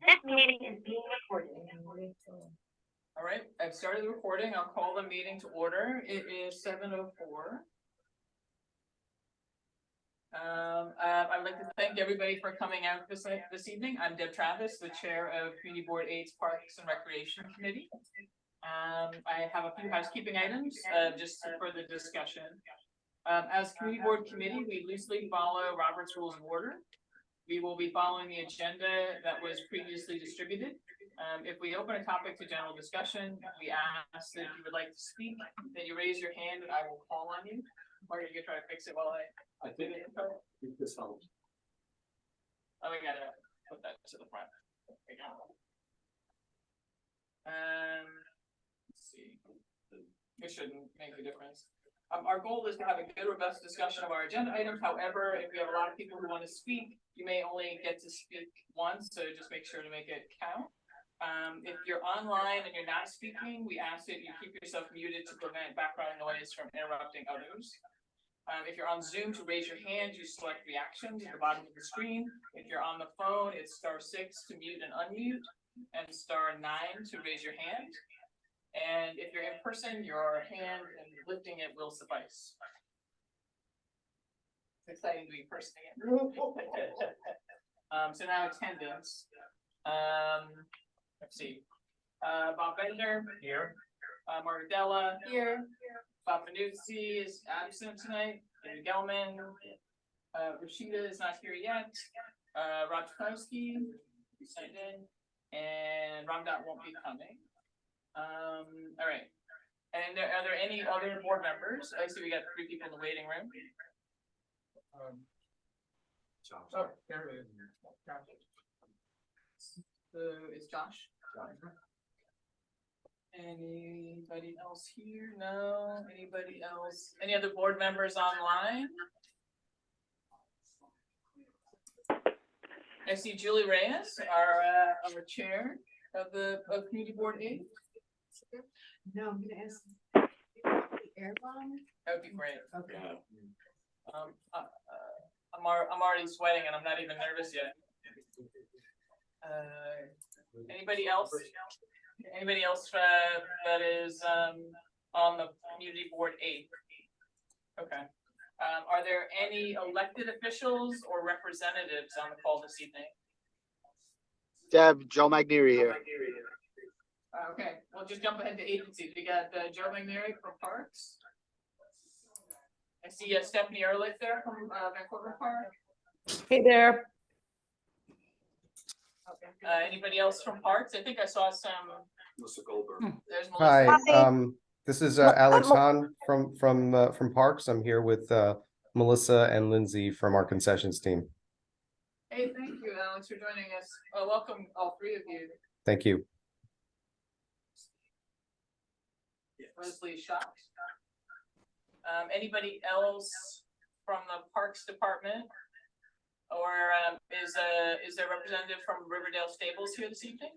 This meeting is being recorded. All right, I've started the recording. I'll call the meeting to order. It is 7:04. I'd like to thank everybody for coming out this evening. I'm Deb Travis, the chair of Community Board 8's Parks and Recreation Committee. I have a few housekeeping items just for the discussion. As Community Board Committee, we loosely follow Robert's Rules of Order. We will be following the agenda that was previously distributed. If we open a topic to general discussion, we ask that if you would like to speak, that you raise your hand and I will call on you. Or you can try to fix it while I think this helps. Oh, we gotta put that to the front. There we go. Let's see. It shouldn't make a difference. Our goal is to have a good, robust discussion of our agenda items. However, if we have a lot of people who want to speak, you may only get to speak once, so just make sure to make it count. If you're online and you're not speaking, we ask that you keep yourself muted to prevent background noise from interrupting others. If you're on Zoom, to raise your hand, you select reactions at the bottom of the screen. If you're on the phone, it's *6 to mute and unmute, and *9 to raise your hand. And if you're in person, your hand and lifting it will suffice. It's exciting to be in person again. So now attendance. Let's see. Bob Bender here. Margadella here. Bob Manuzzi is absent tonight. David Gelman. Rashida is not here yet. Rob Chukowski, who signed in. And Ramdot won't be coming. All right. And are there any other board members? I see we got 3 people in the waiting room. Josh. Oh, there it is. So is Josh? Anybody else here? No. Anybody else? Any other board members online? I see Julie Reyes, our chair of Community Board 8. No, I'm gonna ask the air bomb. That would be great. Okay. I'm already sweating and I'm not even nervous yet. Anybody else? Anybody else that is on the Community Board 8? Okay. Are there any elected officials or representatives on the call this evening? Deb, Joe Magnieri here. Okay, we'll just jump ahead to agencies. We got Joe Magnieri from Parks. I see Stephanie Ehrlich there from Vancouver Park. Hey there. Okay. Anybody else from Parks? I think I saw some. Melissa Goldberg. There's Melissa. Hi. This is Alex Hahn from Parks. I'm here with Melissa and Lindsay from our concessions team. Hey, thank you, Alex, for joining us. Welcome, all 3 of you. Thank you. Leslie Schott. Anybody else from the Parks Department, or is there a representative from Riverdale Stables here this evening?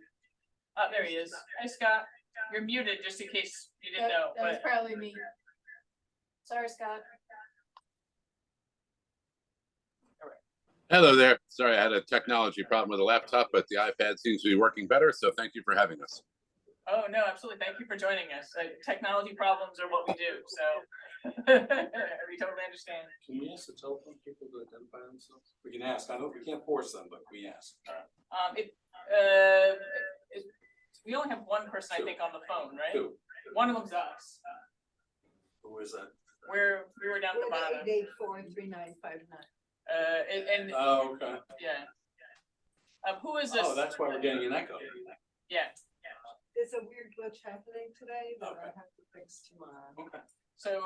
There he is. Hi, Scott. You're muted, just in case you didn't know. That was probably me. Sorry, Scott. Hello there. Sorry, I had a technology problem with the laptop, but the iPad seems to be working better. So thank you for having us. Oh, no, absolutely. Thank you for joining us. Technology problems are what we do. So we totally understand. Can we ask the telephone people to identify themselves? We can ask. I know we can't force them, but we ask. We only have one person, I think, on the phone, right? 2. One of them's us. Who is that? We were down at the bottom. 884-3959. And Oh, okay. yeah. Who is this? Oh, that's why we're getting an echo. Yeah. There's a weird glitch happening today that I Okay. have to fix tomorrow. Okay. So,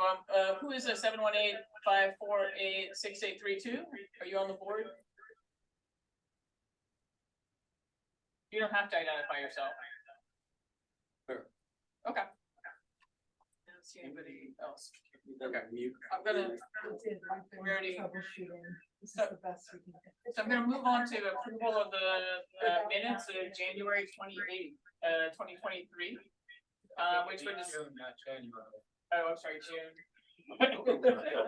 who is this? 718-548-6832? Are you on the board? You don't have to identify yourself. Sure. Okay. I don't see anybody else. Okay. Mute. I'm gonna. We already. Troubleshooting. This is So- the best we can get. So I'm gonna move on to approval of the minutes of January 28th, 2023. Which were just. Not January. Oh, I'm sorry, June. That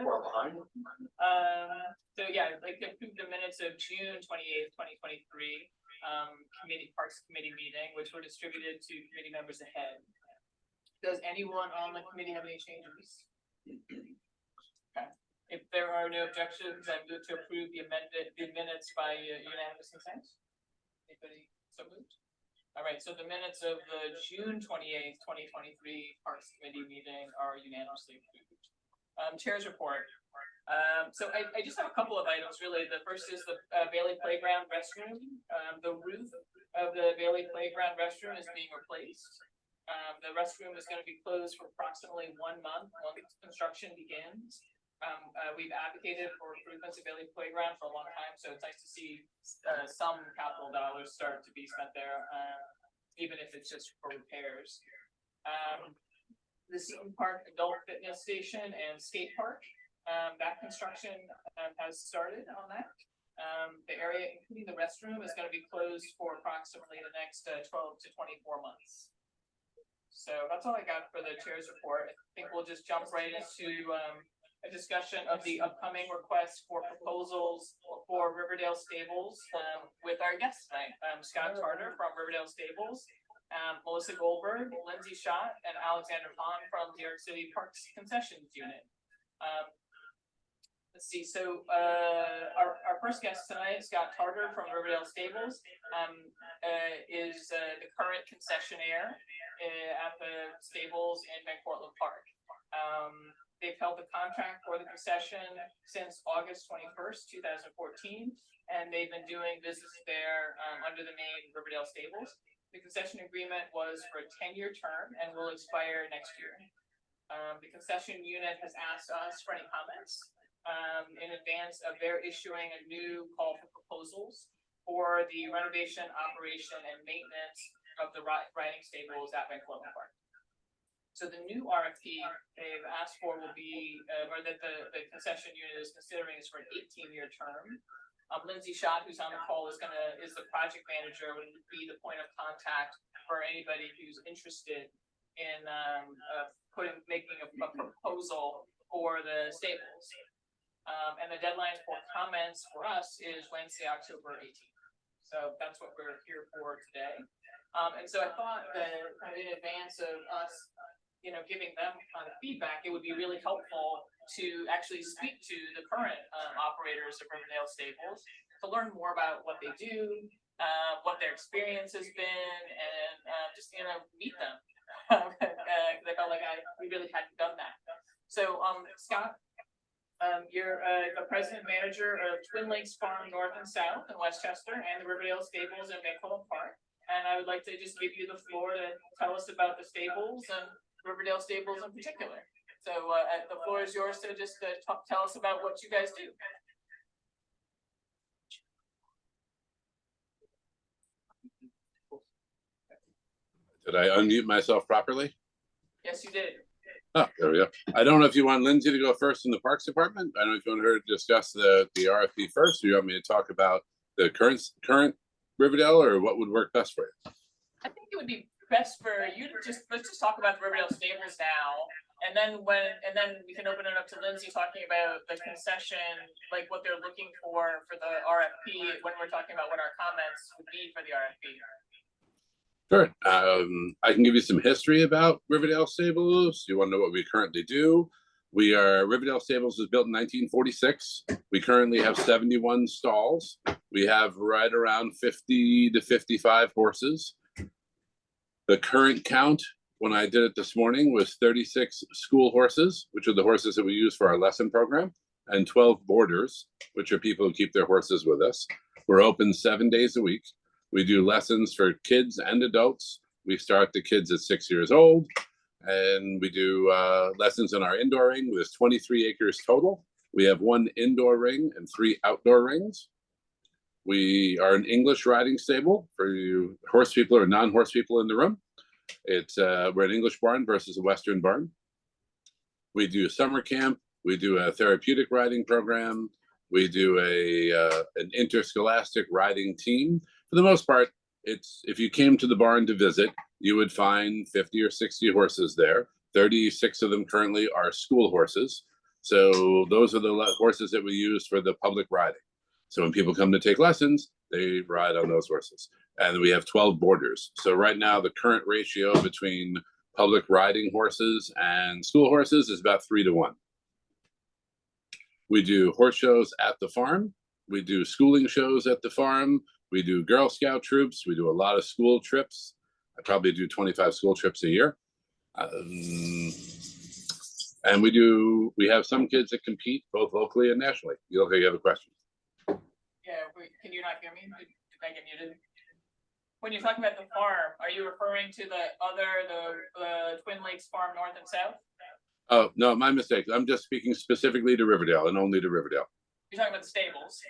far behind? So yeah, I'd like to approve the minutes of June 28th, 2023. Parks Committee meeting, which were distributed to committee members ahead. Does anyone on the committee have any changes? Okay. If there are no objections, I move to approve the minutes by unanimous consent. Anybody so moved? All right, so the minutes of the June 28th, 2023 Parks Committee meeting are unanimously approved. Chair's report. So I just have a couple of items really. The first is the Bailey Playground restroom. The roof of the Bailey Playground restroom is being replaced. The restroom is going to be closed for approximately 1 month once construction begins. We've advocated for improvements at Bailey Playground for a long time, so it's nice to see some capital dollars start to be spent there, even if it's just for repairs. The Seton Park Adult Fitness Station and Skate Park, that construction has started on that. The area, including the restroom, is going to be closed for approximately the next 12 to 24 months. So that's all I got for the chair's report. I think we'll just jump right into a discussion of the upcoming requests for proposals for Riverdale Stables with our guests tonight. Scott Tarter from Riverdale Stables, Melissa Goldberg, Lindsay Schott, and Alexander Hahn from New York City Parks Concessions Unit. Let's see, so our first guest tonight, Scott Tarter from Riverdale Stables, is the current concessionaire at the stables in Van Cortlandt Park. They've held the contract for the concession since August 21st, 2014, and they've been doing business there under the name Riverdale Stables. The concession agreement was for a 10-year term and will expire next year. The concession unit has asked us for any comments in advance of their issuing a new call for proposals for the renovation, operation, and maintenance of the riding stables at Van Cortlandt Park. So the new RFP they've asked for will be, or that the concession unit is considering, is for an 18-year term. Lindsay Schott, who's on the call, is the project manager, would be the point of contact for anybody who's interested in making a proposal for the stables. And the deadline for comments for us is Wednesday, October 18th. So that's what we're here for today. And so I thought that in advance of us, giving them kind of feedback, it would be really helpful to actually speak to the current operators of Riverdale Stables to learn more about what they do, what their experience has been, and just meet them. I felt like we really hadn't done that. So Scott, you're the president manager of Twin Lakes Farm North and South in Westchester and the Riverdale Stables in Van Cortlandt Park. And I would like to just give you the floor to tell us about the stables and Riverdale Stables in particular. So the floor is yours to just tell us about what you guys do. Did I unmute myself properly? Yes, you did. Oh, there we go. I don't know if you want Lindsay to go first in the Parks Department. I don't know if you want her to discuss the RFP first, or you want me to talk about the current Riverdale, or what would work best for you? I think it would be best for you to let's just talk about the Riverdale Stables now, and then we can open it up to Lindsay talking about the concession, like what they're looking for the RFP when we're talking about what our comments would be for the RFP. Sure. I can give you some history about Riverdale Stables. You want to know what we currently do? Riverdale Stables was built in 1946. We currently have 71 stalls. We have right around 50 to 55 horses. The current count, when I did it this morning, was 36 school horses, which are the horses that we use for our lesson program, and 12 boarders, which are people who keep their horses with us. We're open 7 days a week. We do lessons for kids and adults. We start the kids at 6 years old, and we do lessons in our indoor ring. There's 23 acres total. We have 1 indoor ring and 3 outdoor rings. We are an English riding stable for you horse people or non-horse people in the room. We're an English barn versus a Western barn. We do summer camp. We do a therapeutic riding program. We do an interscholastic riding team. For the most part, if you came to the barn to visit, you would find 50 or 60 horses there. 36 of them currently are school horses. So those are the horses that we use for the public riding. So when people come to take lessons, they ride on those horses. And we have 12 boarders. So right now, the current ratio between public riding horses and school horses is about 3 to 1. We do horse shows at the farm. We do schooling shows at the farm. We do Girl Scout troops. We do a lot of school trips. I probably do 25 school trips a year. And we have some kids that compete both locally and nationally. You look like you have a question. Yeah, can you not hear me? Did I get muted? When you're talking about the farm, are you referring to the Twin Lakes Farm North and South? Oh, no, my mistake. I'm just speaking specifically to Riverdale and only to Riverdale. You're talking about the stables.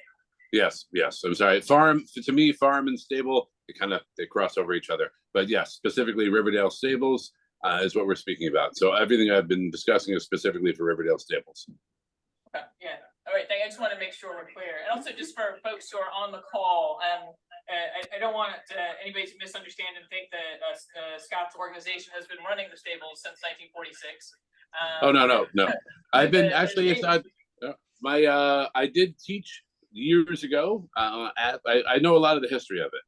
Yes. I'm sorry. Farm, to me, farm and stable, they cross over each other. But yes, specifically Riverdale Stables is what we're speaking about. So everything I've been discussing is specifically for Riverdale Stables. Okay, yeah. All right, I just want to make sure we're clear. And also just for folks who are on the call, I don't want anybody to misunderstand and think that Scott's organization has been running the stables since 1946. Oh, no. I've been actually, I did teach years ago. I know a lot of the history of it.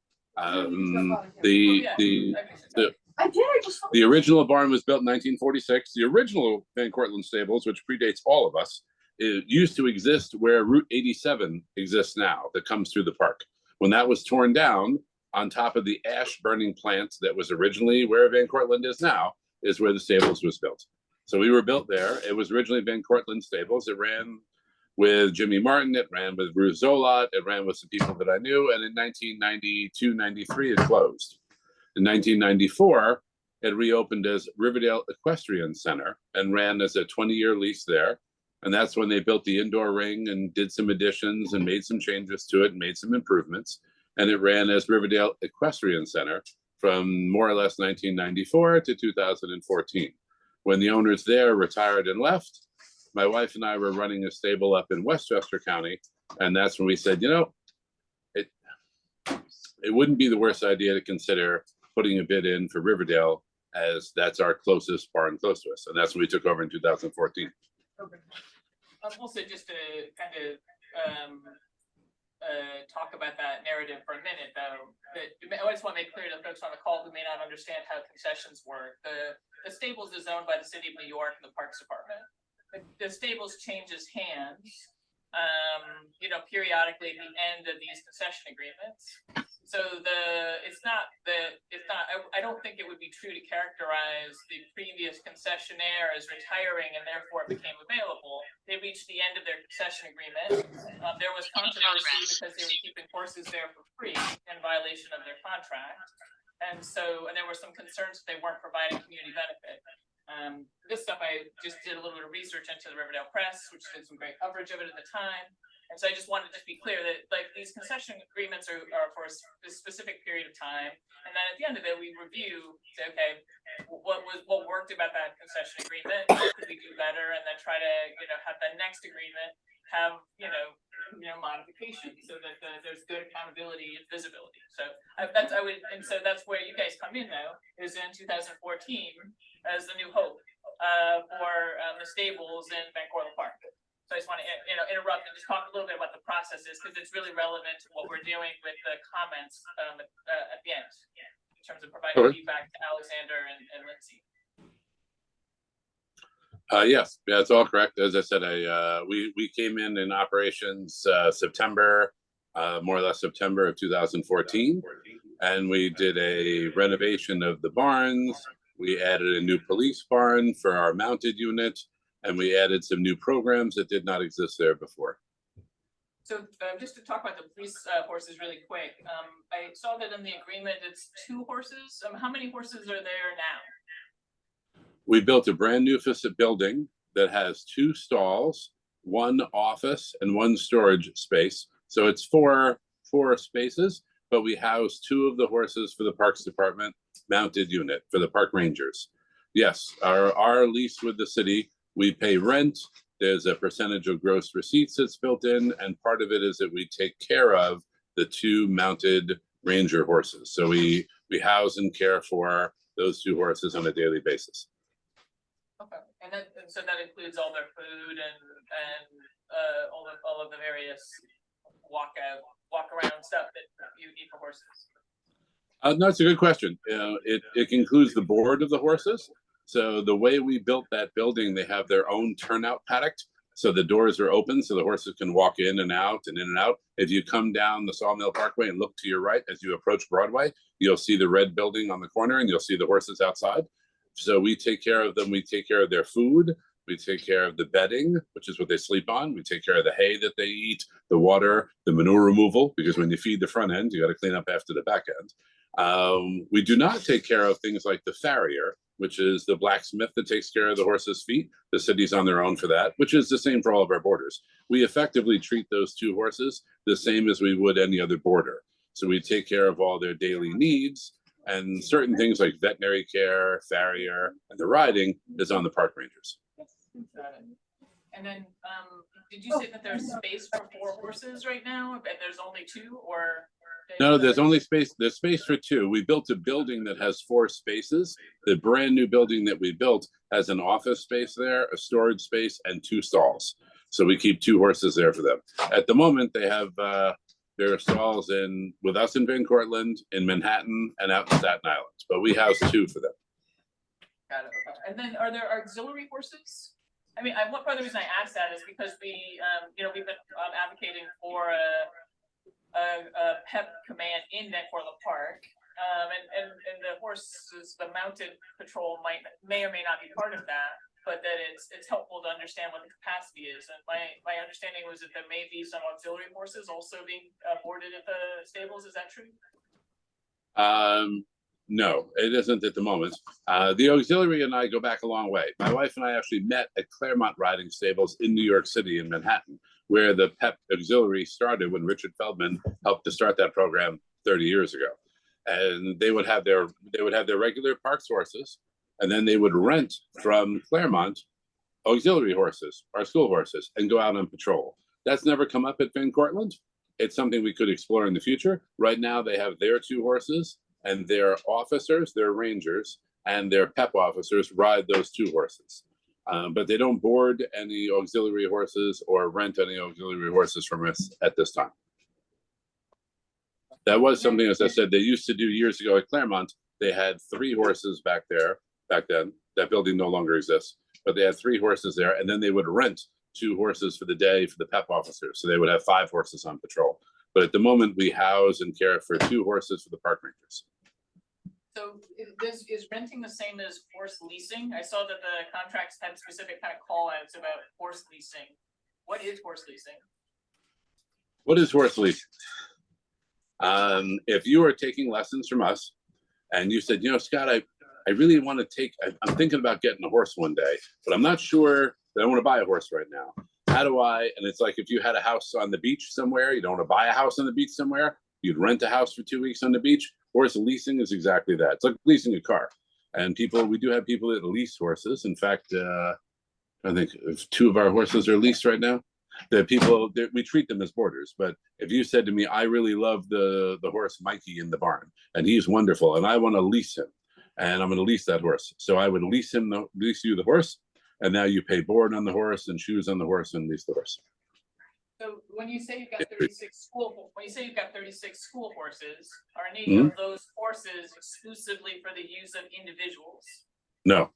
The original barn was built in 1946. The original Van Cortlandt Stables, which predates all of us, it used to exist where Route 87 exists now, that comes through the park. When that was torn down, on top of the ash burning plant that was originally where Van Cortlandt is now, is where the stables was built. So we were built there. It was originally Van Cortlandt Stables. It ran with Jimmy Martin. It ran with Ruth Zolot. It ran with some people that I knew. And in 1992, 93, it closed. In 1994, it reopened as Riverdale Equestrian Center and ran as a 20-year lease there. And that's when they built the indoor ring and did some additions and made some changes to it and made some improvements. And it ran as Riverdale Equestrian Center from more or less 1994 to 2014. When the owners there retired and left, my wife and I were running a stable up in Westchester County. And that's when we said, it wouldn't be the worst idea to consider putting a bid in for Riverdale, as that's our closest barn close to us. And that's when we took over in 2014. Okay. Also, just to kind of talk about that narrative for a minute, though, I just want to make clear to folks on the call who may not understand how concessions work. The stables is owned by the City of New York and the Parks Department. The stables changes hands, periodically at the end of these concession agreements. So I don't think it would be true to characterize the previous concessionaire as retiring and therefore it became available. They reached the end of their concession agreement. There was controversy because they were keeping horses there for free in violation of their contract. And there were some concerns that they weren't providing community benefit. This stuff, I just did a little bit of research into the Riverdale Press, which did some great coverage of it at the time. And so I just wanted to be clear that these concession agreements are for a specific period of time. And then at the end of it, we review, say, okay, what worked about that concession agreement? What could we do better? And then try to, have the next agreement have, modifications so that there's good accountability and visibility. So that's where you guys come in now, is in 2014 as the new hope for the stables in Van Cortlandt Park. So I just want to interrupt and just talk a little bit about the processes, because it's really relevant to what we're doing with the comments at the end in terms of providing feedback to Alexander and Lindsay. Yes, it's all correct. As I said, we came in operations September, more or less September of 2014, and we did a renovation of the barns. We added a new police barn for our mounted unit, and we added some new programs that did not exist there before. So just to talk about the police horses really quick, I saw that in the agreement it's 2 horses. How many horses are there now? We built a brand new building that has 2 stalls, 1 office, and 1 storage space. So it's 4 spaces, but we house 2 of the horses for the Parks Department mounted unit for the park rangers. Yes, our lease with the city, we pay rent. There's a percentage of gross receipts that's built in, and part of it is that we take care of the 2 mounted ranger horses. So we house and care for those 2 horses on a daily basis. Okay, and so that includes all their food and all of the various walk around stuff that you need for horses? No, it's a good question. It includes the board of the horses. So the way we built that building, they have their own turnout paddock. So the doors are open so the horses can walk in and out and in and out. If you come down the Sawmill Parkway and look to your right as you approach Broadway, you'll see the red building on the corner and you'll see the horses outside. So we take care of them. We take care of their food. We take care of the bedding, which is what they sleep on. We take care of the hay that they eat, the water, the manure removal, because when you feed the front end, you got to clean up after the back end. We do not take care of things like the farrier, which is the blacksmith that takes care of the horse's feet. The city's on their own for that, which is the same for all of our boarders. We effectively treat those two horses the same as we would any other boarder. So we take care of all their daily needs, and certain things like veterinary care, farrier, and the riding is on the park rangers. Got it. And then, did you say that there's space for 4 horses right now, and there's only 2, or? No, there's only space. There's space for 2. We built a building that has 4 spaces. The brand new building that we built has an office space there, a storage space, and 2 stalls. So we keep 2 horses there for them. At the moment, they have their stalls with us in Van Cortlandt, in Manhattan, and out in Staten Island. But we house 2 for them. Got it. Okay. And then, are there auxiliary horses? I mean, one part of the reason I asked that is because we've been advocating for a PEP command in Van Cortlandt Park. And the horses, the mounted patrol may or may not be part of that, but that it's helpful to understand what the capacity is. And my understanding was that there may be some auxiliary horses also being boarded at the stables. Is that true? No, it isn't at the moment. The auxiliary and I go back a long way. My wife and I actually met at Claremont Riding Stables in New York City in Manhattan, where the PEP auxiliary started when Richard Feldman helped to start that program 30 years ago. And they would have their regular parks horses, and then they would rent from Claremont auxiliary horses, our school horses, and go out on patrol. That's never come up at Van Cortlandt. It's something we could explore in the future. Right now, they have their 2 horses, and their officers, their rangers, and their PEP officers ride those 2 horses. But they don't board any auxiliary horses or rent any auxiliary horses from us at this time. That was something, as I said, they used to do years ago at Claremont. They had 3 horses back then. That building no longer exists, but they had 3 horses there, and then they would rent 2 horses for the day for the PEP officers. So they would have 5 horses on patrol. But at the moment, we house and care for 2 horses for the park rangers. So is renting the same as horse leasing? I saw that the contracts had specific kind of call outs about horse leasing. What is horse leasing? What is horse leasing? If you are taking lessons from us and you said, Scott, I really want to I'm thinking about getting a horse one day, but I'm not sure that I want to buy a horse right now. How do I? And it's like if you had a house on the beach somewhere, you don't want to buy a house on the beach somewhere, you'd rent a house for 2 weeks on the beach. Horse leasing is exactly that. It's like leasing a car. And we do have people that lease horses. In fact, I think 2 of our horses are leased right now. We treat them as boarders. But if you said to me, I really love the horse Mikey in the barn, and he's wonderful, and I want to lease him, and I'm going to lease that horse. So I would lease you the horse, and now you pay board on the horse and shoes on the horse and lease the horse. So when you say you've got 36 school horses, are any of those horses exclusively for the use of individuals? No,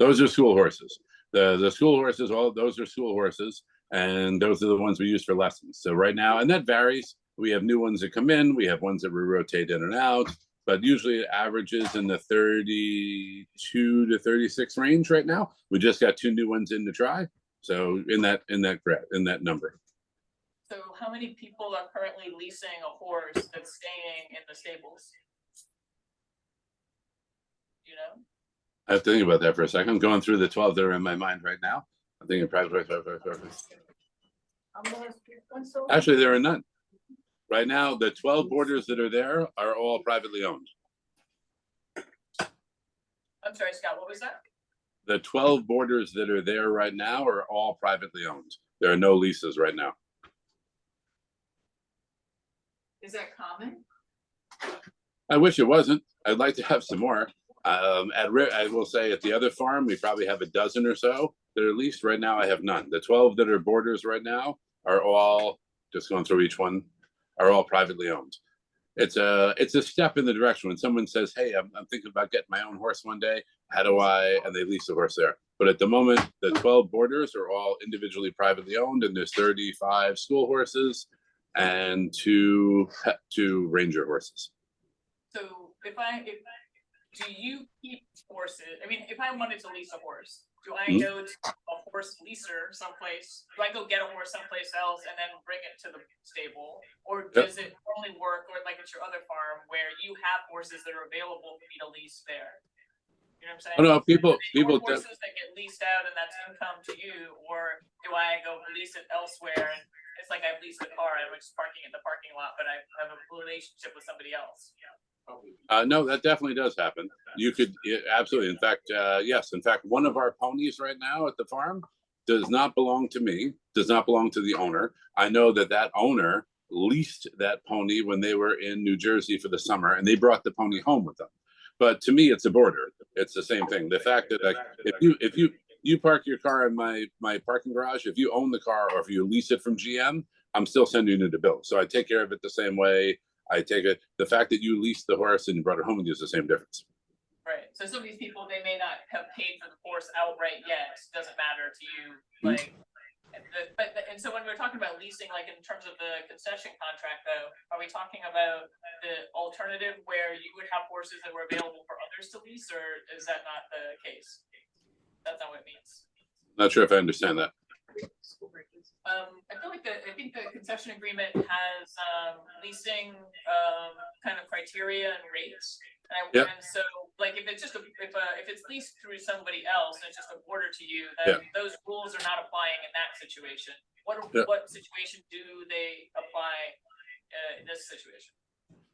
those are school horses. The school horses, all of those are school horses, and those are the ones we use for lessons. So right now, and that varies. We have new ones that come in. We have ones that we rotate in and out, but usually it averages in the 32 to 36 range right now. We just got 2 new ones in to try. So in that number. So how many people are currently leasing a horse that's staying in the stables? Do you know? I have to think about that for a second. I'm going through the 12 that are in my mind right now. I'm thinking probably. Actually, there are none. Right now, the 12 boarders that are there are all privately owned. I'm sorry, Scott, what was that? The 12 boarders that are there right now are all privately owned. There are no leases right now. Is that common? I wish it wasn't. I'd like to have some more. I will say at the other farm, we probably have a dozen or so that are leased. Right now, I have none. The 12 that are boarders right now are all just going through each one, are all privately owned. It's a step in the direction when someone says, hey, I'm thinking about getting my own horse one day. How do I, and they lease a horse there. But at the moment, the 12 boarders are all individually privately owned, and there's 35 school horses and two ranger horses. So do you keep horses? I mean, if I wanted to lease a horse, do I go to a horse leaser someplace? Do I go get a horse someplace else and then bring it to the stable? Or does it only work, or like at your other farm where you have horses that are available for me to lease there? You know what I'm saying? Oh no, people horses that get leased out and that's income to you, or do I go lease it elsewhere? And it's like I've leased a car, I'm just parking in the parking lot, but I have a relationship with somebody else. No, that definitely does happen. You could absolutely. In fact, yes. In fact, one of our ponies right now at the farm does not belong to me. Does not belong to the owner. I know that owner leased that pony when they were in New Jersey for the summer, and they brought the pony home with them. But to me, it's a boarder. It's the same thing. The fact that, like, if you park your car in my parking garage, if you own the car or if you lease it from GM, I'm still sending you the bill. So I take care of it the same way. I take it. The fact that you leased the horse and you brought it home with you is the same difference. Right. So some of these people, they may not have paid for the horse outright yet. Doesn't matter to you. Like, and so when we're talking about leasing, like in terms of the concession contract, though, are we talking about the alternative where you would have horses that were available for others to lease, or is that not the case? That's not what it means. Not sure if I understand that. I feel like I think the concession agreement has leasing kind of criteria and rates. And so, like, if it's just if it's leased through somebody else and it's just a order to you, then those rules are not applying in that situation. What situation do they apply in this situation?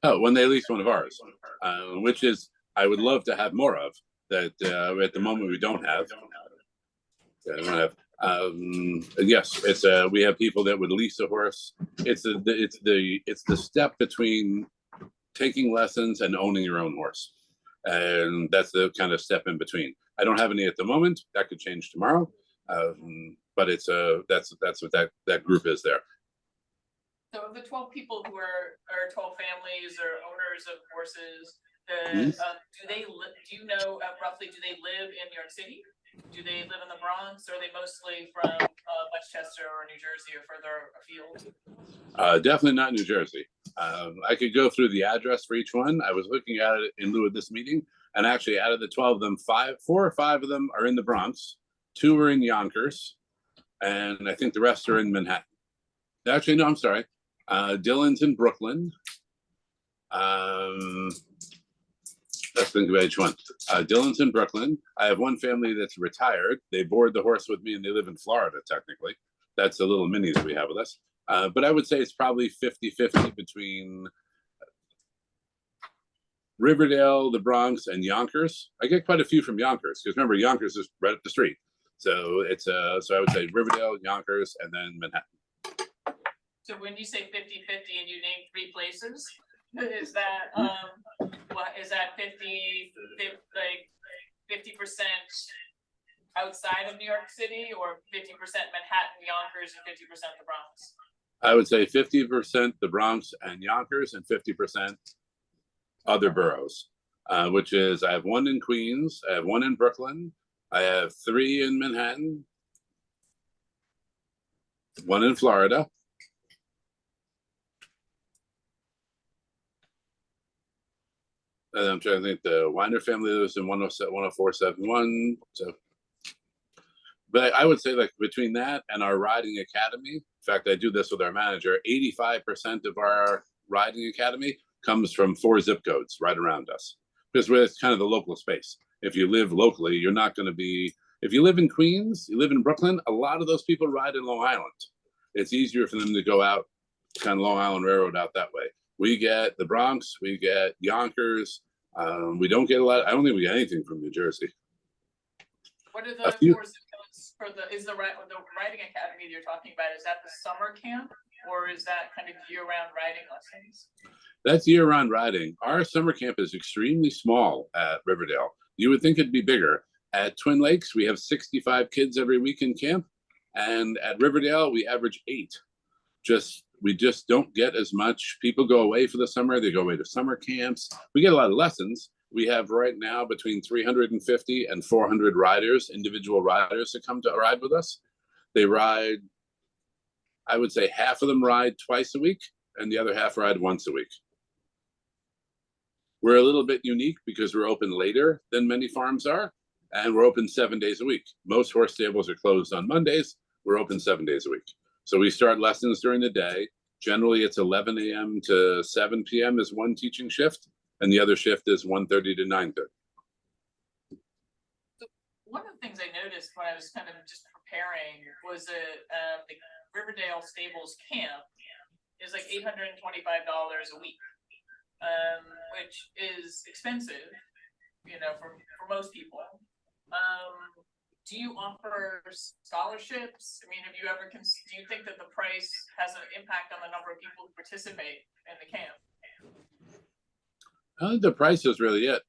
Oh, when they lease one of ours, which is I would love to have more of. That at the moment we don't have. Yes, it's we have people that would lease a horse. It's the step between taking lessons and owning your own horse, and that's the kind of step in between. I don't have any at the moment. That could change tomorrow, but it's that's what that group is there. So of the 12 people who are 12 families or owners of horses, do you know roughly, do they live in New York City? Do they live in the Bronx, or are they mostly from Westchester or New Jersey or further afield? Definitely not New Jersey. I could go through the address for each one. I was looking at it in lieu of this meeting, and actually out of the 12 of them, 4 or 5 of them are in the Bronx, 2 are in Yonkers, and I think the rest are in Manhattan. Actually, no, I'm sorry. Dylan's in Brooklyn. Let's think about each one. Dylan's in Brooklyn. I have one family that's retired. They board the horse with me and they live in Florida, technically. That's the little minis we have with us. But I would say it's probably 50-50 between Riverdale, the Bronx, and Yonkers. I get quite a few from Yonkers, because remember, Yonkers is right up the street. So it's so I would say Riverdale, Yonkers, and then Manhattan. So when you say 50-50 and you name 3 places, is that what is that 50 like 50% outside of New York City, or 50% Manhattan, Yonkers, and 50% the Bronx? I would say 50% the Bronx and Yonkers, and 50% other boroughs, which is I have 1 in Queens, I have 1 in Brooklyn, I have 3 in Manhattan, 1 in Florida. And I'm trying to think, the Winder family lives in 10471. So, but I would say, like, between that and our riding academy, in fact, I do this with our manager, 85% of our riding academy comes from 4 zip codes right around us, because it's kind of the local space. If you live locally, you're not going to be, if you live in Queens, you live in Brooklyn, a lot of those people ride in Long Island. It's easier for them to go out kind of Long Island Railroad out that way. We get the Bronx, we get Yonkers. We don't get a lot. I don't think we get anything from New Jersey. What are the 4 zip codes for the riding academy that you're talking about? Is that the summer camp, or is that kind of year-round riding lessons? That's year-round riding. Our summer camp is extremely small at Riverdale. You would think it'd be bigger. At Twin Lakes, we have 65 kids every week in camp, and at Riverdale, we average 8. Just we just don't get as much. People go away for the summer. They go away to summer camps. We get a lot of lessons. We have right now between 350 and 400 riders, individual riders that come to ride with us. They ride, I would say half of them ride twice a week and the other half ride once a week. We're a little bit unique because we're open later than many farms are, and we're open 7 days a week. Most horse stables are closed on Mondays. We're open 7 days a week. So we start lessons during the day. Generally, it's 11 a.m. to 7 p.m. is one teaching shift, and the other shift is 1:30 to 9:30. One of the things I noticed when I was kind of just preparing was the Riverdale Stables camp is like $825 a week, which is expensive, you know, for most people. Do you offer scholarships? I mean, have you ever, do you think that the price has an impact on the number of people who participate in the camp? The price is really it.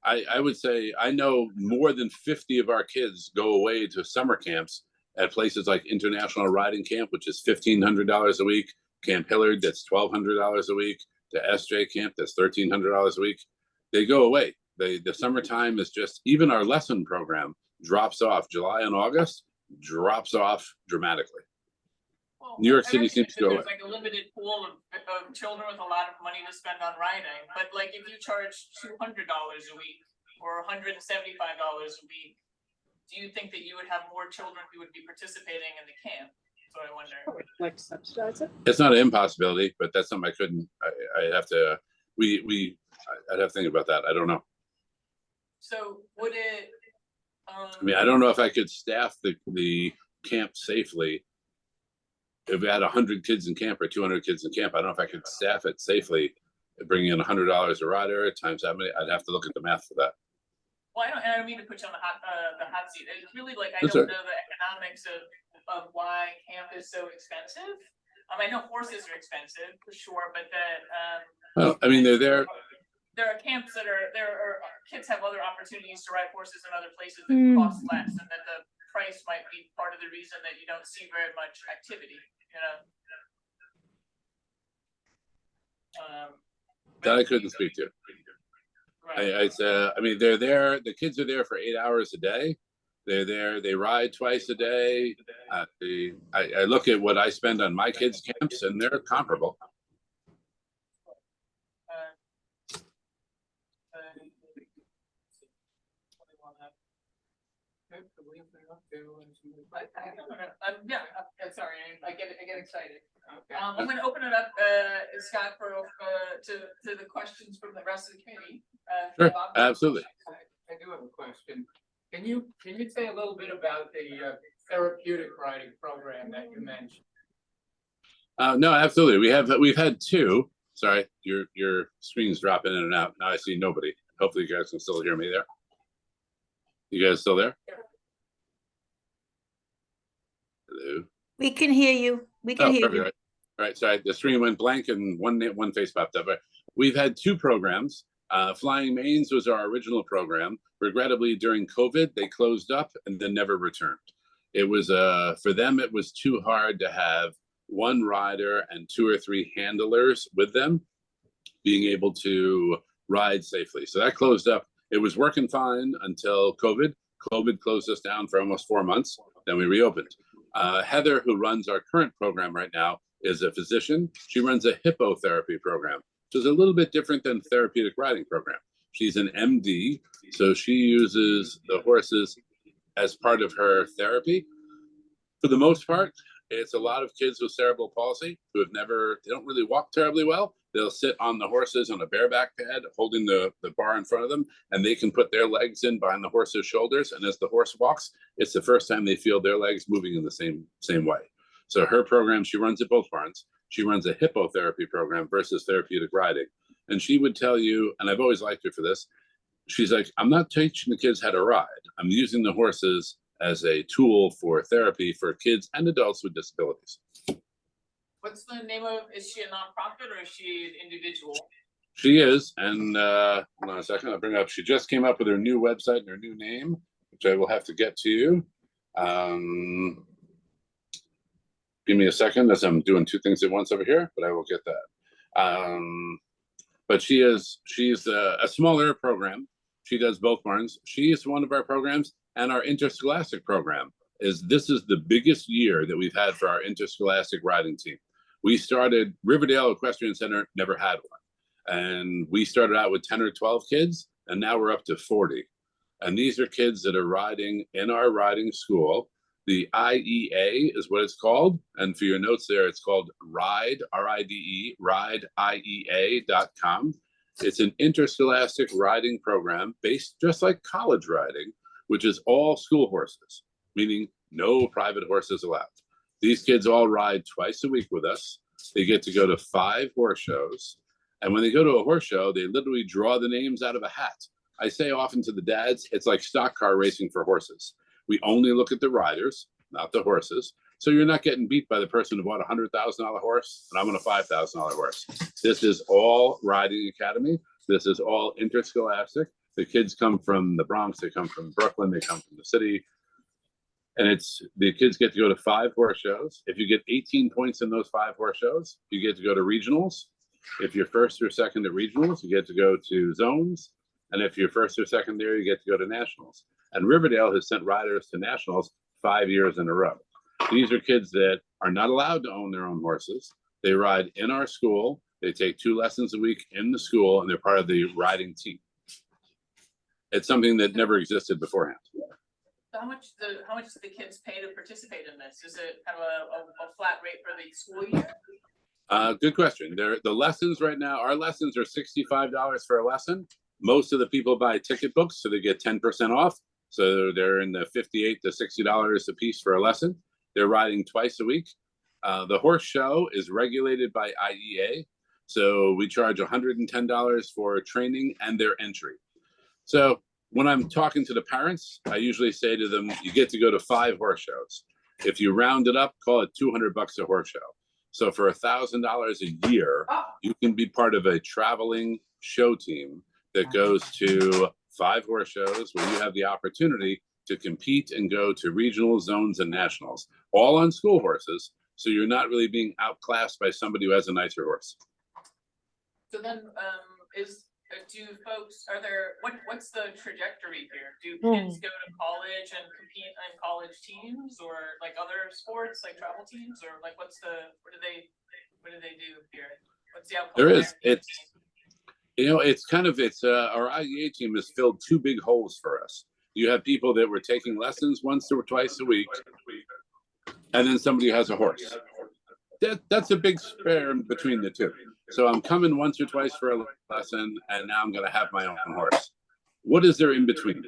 I would say I know more than 50 of our kids go away to summer camps at places like International Riding Camp, which is $1,500 a week, Camp Hillard, that's $1,200 a week, to SJ Camp, that's $1,300 a week. They go away. The summertime is just, even our lesson program drops off. July and August drops off dramatically. Well, New York City seems to go there's like a limited pool of children with a lot of money to spend on riding, but like if you charge $200 a week or $175 a week, do you think that you would have more children who would be participating in the camp? So I wonder. Like subsidize it? It's not an impossibility, but that's something I couldn't. I'd have to. I'd have to think about that. I don't know. So would it? I mean, I don't know if I could staff the camp safely. If we had 100 kids in camp or 200 kids in camp, I don't know if I could staff it safely. Bringing in $100 a rider times that many, I'd have to look at the math for that. Well, I don't mean to put you on the hot seat. It's really like I That's don't right. know the economics of why camp is so expensive. I know horses are expensive for sure, but that Well, I mean, they're there. there are camps that are kids have other opportunities to ride horses in other places that cost less, and that the price might be part of the reason that you don't see very much activity. You know. That I couldn't speak to. Right. I mean, they're there. The kids are there for 8 hours a day. They're there. They ride twice a day. I look at what I spend on my kids' camps, and they're comparable. Sorry, I get excited. I'm going to open it up, Scott, to the questions from the rest of the committee. Sure, Bob? absolutely. I do have a question. Can you say a little bit about the therapeutic riding program that you mentioned? No, absolutely. We've had two. Sorry, your screen's dropping in and out. Now I see nobody. Hopefully you guys can still hear me there. You guys still there? Hello. We can hear you. We can hear perfect. you. All right, sorry, the screen went blank and one face popped up. We've had two programs. Flying Mains was our original program. Regrettably, during COVID, they closed up and then never returned. It was for them, it was too hard to have one rider and 2 or 3 handlers with them being able to ride safely. So that closed up. It was working fine until COVID. COVID closed us down for almost 4 months. Then we reopened. Heather, who runs our current program right now, is a physician. She runs a hippotherapy program, which is a little bit different than therapeutic riding program. She's an MD, so she uses the horses as part of her therapy. For the most part, it's a lot of kids with cerebral palsy who they don't really walk terribly well. They'll sit on the horses on a bareback pad, holding the bar in front of them, and they can put their legs in behind the horse's shoulders. And as the horse walks, it's the first time they feel their legs moving in the same way. So her program, she runs at both barns. She runs a hippotherapy program versus therapeutic riding. And she would tell you, and I've always liked her for this, she's like, I'm not teaching the kids how to ride. I'm using the horses as a tool for therapy for kids and adults with disabilities. What's the name of, is she a nonprofit or is she an individual? She is, and hold on a second, I'll bring it up. She just came up with her new website and her new name, which I will have to get to you. Give me a second as I'm doing two things at once over here, but I will get that. But she's a smaller program. She does both barns. She is one of our programs, and our interscholastic program this is the biggest year that we've had for our interscholastic riding team. We started Riverdale Equestrian Center, never had one. And we started out with 10 or 12 kids, and now we're up to 40. And these are kids that are riding in our riding school. The IEA is what it's called. And for your notes there, it's called RIDE, R-I-D-E, rideiea.com. It's an interscholastic riding program based just like college riding, which is all school horses, meaning no private horses allowed. These kids all ride twice a week with us. They get to go to 5 horse shows. And when they go to a horse show, they literally draw the names out of a hat. I say often to the dads, it's like stock car racing for horses. We only look at the riders, not the horses. So you're not getting beat by the person who bought a $100,000 horse and I'm on a $5,000 horse. This is all riding academy. This is all interscholastic. The kids come from the Bronx, they come from Brooklyn, they come from the city. And the kids get to go to 5 horse shows. If you get 18 points in those 5 horse shows, you get to go to regionals. If you're first or second at regionals, you get to go to zones. And if you're first or second there, you get to go to nationals. And Riverdale has sent riders to nationals 5 years in a row. These are kids that are not allowed to own their own horses. They ride in our school. They take 2 lessons a week in the school, and they're part of the riding team. It's something that never existed beforehand. So how much do the kids pay to participate in this? Is it kind of a flat rate for the school year? Good question. The lessons right now, our lessons are $65 for a lesson. Most of the people buy ticket books, so they get 10% off. So they're in the $58 to $60 a piece for a lesson. They're riding twice a week. The horse show is regulated by IEA. So we charge $110 for training and their entry. So when I'm talking to the parents, I usually say to them, you get to go to 5 horse shows. If you round it up, call it $200 a horse show. So for $1,000 a year, you can be part of a traveling show team that goes to 5 horse shows where you have the opportunity to compete and go to regional zones and nationals, all on school horses. So you're not really being outclassed by somebody who has a nicer horse. So then, what's the trajectory here? Do kids go to college and compete in college teams, or like other sports, like travel teams, or like what do they do here? What's the outcome? Our IEA team has filled 2 big holes for us. You have people that were taking lessons once or twice a week, and then somebody who has a horse. That's a big spare between the two. So I'm coming once or twice for a lesson, and now I'm going to have my own horse. What is there in between?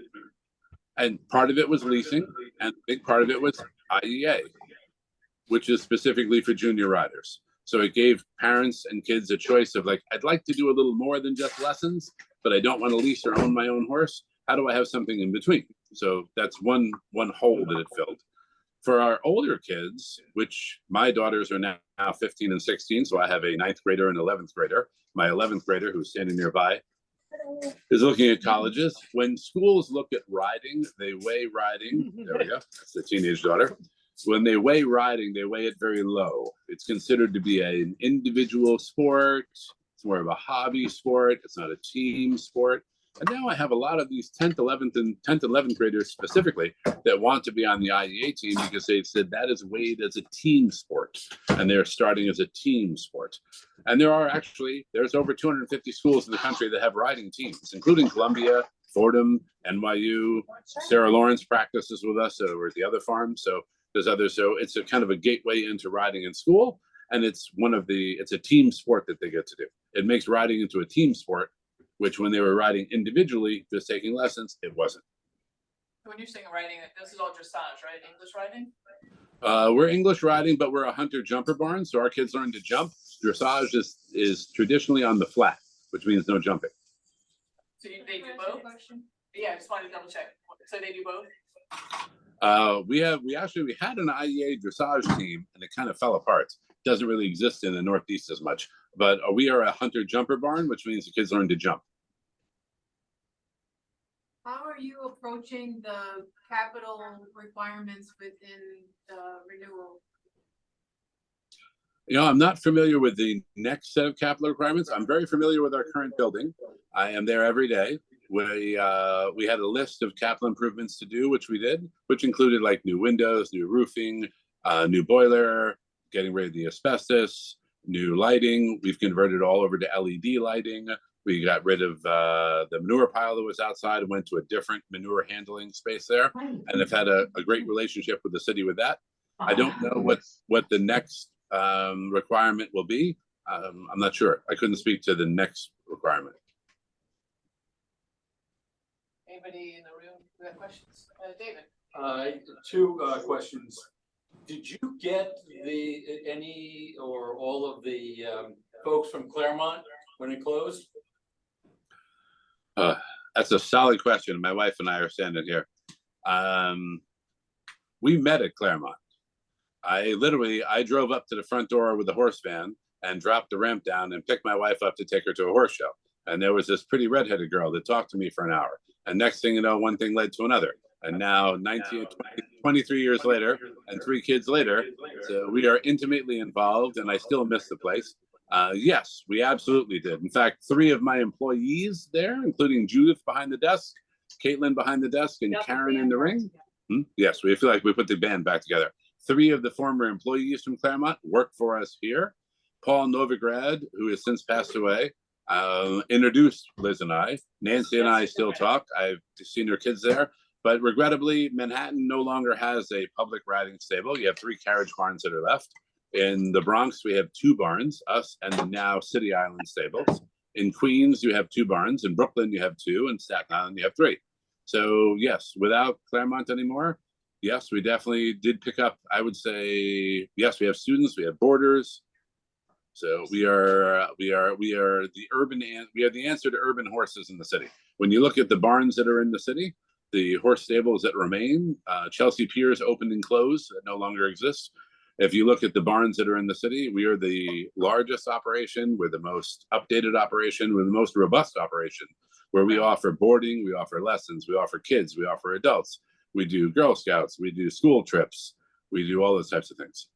And part of it was leasing, and a big part of it was IEA, which is specifically for junior riders. So it gave parents and kids a choice of like, I'd like to do a little more than just lessons, but I don't want to lease or own my own horse. How do I have something in between? So that's one hole that it filled. For our older kids, which my daughters are now 15 and 16, so I have a 9th grader and 11th grader. My 11th grader, who's standing nearby, is looking at colleges. When schools look at riding, they weigh riding. There we go. That's the teenage daughter. When they weigh riding, they weigh it very low. It's considered to be an individual sport. It's more of a hobby sport. It's not a team sport. And now I have a lot of these 10th, 11th graders specifically that want to be on the IEA team because they've said that is weighed as a team sport. And they're starting as a team sport. And there's over 250 schools in the country that have riding teams, including Columbia, Fordham, NYU. Sarah Lawrence practices with us over at the other farm. So there's others. So it's a kind of a gateway into riding in school. And it's a team sport that they get to do. It makes riding into a team sport, which when they were riding individually, just taking lessons, it wasn't. When you're saying riding, this is all dressage, right? English riding? We're English riding, but we're a hunter jumper barn. So our kids learn to jump. Dressage is traditionally on the flat, which means no jumping. So they do both? Yeah, I just wanted to double check. So they do both? We had an IEA dressage team and it kind of fell apart. It doesn't really exist in the Northeast as much, but we are a hunter jumper barn, which means the kids learn to jump. How are you approaching the capital requirements within the renewal? You know, I'm not familiar with the next set of capital requirements. I'm very familiar with our current building. I am there every day. We had a list of capital improvements to do, which we did, which included like new windows, new roofing, new boiler, getting rid of the asbestos, new lighting. We've converted all over to LED lighting. We got rid of the manure pile that was outside and went to a different manure handling space there, and have had a great relationship with the city with that. I don't know what the next requirement will be. I'm not sure. I couldn't speak to the next requirement. Anybody in the room who have questions? David? Two questions. Did you get any or all of the folks from Claremont when it closed? That's a solid question. My wife and I are standing here. We met at Claremont. I drove up to the front door with a horse van and dropped the ramp down and picked my wife up to take her to a horse show. And there was this pretty redheaded girl that talked to me for an hour. And next thing you know, one thing led to another. And now 23 years later and 3 kids later, so we are intimately involved, and I still miss the place. Yes, we absolutely did. In fact, 3 of my employees there, including Judith behind the desk, Caitlin behind the desk, and Karen in the ring. Yes, we feel like we put the band back together. 3 of the former employees from Claremont work for us here. Paul Novigrad, who has since passed away, introduced Liz and I. Nancy and I still talk. I've seen her kids there. But regrettably, Manhattan no longer has a public riding stable. You have 3 carriage barns that are left. In the Bronx, we have 2 barns, us and the now City Island stables. In Queens, you have 2 barns. In Brooklyn, you have 2. In Staten Island, you have 3. So yes, without Claremont anymore, yes, we definitely did pick up. I would say, yes, we have students, we have boarders. So we are the urban, we are the answer to urban horses in the city. When you look at the barns that are in the city, the horse stables that remain, Chelsea Piers opened and closed, that no longer exists. If you look at the barns that are in the city, we are the largest operation, we're the most updated operation, we're the most robust operation, where we offer boarding, we offer lessons, we offer kids, we offer adults, we do Girl Scouts, we do school trips, we do all those types of things.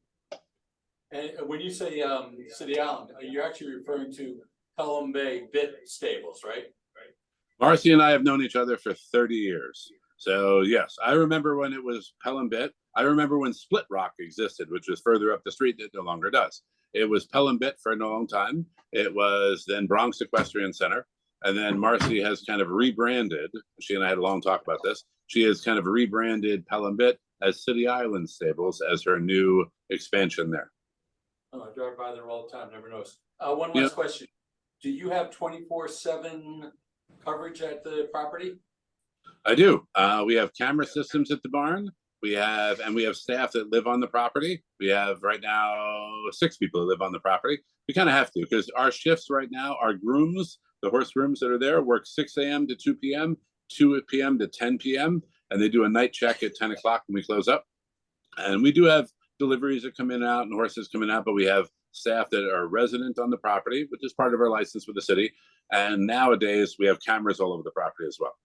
And when you say City Island, you're actually referring to Pelham Bay Bit Stables, right? Marcy and I have known each other for 30 years. So yes, I remember when it was Pelham Bit. I remember when Split Rock existed, which was further up the street that no longer does. It was Pelham Bit for a long time. It was then Bronx Equestrian Center. And then Marcy has kind of rebranded. She and I had a long talk about this. She has kind of rebranded Pelham Bit as City Island Stables as her new expansion there. Oh, I drive by there all the time, never noticed. One last question. Do you have 24/7 coverage at the property? I do. We have camera systems at the barn. We have staff that live on the property. We have right now 6 people that live on the property. We kind of have to, because our shifts right now, our grooms, the horse grooms that are there, work 6 a.m. to 2 p.m., 2 p.m. to 10 p.m., and they do a night check at 10 o'clock when we close up. And we do have deliveries that come in and out and horses coming out, but we have staff that are resident on the property, which is part of our license with the city. And nowadays we have cameras all over the property as well.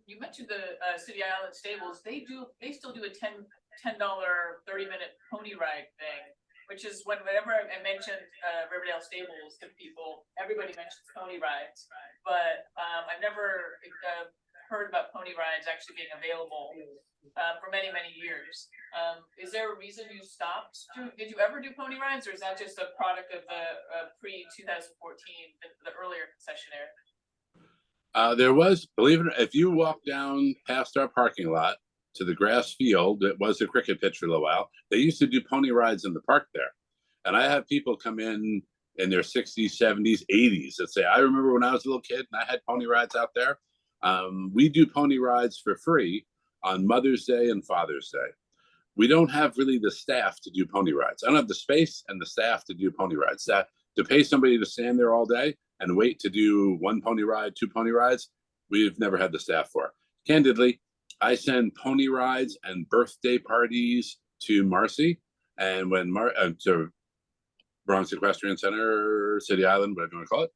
You mentioned the City Island Stables. They still do a $10 30-minute pony ride thing, which is whenever I mentioned Riverdale Stables to people, everybody mentions pony rides, but I've never heard about pony rides actually being available for many years. Is there a reason you stopped? Did you ever do pony rides, or is that just a product of the pre-2014, the earlier concessionaire? There was, believe it or not, if you walk down past our parking lot to the grass field, it was a cricket pitch for a little while. They used to do pony rides in the park there. And I have people come in their 60s, 70s, 80s that say, I remember when I was a little kid and I had pony rides out there. We do pony rides for free on Mother's Day and Father's Day. We don't have really the staff to do pony rides. I don't have the space and the staff to do pony rides. To pay somebody to stand there all day and wait to do 1 pony ride, 2 pony rides, we've never had the staff for. Candidly, I send pony rides and birthday parties to Marcy, and when to Bronx Equestrian Center, City Island, whatever you want to call it.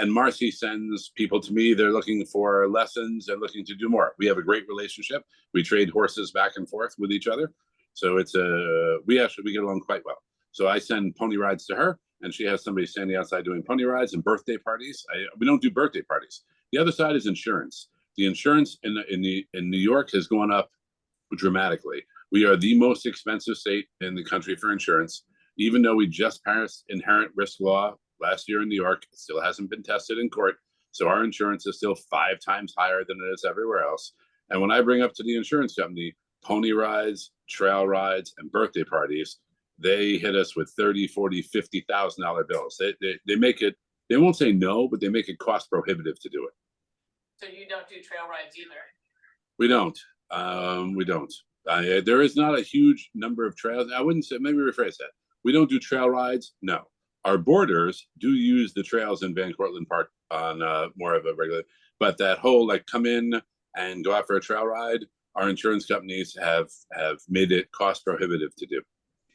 And Marcy sends people to me. They're looking for lessons. They're looking to do more. We have a great relationship. We trade horses back and forth with each other. So we get along quite well. So I send pony rides to her, and she has somebody standing outside doing pony rides and birthday parties. We don't do birthday parties. The other side is insurance. The insurance in New York has gone up dramatically. We are the most expensive state in the country for insurance. Even though we just passed inherent risk law last year in New York, it still hasn't been tested in court. So our insurance is still 5 times higher than it is everywhere else. And when I bring up to the insurance company pony rides, trail rides, and birthday parties, they hit us with $30,000, $40,000, $50,000 bills. They make it, they won't say no, but they make it cost prohibitive to do it. So you don't do trail rides either? We don't. We don't. There is not a huge number of trails. I wouldn't say, maybe rephrase that. We don't do trail rides. No. Our boarders do use the trails in Van Cortlandt Park on more of a regular, but that whole like come in and go out for a trail ride, our insurance companies have made it cost prohibitive to do.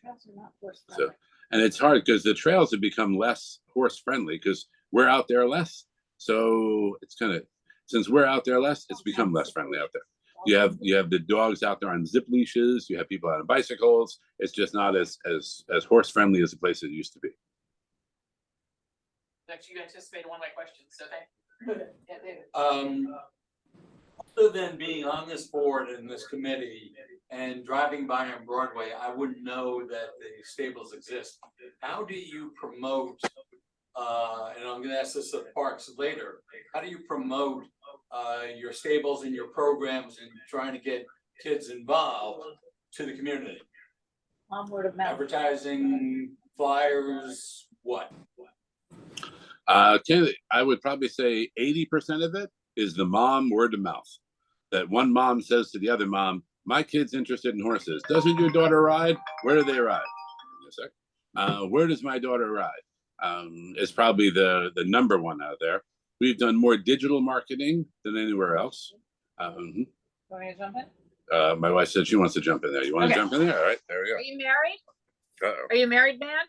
Trails are not horse So, and it's hard because the trails have become less horse friendly because we're out there less. So it's kind of, since we're out there less, it's become less friendly out there. You have the dogs out there on zip leashes. You have people out on bicycles. It's just not as horse friendly as the place it used to be. Actually, you anticipated one of my questions, so yeah, David. Other than being on this board and this committee and driving by on Broadway, I wouldn't know that the stables exist. How do you promote, and I'm gonna ask this at Parks later, how do you promote your stables and your programs and trying to get kids involved to the community? Word of mouth. Advertising, flyers, what? Candidly, I would probably say 80% of it is the mom word of mouth. That one mom says to the other mom, my kid's interested in horses. Doesn't your daughter ride? Where do they ride? Yes, sir. Where does my daughter ride? Is probably the number one out there. We've done more digital marketing than anywhere else. Want me to jump in? My wife said she wants to jump in there. You want to Okay. jump in there? All right, there we Are you married? go. Uh-oh. Are you a married man?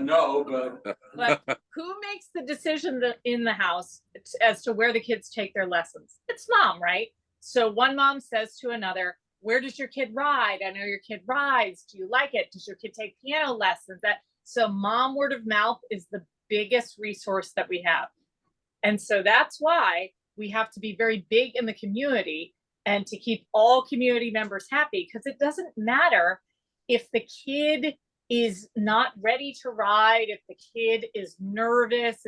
No, but But who makes the decision in the house as to where the kids take their lessons? It's mom, right? So one mom says to another, where does your kid ride? I know your kid rides. Do you like it? Does your kid take piano lessons? So mom word of mouth is the biggest resource that we have. And so that's why we have to be very big in the community and to keep all community members happy, because it doesn't matter if the kid is not ready to ride, if the kid is nervous,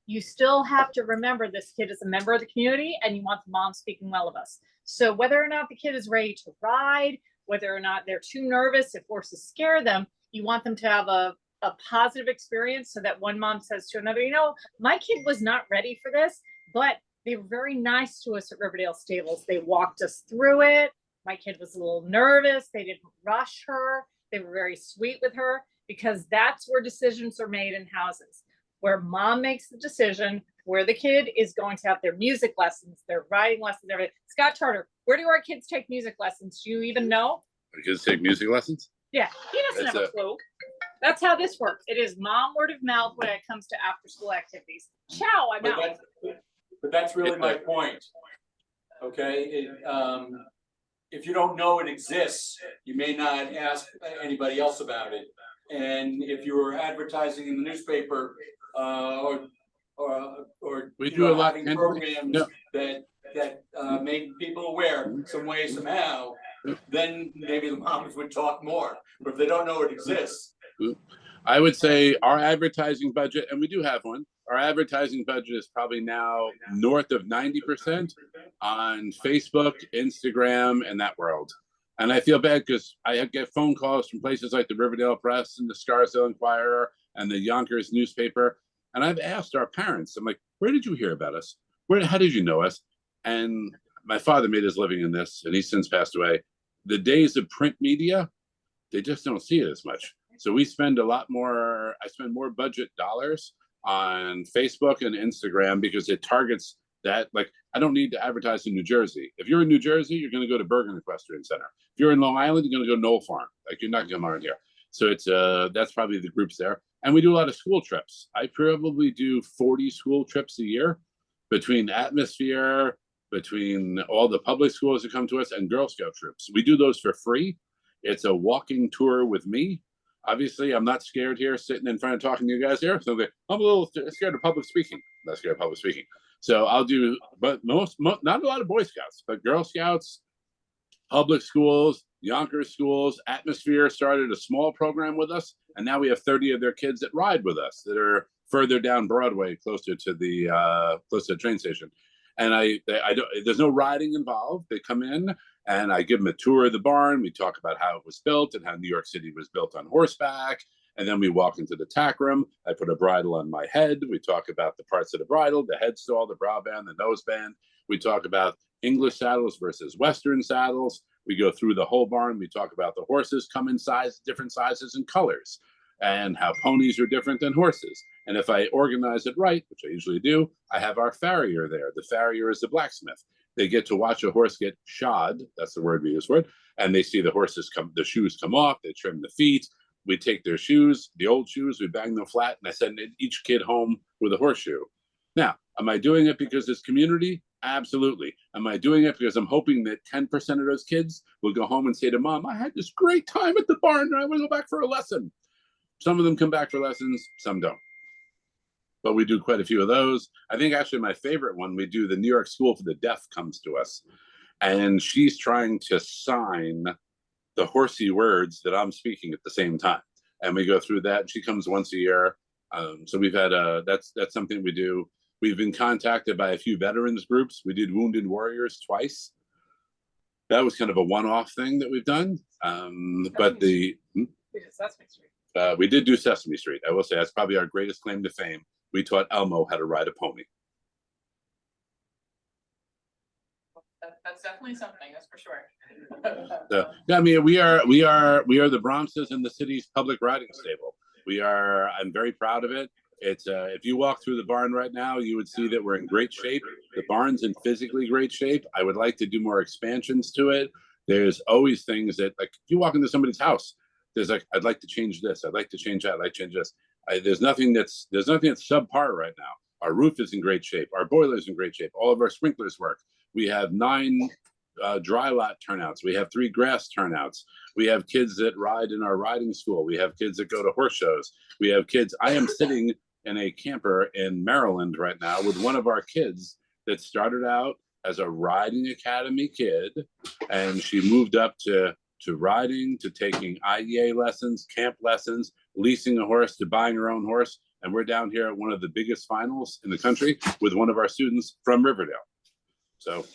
you still have to remember this kid is a member of the community and you want the mom speaking well of us. So whether or not the kid is ready to ride, whether or not they're too nervous, if horses scare them, you want them to have a positive experience so that one mom says to another, my kid was not ready for this, but they were very nice to us at Riverdale Stables. They walked us through it. My kid was a little nervous. They didn't rush her. They were very sweet with her, because that's where decisions are made in houses, where mom makes the decision, where the kid is going to have their music lessons, their riding lessons, everything. Scott Charter, where do our kids take music lessons? Do you even know? Our kids take music lessons? Yeah, he doesn't That's have a clue. That's how this works. It is mom word of mouth when it comes to after school activities. Ciao, I'm out. But that's really my point. Okay, if you don't know it exists, you may not ask anybody else about it. And if you were advertising in the newspaper, or We do a lot having of programs no. that made people aware some way, somehow, then maybe the moms would talk more. But if they don't know it exists. I would say our advertising budget, and we do have one, our advertising budget is probably now north of 90% on Facebook, Instagram, and that world. And I feel bad because I get phone calls from places like the Riverdale Press and the Scarsdale Inquirer and the Yonkers newspaper. And I've asked our parents, I'm like, where did you hear about us? How did you know us? And my father made his living in this, and he's since passed away. The days of print media, they just don't see it as much. So we spend a lot more, I spend more budget dollars on Facebook and Instagram because it targets that. Like, I don't need to advertise in New Jersey. If you're in New Jersey, you're going to go to Bergen Equestrian Center. If you're in Long Island, you're going to go to Knoll Farm. Like, you're not going to come around here. So it's that's probably the groups there. And we do a lot of school trips. I probably do 40 school trips a year between Atmosphere, between all the public schools that come to us and Girl Scout troops. We do those for free. It's a walking tour with me. Obviously, I'm not scared here sitting in front of talking to you guys here. So I'm a little scared of public speaking. I'm not scared of public speaking. So I'll do, but most not a lot of Boy Scouts, but Girl Scouts, public schools, Yonkers schools. Atmosphere started a small program with us, and now we have 30 of their kids that ride with us that are further down Broadway, closer to the train station. And I don't, there's no riding involved. They come in and I give them a tour of the barn. We talk about how it was built and how New York City was built on horseback. And then we walk into the tack room. I put a bridle on my head. We talk about the parts of the bridle, the headstall, the brow band, the nose band. We talk about English saddles versus Western saddles. We go through the whole barn. We talk about the horses come in size, different sizes and colors, and how ponies are different than horses. And if I organize it right, which I usually do, I have our farrier there. The farrier is the blacksmith. They get to watch a horse get shod. That's the word we use for it. And they see the horses come, the shoes come off, they trim the feet. We take their shoes, the old shoes, we bang them flat, and I send each kid home with a horseshoe. Now, am I doing it because it's community? Absolutely. Am I doing it because I'm hoping that 10% of those kids will go home and say to mom, I had this great time at the barn and I want to go back for a lesson? Some of them come back for lessons, some don't. But we do quite a few of those. I think actually my favorite one, we do the New York School for the Deaf comes to us. And she's trying to sign the horsey words that I'm speaking at the same time. And we go through that. She comes once a year. So we've had, that's something we do. We've been contacted by a few veterans groups. We did Wounded Warriors twice. That was kind of a one-off thing that we've done. But the, we did do Sesame Street. I will say that's probably our greatest claim to fame. We taught Elmo how to ride a pony. That's definitely something, that's for sure. So, yeah, I mean, we are the Brahmses in the city's public riding stable. I'm very proud of it. It's if you walk through the barn right now, you would see that we're in great shape. The barn's in physically great shape. I would like to do more expansions to it. There's always things that, like, if you walk into somebody's house, there's like, I'd like to change this, I'd like to change that, I'd like to change this. There's nothing that's subpar right now. Our roof is in great shape. Our boiler's in great shape. All of our sprinklers work. We have 9 dry lot turnouts. We have 3 grass turnouts. We have kids that ride in our riding school. We have kids that go to horse shows. We have kids. I am sitting in a camper in Maryland right now with one of our kids that started out as a riding academy kid, and she moved up to riding, to taking IEA lessons, camp lessons, leasing a horse, to buying her own horse. And we're down here at one of the biggest finals in the country with one of our students from Riverdale. So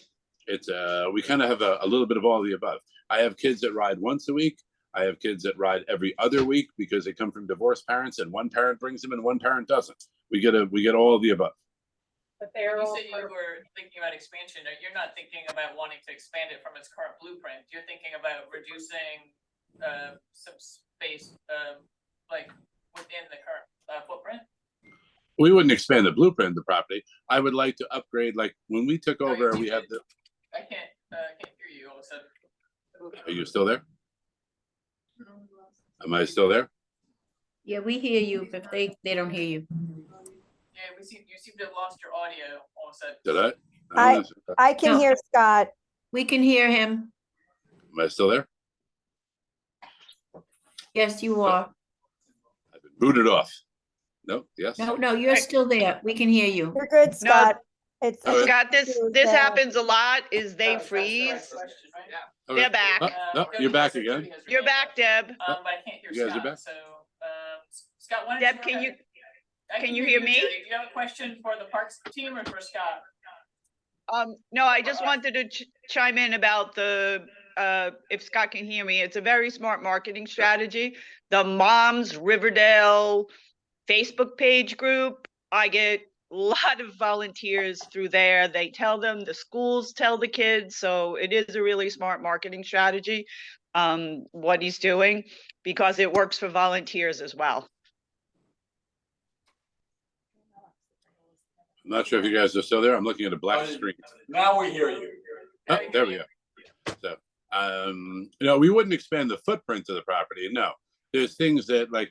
it's we kind of have a little bit of all of the above. I have kids that ride once a week. I have kids that ride every other week because they come from divorced parents and one parent brings them and one parent doesn't. We get all of the above. But they're you said you were thinking about expansion. You're not thinking about wanting to expand it from its current blueprint. You're thinking about reducing some space like within the current footprint. We wouldn't expand the blueprint of the property. I would like to upgrade, like when we took over, we have the. I can't hear you all of a sudden. Are you still there? Am I still there? Yeah, we hear you, but they don't hear you. Yeah, you seem to have lost your audio all of a sudden. Did I? I can No. hear Scott. We can hear him. Am I still there? Yes, you are. I've been booted off. No, yes. No, you're still there. We can hear you. You're good, Scott. It's All right. Scott, this happens a lot, is they That's the freeze. right question, right? Okay. They're back. Oh, no, you're back again. You're back, Deb. But I can't hear You guys are Scott, back? so, Scott, why don't Deb, go can ahead? you- I can you hear me? Judy. Do you have a question for the Parks team or for Scott? No, I just wanted to chime in about the, if Scott can hear me, it's a very smart marketing strategy. The Moms Riverdale Facebook page group, I get a lot of volunteers through there. They tell them, the schools tell the kids, so it is a really smart marketing strategy, what he's doing, because it works for volunteers as well. I'm not sure if you guys are still there. I'm looking at a black Oh, screen. Now we hear you. Oh, there we go. So, we wouldn't expand the footprint of the property. No, there's things that, like,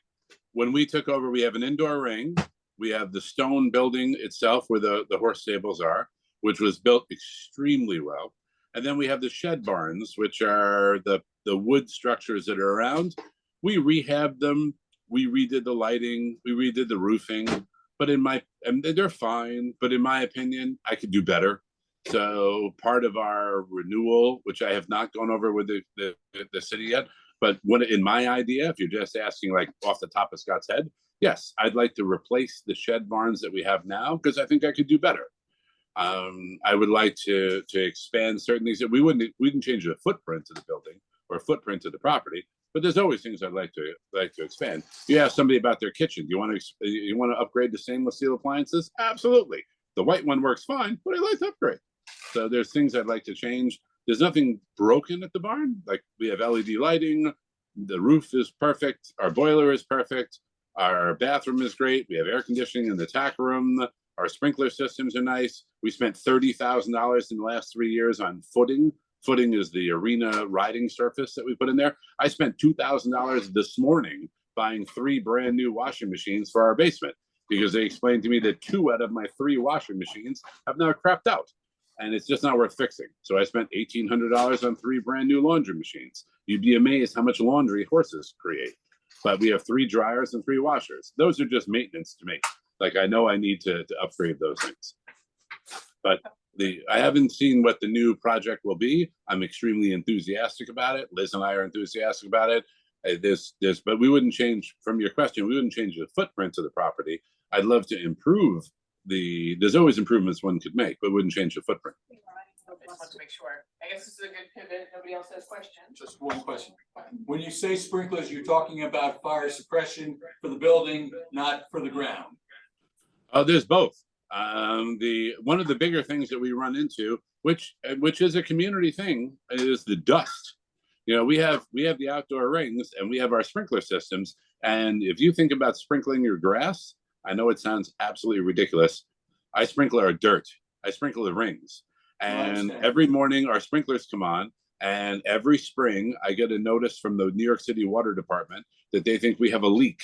when we took over, we have an indoor ring. We have the stone building itself where the horse stables are. which was built extremely well. And then we have the shed barns, which are the wood structures that are around. We rehabbed them, we redid the lighting, we redid the roofing, but and they're fine, but in my opinion, I could do better. So part of our renewal, which I have not gone over with the city yet, but in my idea, if you're just asking like off the top of Scott's head, yes, I'd like to replace the shed barns that we have now because I think I could do better. I would like to expand certain things that we wouldn't change the footprint of the building or footprint of the property, but there's always things I'd like to expand. You ask somebody about their kitchen. You want to upgrade to stainless steel appliances? Absolutely. The white one works fine, but I'd like to upgrade. So there's things I'd like to change. There's nothing broken at the barn. Like we have LED lighting. The roof is perfect. Our boiler is perfect. Our bathroom is great. We have air conditioning in the tack room. Our sprinkler systems are nice. We spent $30,000 in the last 3 years on footing. Footing is the arena riding surface that we put in there. I spent $2,000 this morning buying 3 brand new washing machines for our basement because they explained to me that 2 out of my 3 washing machines have now crapped out. And it's just not worth fixing. So I spent $1,800 on 3 brand new laundry machines. You'd be amazed how much laundry horses create. But we have 3 dryers and 3 washers. Those are just maintenance to me. Like I know I need to upgrade those things. But I haven't seen what the new project will be. I'm extremely enthusiastic about it. Liz and I are enthusiastic about it. But we wouldn't change, from your question, we wouldn't change the footprint of the property. I'd love to improve there's always improvements one could make, but wouldn't change the footprint. I just want to make sure. I guess this is a good pivot. Nobody else has questions? Just one question. When you say sprinklers, you're talking about fire suppression for the building, not for the ground. Oh, there's both. One of the bigger things that we run into, which is a community thing, is the dust. You know, we have the outdoor rings and we have our sprinkler systems. And if you think about sprinkling your grass, I know it sounds absolutely ridiculous. I sprinkle our dirt. I sprinkle the rings. And every morning our sprinklers come on. And every spring I get a notice from the New York City Water Department that they think we have a leak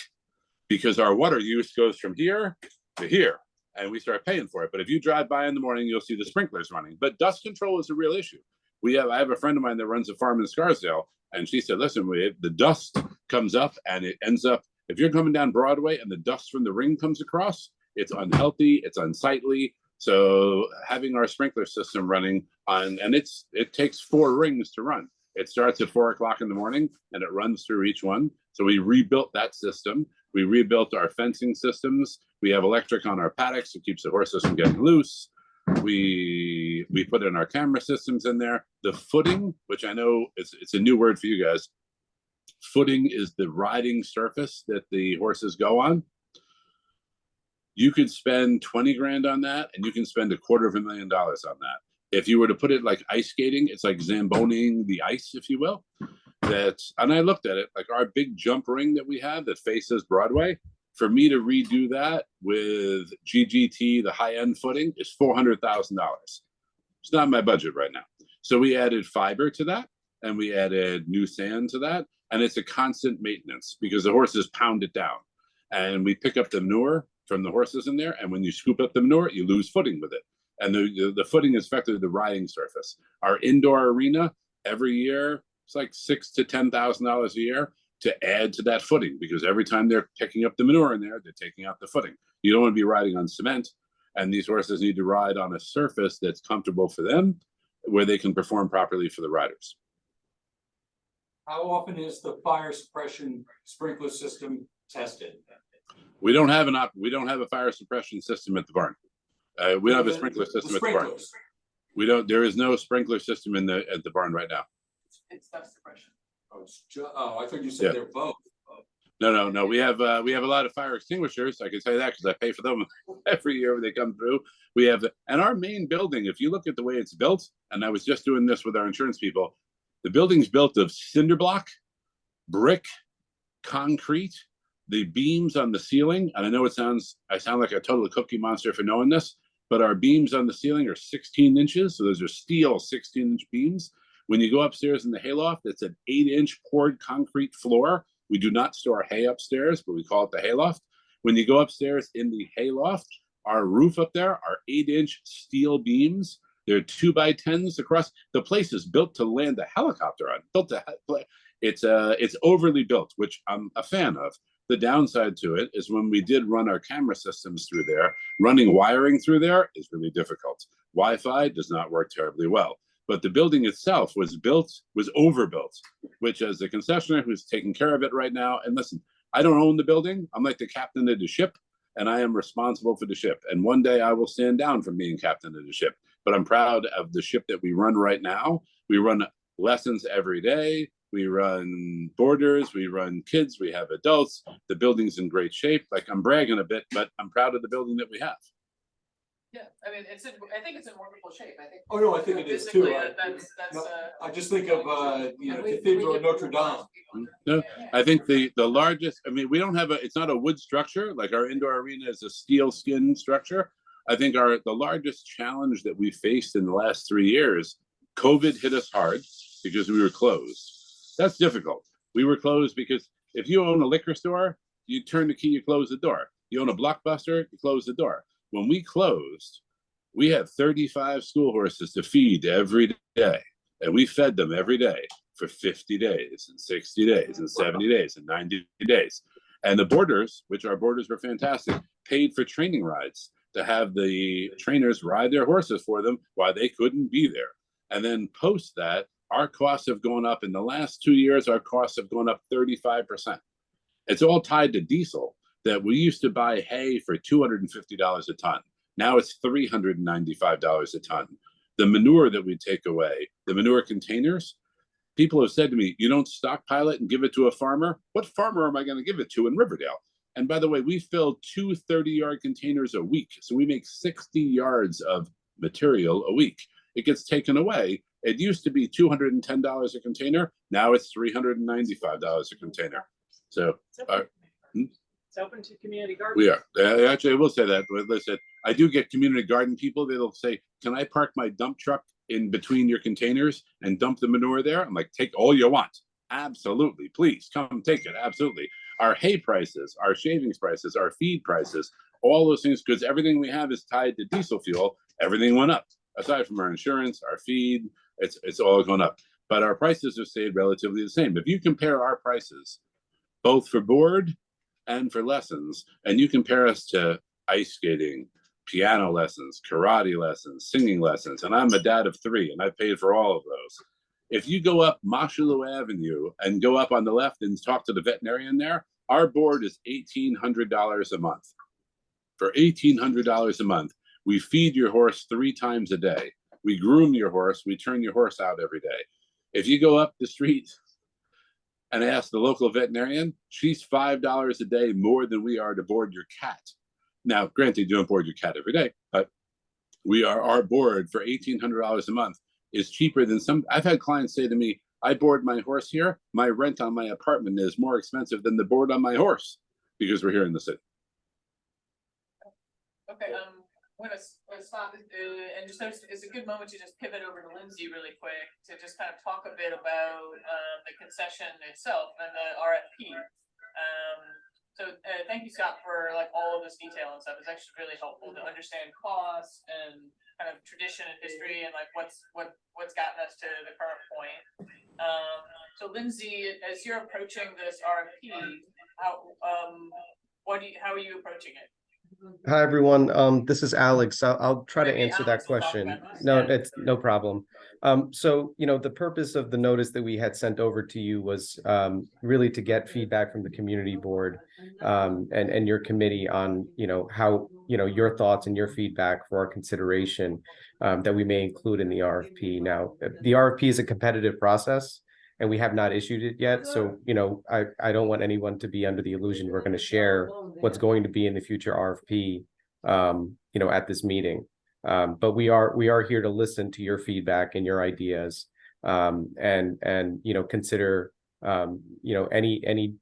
because our water use goes from here to here. And we start paying for it. But if you drive by in the morning, you'll see the sprinklers running. But dust control is a real issue. I have a friend of mine that runs a farm in Scarsdale. And she said, listen, the dust comes up and it ends up, if you're coming down Broadway and the dust from the ring comes across, it's unhealthy, it's unsightly. So having our sprinkler system running and it takes 4 rings to run. It starts at 4 o'clock in the morning and it runs through each one. So we rebuilt that system. We rebuilt our fencing systems. We have electric on our paddocks. It keeps the horses from getting loose. We put in our camera systems in there. The footing, which I know it's a new word for you guys. Footing is the riding surface that the horses go on. You could spend 20 grand on that and you can spend $250,000 on that. If you were to put it like ice skating, it's like Zamboning the ice, if you will. And I looked at it, like our big jump ring that we have that faces Broadway, for me to redo that with GGT, the high-end footing, is $400,000. It's not my budget right now. So we added fiber to that and we added new sand to that. And it's a constant maintenance because the horses pound it down. And we pick up the manure from the horses in there. And when you scoop up the manure, you lose footing with it. And the footing is effectively the riding surface. Our indoor arena, every year, it's like $6,000 to $10,000 a year to add to that footing because every time they're picking up the manure in there, they're taking out the footing. You don't want to be riding on cement. And these horses need to ride on a surface that's comfortable for them, where they can perform properly for the riders. How often is the fire suppression sprinkler system tested? We don't have a fire suppression system at the barn. We don't have a sprinkler system at the barn. We don't. There is no sprinkler system at the barn right now. It's dust suppression. I thought you said they're both. No. We have a lot of fire extinguishers. I can tell you that because I pay for them every year when they come through. We have, and our main building, if you look at the way it's built, and I was just doing this with our insurance people, the building's built of cinder block, brick, concrete, the beams on the ceiling, and I know I sound like a total Cookie Monster for knowing this, but our beams on the ceiling are 16 inches. So those are steel 16-inch beams. When you go upstairs in the hayloft, it's an 8-inch poured concrete floor. We do not store hay upstairs, but we call it the hayloft. When you go upstairs in the hayloft, Our roof up there are 8-inch steel beams. They're 2x10s across. The place is built to land a helicopter on. It's overly built, which I'm a fan of. The downside to it is when we did run our camera systems through there, running wiring through there is really difficult. Wi-Fi does not work terribly well. But the building itself was overbuilt, which as the concessionaire who's taking care of it right now, and listen, I don't own the building. I'm like the captain of the ship, and I am responsible for the ship. And one day I will stand down from being captain of the ship. But I'm proud of the ship that we run right now. We run lessons every day. We run boarders, we run kids, we have adults. The building's in great shape. Like, I'm bragging a bit, but I'm proud of the building that we have. Yeah, I mean, I think it's in wonderful shape. I think. Oh, no, I think it is too. physically, No, I just think of, Cathedral of Notre Dame. No, I think the largest, I mean, we don't have it's not a wood structure, like our indoor arena is a steel skin structure. I think the largest challenge that we faced in the last 3 years, COVID hit us hard because we were closed. That's difficult. We were closed because if you own a liquor store, you turn the key, you close the door. You own a Blockbuster, you close the door. When we closed, we had 35 school horses to feed every day. And we fed them every day for 50 days and 60 days and 70 days and 90 days. And the boarders, which our boarders were fantastic, paid for training rides to have the trainers ride their horses for them while they couldn't be there. And then post that, our costs have gone up. In the last 2 years, our costs have gone up 35%. It's all tied to diesel. That we used to buy hay for $250 a ton. Now it's $395 a ton. The manure that we take away, the manure containers, people have said to me, you don't stockpile it and give it to a farmer? What farmer am I going to give it to in Riverdale? And by the way, we fill 2 30-yard containers a week. So we make 60 yards of material a week. It gets taken away. It used to be $210 a container. Now it's $395 a container. So It's open to community gardens. we are. Actually, I will say that. Listen, I do get community garden people. They'll say, can I park my dump truck in between your containers and dump the manure there? I'm like, take all you want. Absolutely. Please come take it. Absolutely. Our hay prices, our shavings prices, our feed prices, all those things, because everything we have is tied to diesel fuel. Everything went up. Aside from our insurance, our feed, it's all gone up. But our prices have stayed relatively the same. If you compare our prices, both for board and for lessons, and you compare us to ice skating, piano lessons, karate lessons, singing lessons, and I'm a dad of 3, and I paid for all of those. If you go up Moshulu Avenue and go up on the left and talk to the veterinarian there, our board is $1,800 a month. For $1,800 a month, we feed your horse 3 times a day. We groom your horse. We turn your horse out every day. If you go up the street and ask the local veterinarian, she's $5 a day more than we are to board your cat. Now, granted, you don't board your cat every day, but our board for $1,800 a month is cheaper than some. I've had clients say to me, I board my horse here. My rent on my apartment is more expensive than the board on my horse because we're here in the city. Okay, I'm gonna stop, and just notice it's a good moment to just pivot over to Lindsay really quick to just kind of talk a bit about the concession itself and the RFP. So thank you, Scott, for like all of this detail and stuff. It's actually really helpful to understand costs and kind of tradition and history and like what's gotten us to the current point. So Lindsay, as you're approaching this RFP, how are you approaching it? Hi, everyone. This is Alex. I'll try to Maybe answer Alex that will talk question. about this, No, yeah. it's no problem. So, the purpose of the notice that we had sent over to you was really to get feedback from the community board and your committee on, how, your thoughts and your feedback for our consideration that we may include in the RFP. Now, the RFP is a competitive process and we have not issued it yet. So, I don't want anyone to be under the illusion we're going to share what's going to be in the future RFP, at this meeting. But we are here to listen to your feedback and your ideas, and consider, any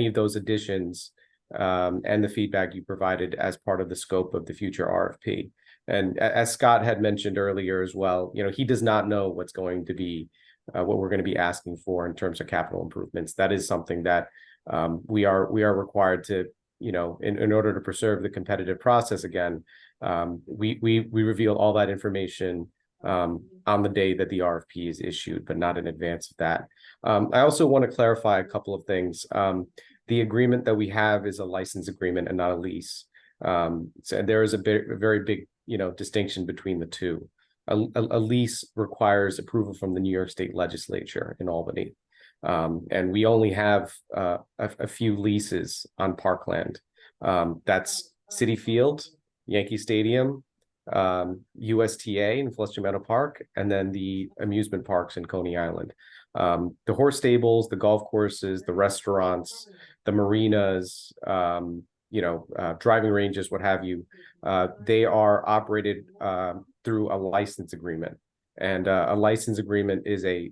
of those additions, and the feedback you provided as part of the scope of the future RFP. And as Scott had mentioned earlier as well, he does not know what's going to be what we're going to be asking for in terms of capital improvements. That is something that we are required to in order to preserve the competitive process again, we reveal all that information on the day that the RFP is issued, but not in advance of that. I also want to clarify a couple of things. The agreement that we have is a license agreement and not a lease. So there is a very big, distinction between the two. A lease requires approval from the New York State Legislature in Albany. And we only have a few leases on parkland. That's Citi Field, Yankee Stadium, USTA in Flushing Meadow Park, and then the amusement parks in Coney Island. The horse stables, the golf courses, the restaurants, the marinas, driving ranges, what have you, they are operated through a license agreement. And a license agreement is a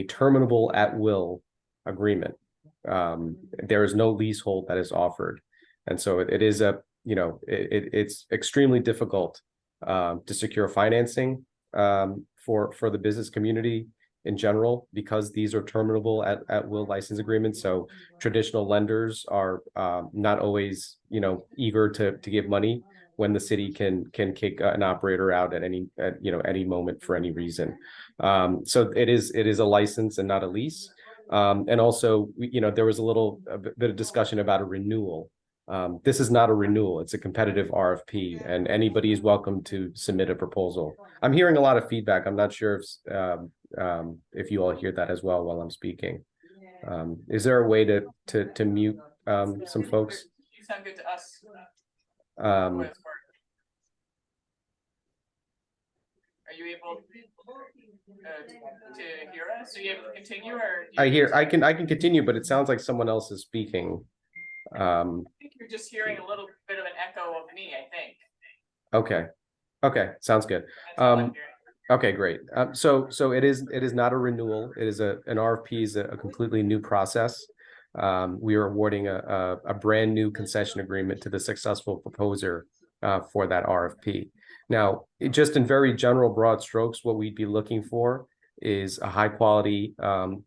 terminable at will agreement. There is no leasehold that is offered. And so it is it's extremely difficult to secure financing for the business community in general, because these are terminable at will license agreements. So traditional lenders are not always, eager to give money when the city can kick an operator out at any moment for any reason. So it is a license and not a lease. And also, there was a bit of discussion about a renewal. This is not a renewal, it's a competitive RFP, and anybody is welcome to submit a proposal. I'm hearing a lot of feedback. I'm not sure if you all hear that as well while I'm speaking. Is there a way to mute some folks? You sound good to us. Um, Are you able to hear us? Are you able to continue, or? I can continue, but it sounds like someone else is speaking. I think you're just hearing a little bit of an echo of me, I think. Okay, sounds good. That's all I'm hearing. Okay, great. So it is not a renewal. It is an RFP is a completely new process. We are awarding a brand new concession agreement to the successful proposer for that RFP. Now, just in very general broad strokes, what we'd be looking for is a high quality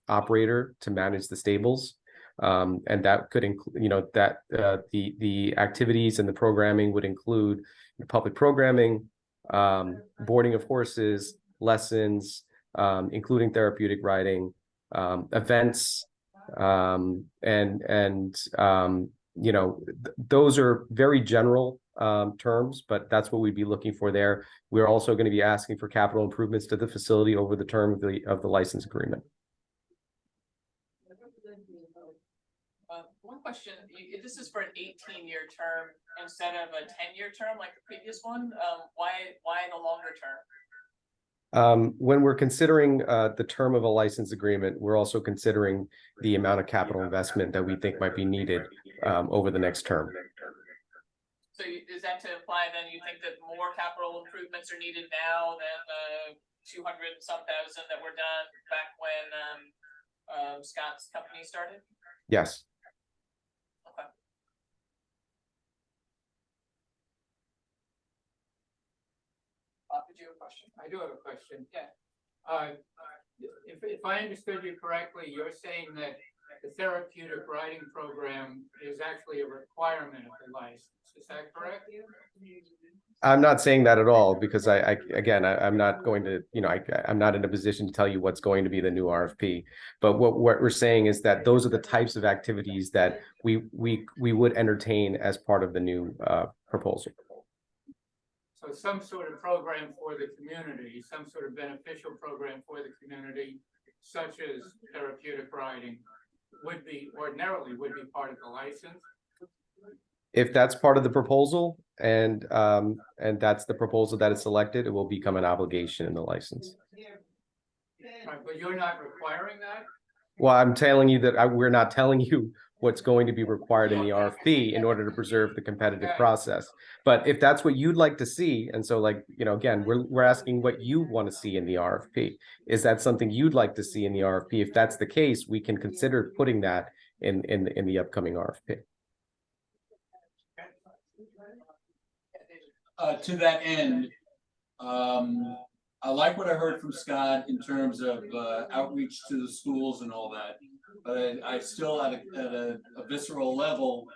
operator to manage the stables. And that could include, the activities and the programming would include public programming, boarding of horses, lessons, including therapeutic riding, events, those are very general terms, but that's what we'd be looking for there. We're also going to be asking for capital improvements to the facility over the term of the license agreement. One question, this is for an 18-year term instead of a 10-year term like the previous one. Why the longer term? When we're considering the term of a license agreement, we're also considering the amount of capital investment that we think might be needed over the next term. So is that to imply then you think that more capital improvements are needed now than the 200-some thousand that were done back when Scott's company started? Yes. Okay. Did you have a question? I do have a question. Yeah. If I understood you correctly, you're saying that the therapeutic riding program is actually a requirement of the license. Is that correct? I'm not saying that at all, because I'm not going to, I'm not in a position to tell you what's going to be the new RFP. But what we're saying is that those are the types of activities that we would entertain as part of the new proposal. So some sort of program for the community, some sort of beneficial program for the community, such as therapeutic riding, ordinarily would be part of the license. If that's part of the proposal and that's the proposal that is selected, it will become an obligation in the license. Right, but you're not requiring that? Well, I'm telling you that we're not telling you what's going to be required in the RFP in order to preserve the competitive process. But if that's what you'd like to see, and so again, we're asking what you want to see in the RFP. Is that something you'd like to see in the RFP? If that's the case, we can consider putting that in the upcoming RFP. To that end, I like what I heard from Scott in terms of outreach to the schools and all that. but I still at a visceral level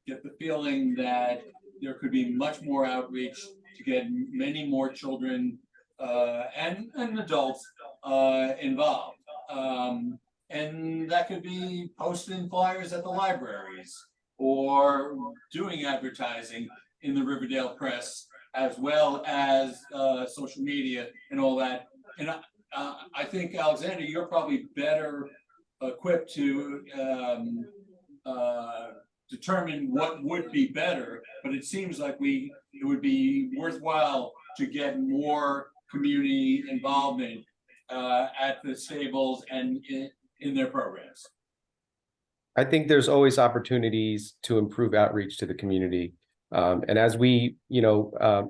get the feeling that there could be much more outreach to get many more children and adults involved. And that could be posting flyers at the libraries or doing advertising in the Riverdale Press, as well as social media and all that. And I think, Alexander, you're probably better equipped to determine what would be better, but it seems like it would be worthwhile to get more community involvement at the stables and in their programs. I think there's always opportunities to improve outreach to the community. And as we,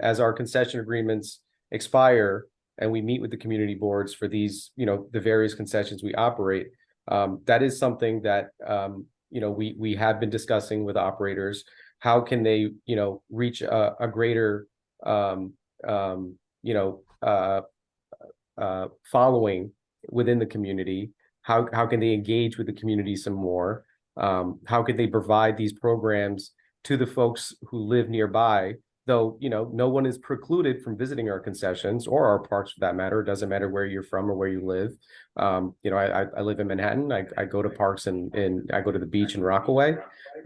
as our concession agreements expire and we meet with the community boards for these, the various concessions we operate, that is something that, we have been discussing with operators. How can they, reach a greater, following within the community? How can they engage with the community some more? How could they provide these programs to the folks who live nearby? Though, no one is precluded from visiting our concessions or our parks for that matter. It doesn't matter where you're from or where you live. I live in Manhattan. I go to parks and I go to the beach in Rockaway.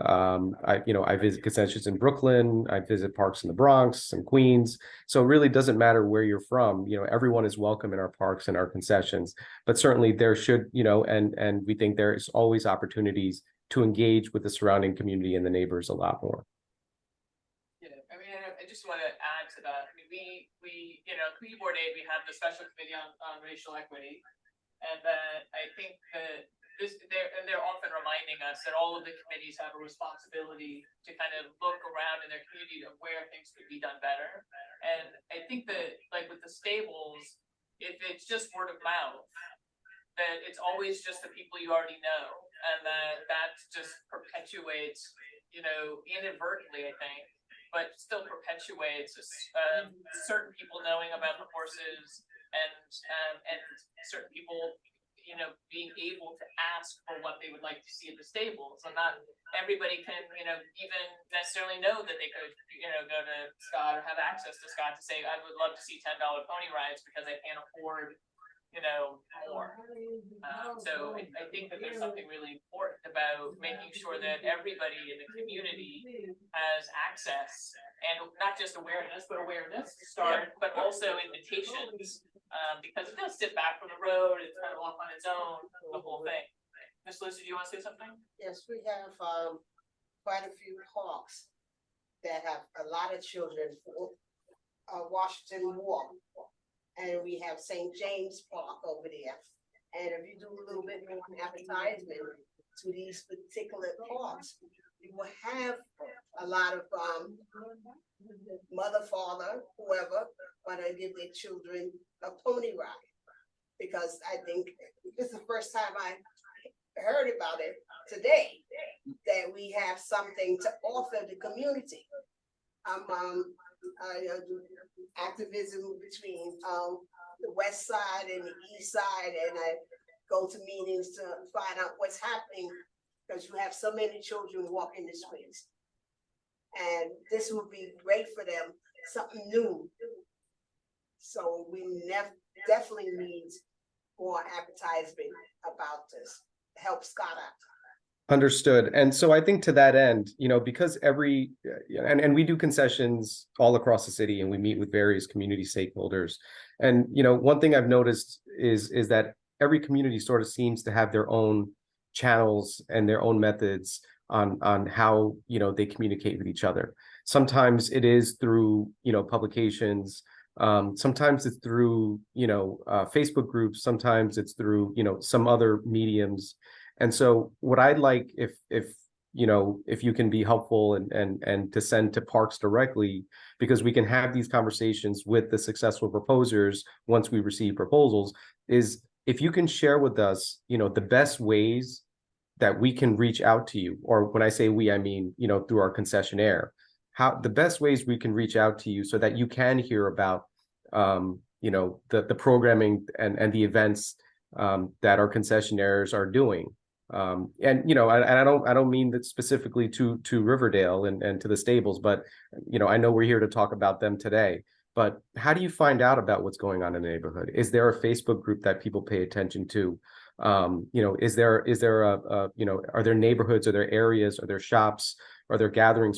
I visit concessions in Brooklyn. I visit parks in the Bronx and Queens. So it really doesn't matter where you're from. Everyone is welcome in our parks and our concessions. But certainly there should, and we think there's always opportunities to engage with the surrounding community and the neighbors a lot more. I just want to add to that. I mean, we Community Board Aid, we have the special committee on racial equity, and I think that they're often reminding us that all of the committees have a responsibility to kind of look around in their community of where things could be done better. And I think that, like with the stables, if it's just word of mouth, that it's always just the people you already know, and that just perpetuates, inadvertently, I think, but still perpetuates certain people knowing about the horses and certain people, being able to ask for what they would like to see at the stables. And not everybody can, even necessarily know that they could, go to Scott or have access to Scott to say, I would love to see $10 pony rides because I can't afford, more. So I think that there's something really important about making sure that everybody in the community has access, and not just awareness, but awareness to start, but also invitations, because it does sit back from the road, it's kind of off on its own, the whole thing. Ms. Lucy, do you want to say something? Yes, we have quite a few parks that have a lot of children. Washington Walk, and we have St. James Park over there. And if you do a little bit more advertisement to these particular parks, you will have a lot of mother, father, whoever, want to give their children a pony ride. Because I think this is the first time I heard about it today, that we have something to offer the community. Activism between the west side and the east side, and I go to meetings to find out what's happening, because you have so many children walking the streets, and this would be great for them, something new. So we definitely need more advertisement about this to help Scott out. Understood. And so I think to that end, because and we do concessions all across the city, and we meet with various community stakeholders. And, one thing I've noticed is that every community sort of seems to have their own channels and their own methods on how, they communicate with each other. Sometimes it is through, publications. Sometimes it's through, Facebook groups. Sometimes it's through, some other mediums. And so what I'd like, if you can be helpful and to send to parks directly, because we can have these conversations with the successful proposers once we receive proposals, is if you can share with us, the best ways that we can reach out to you, or when I say we, I mean, through our concessionaire, how the best ways we can reach out to you so that you can hear about, the programming and the events that our concessionaires are doing. And I don't mean that specifically to Riverdale and to the stables, but I know we're here to talk about them today. But how do you find out about what's going on in the neighborhood? Is there a Facebook group that people pay attention to? Is there are there neighborhoods, are there areas, are there shops, are there gathering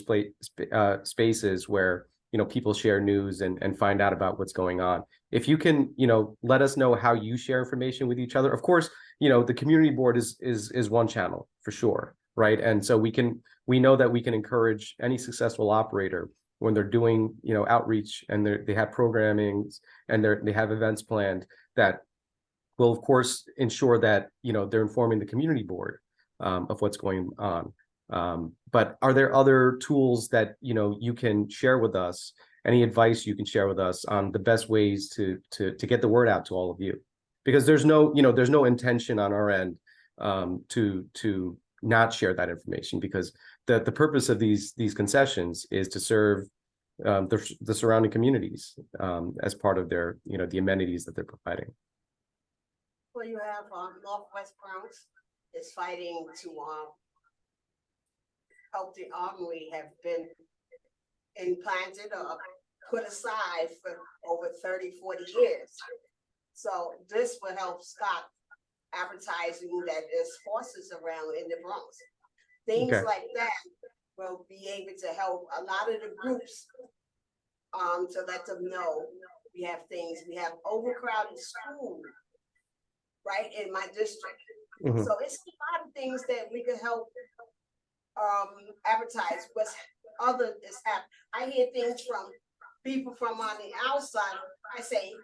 spaces where people share news and find out about what's going on? If you can, let us know how you share information with each other. Of course, the community board is one channel for sure, right? And so we know that we can encourage any successful operator when they're doing, outreach and they have programming and they have events planned, that will of course ensure that, they're informing the community board of what's going on. But are there other tools that, you can share with us? Any advice you can share with us on the best ways to get the word out to all of you? Because there's no intention on our end to not share that information, because the purpose of these concessions is to serve the surrounding communities as part of their, the amenities that they're providing. Well, you have Northwest Bronx is fighting to help the armory, have been implanted or put aside for over 30, 40 years. So this will help stop advertising that there's forces around in the Bronx. Things Okay. like that will be able to help a lot of the groups to let them know we have things. We have overcrowded schools right in my district. Mhm. So it's a lot of things that we can help advertise what's other is happening. I hear things from people from on the outside. I say,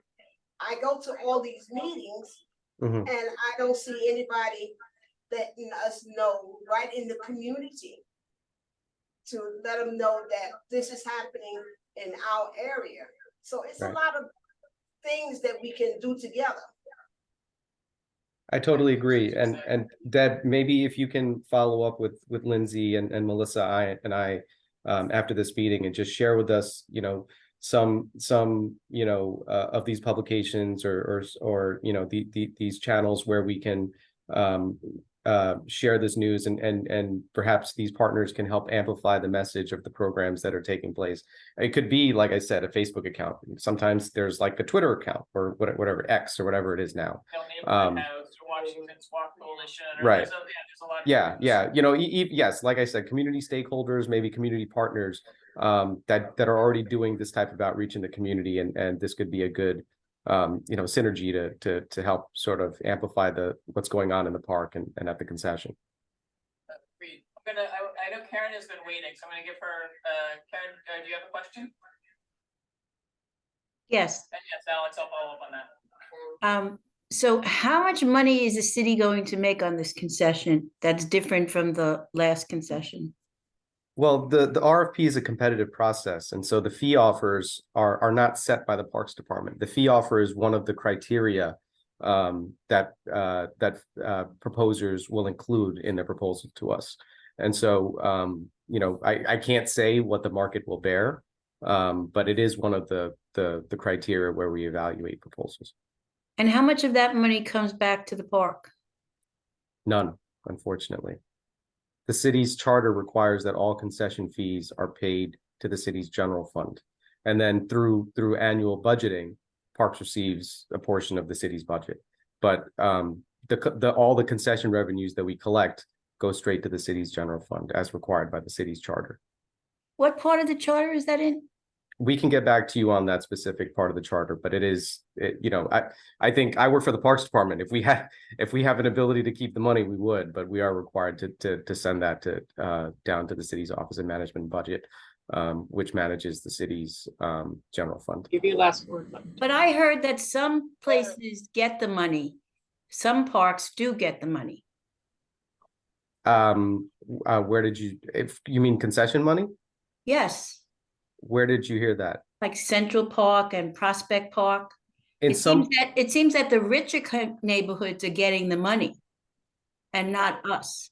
I go to all these meetings Mhm. and I don't see anybody letting us know right in the community to let them know that this is happening in our area. So it's Right. a lot of things that we can do together. I totally agree. And Deb, maybe if you can follow up with Lindsay and Melissa, I after this meeting, and just share with us, some of these publications or these channels where we can share this news, and perhaps these partners can help amplify the message of the programs that are taking place. It could be, like I said, a Facebook account. Sometimes there's like a Twitter account or whatever, X or whatever it is now. Neighborhood House or Washington Swap Coalition. Or Right. There's a lot of Yeah, groups. yeah. Yes, like I said, community stakeholders, maybe community partners that are already doing this type of outreach in the community, and this could be a good synergy to help sort of amplify what's going on in the park and at the concession. Great. I know Karen has been waiting, so I'm gonna give her, Karen, do you have a question? Yes. And yes, Alex, I'll follow up on that. So how much money is the city going to make on this concession that's different from the last concession? Well, the RFP is a competitive process, and so the fee offers are not set by the Parks Department. The fee offer is one of the criteria that proposers will include in their proposal to us. And so, I can't say what the market will bear, but it is one of the criteria where we evaluate proposals. And how much of that money comes back to the park? None, unfortunately. The city's charter requires that all concession fees are paid to the city's general fund. And then through annual budgeting, Parks receives a portion of the city's budget. But all the concession revenues that we collect go straight to the city's general fund as required by the city's charter. What part of the charter is that in? We can get back to you on that specific part of the charter, but I think I work for the Parks Department. If we have an ability to keep the money, we would, but we are required to send that down to the city's Office of Management Budget, which manages the city's general fund. Give you last word. But I heard that some places get the money. Some parks do get the money. Where did if you mean concession money? Yes, Where did you hear that? like Central Park and Prospect Park. In It seems that the richer neighborhoods are getting the money and not us.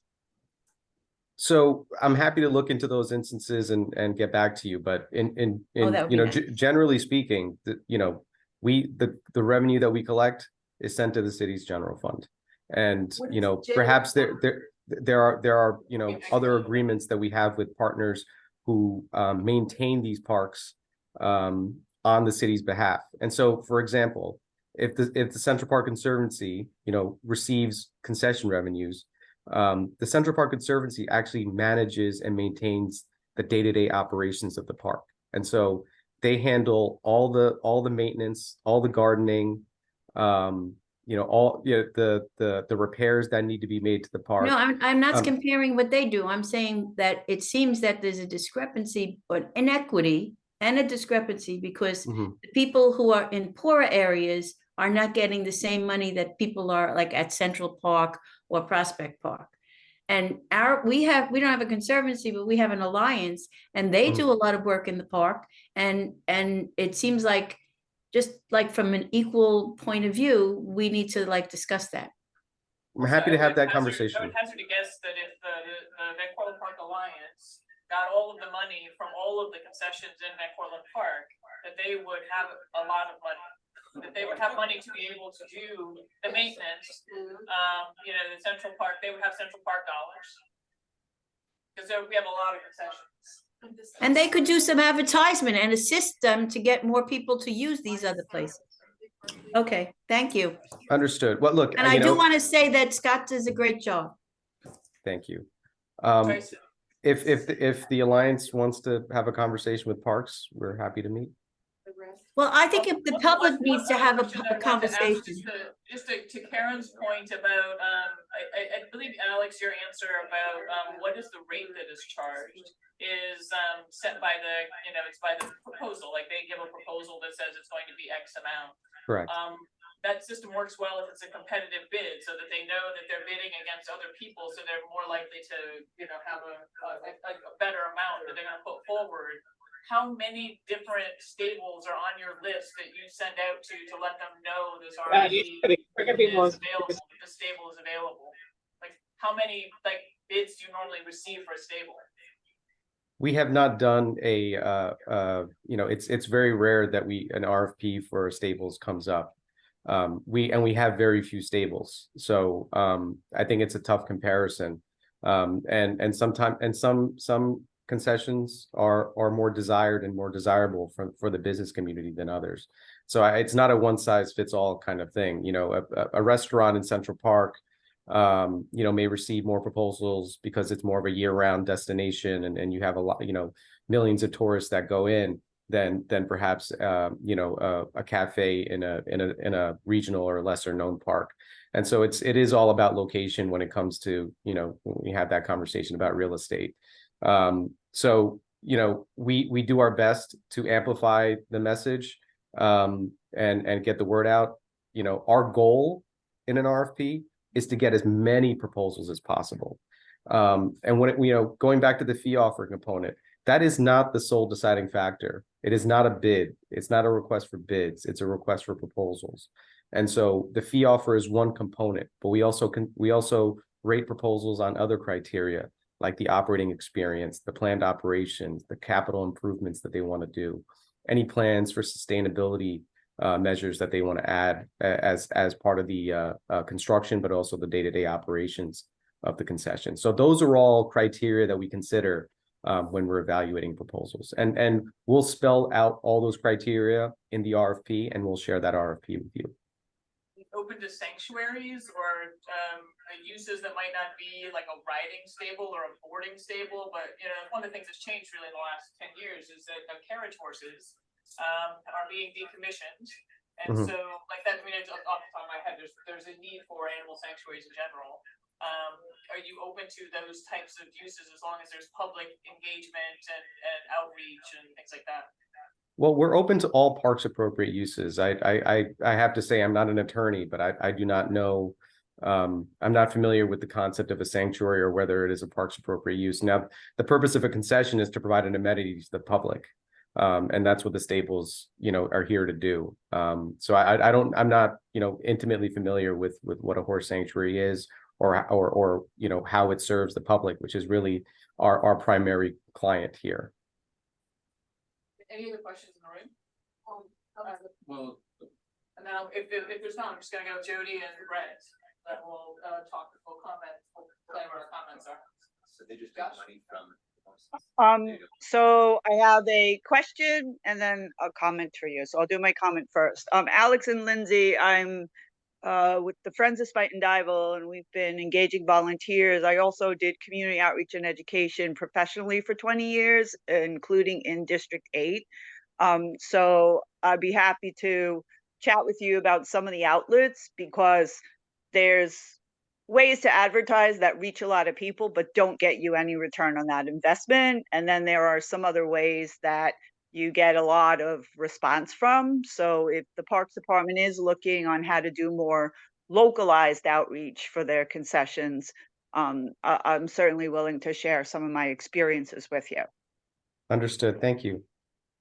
So I'm happy to look into those instances and get back to you, but in that would be nice. generally speaking, the revenue that we collect is sent to the city's general fund. And, What you is know, general perhaps park? there are, you know, other agreements that we have with partners who maintain these parks on the city's behalf. And so, for example, if the Central Park Conservancy, you know, receives concession revenues, the Central Park Conservancy actually manages and maintains the day-to-day operations of the park. And so they handle all the maintenance, all the gardening, you know, all, you know, the repairs that need to be made to the park. No, I'm not Um, comparing what they do. I'm saying that it seems that there's a discrepancy or inequity and a discrepancy because mhm. the people who are in poorer areas are not getting the same money that people are like at Central Park or Prospect Park. And we don't have a conservancy, but we have an alliance and they do a lot of work in the park. And it seems like just like from an equal point of view, we need to like discuss that. I'm happy to have that I conversation. would hazard a guess that if the Macquarie Park Alliance got all of the money from all of the concessions in Macquarie Park, that they would have a lot of money. That they would have money to be able to do the maintenance, you know, the Central Park, they would have Central Park dollars. Because we have a lot of concessions. And they could do some advertisement and assist them to get more people to use these other places. Okay, thank you. Understood. Well, look, And I do want to say that Scott does a great job. thank you. Right, so- If the Alliance wants to have a conversation with Parks, we're happy to meet. Well, I think if the public needs to have Question a I wanted to ask, conversation. Just to Karen's point about, I believe, Alex, your answer about, what is the rate that is charged is, set by the, you know, it's by the proposal, like they give a proposal that says it's going to be X amount. Correct. That system works well if it's a competitive bid, so that they know that they're bidding against other people, so they're more likely to, you know, have a better amount that they're gonna put forward. How many different stables are on your list that you send out to let them know this RFP is available, that the stable is available? Like, how many, like, bids do you normally receive for a stable? We have not done a, you know, it's very rare that an RFP for stables comes up. We have very few stables, so I think it's a tough comparison. And some concessions are more desired and more desirable for the business community than others. So it's not a one size fits all kind of thing. You know, a restaurant in Central Park, you know, may receive more proposals because it's more of a year-round destination, and you have a lot, you know, millions of tourists that go in than perhaps you know, a cafe in a regional or lesser known park. And so it is all about location when it comes to, you know, when we have that conversation about real estate. So, you know, we do our best to amplify the message and get the word out. You know, our goal in an RFP is to get as many proposals as possible. And when you know, going back to the fee offer component, that is not the sole deciding factor. It is not a bid. It's not a request for bids. It's a request for proposals. And so the fee offer is one component, but we also rate proposals on other criteria, like the operating experience, the planned operations, the capital improvements that they want to do, any plans for sustainability measures that they want to add as part of the construction, but also the day-to-day operations of the concession. So those are all criteria that we consider when we're evaluating proposals. And we'll spell out all those criteria in the RFP, and we'll share that RFP with you. Open to sanctuaries or uses that might not be like a riding stable or a boarding stable, but you know, one of the things that's changed really in the last 10 years is that carriage horses are being decommissioned, and so like that, I mean, it's off the top of my head, there's a need for animal sanctuaries in general. Are you open to those types of uses as long as there's public engagement and outreach and things like that? Well, we're open to all parks appropriate uses. I have to say I'm not an attorney, but I do not know. I'm not familiar with the concept of a sanctuary or whether it is a parks appropriate use. Now, the purpose of a concession is to provide an amenity to the public, and that's what the stables, you know, are here to do. So I'm not, you know, intimately familiar with what a horse sanctuary is or you know, how it serves the public, which is really our primary client here. Any other questions in the room? Well, And now, if there's not, I'm just gonna go Jody and Brett. then we'll, we'll comment, we'll play what our comments are. So they just Josh? get money from. So I have a question and then a comment for you. So I'll do my comment first. Alex and Lindsay, I'm with the Friends of Spite and Duyvil, and we've been engaging volunteers. I also did community outreach and education professionally for 20 years, including in District 8. So I'd be happy to chat with you about some of the outlets, because there's ways to advertise that reach a lot of people but don't get you any return on that investment. And then there are some other ways that you get a lot of response from. So if the Parks Department is looking on how to do more localized outreach for their concessions, I'm certainly willing to share some of my experiences with you. Understood. Thank you.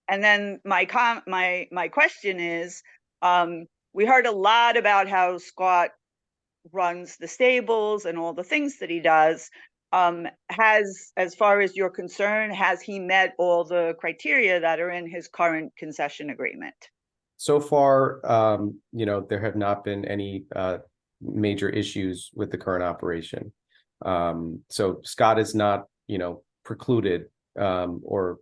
And then my question is, we heard a lot about how Scott runs the stables and all the things that he does. As far as you're concerned, has he met all the criteria that are in his current concession agreement? So far, there have not been any major issues with the current operation. So Scott is not, precluded or,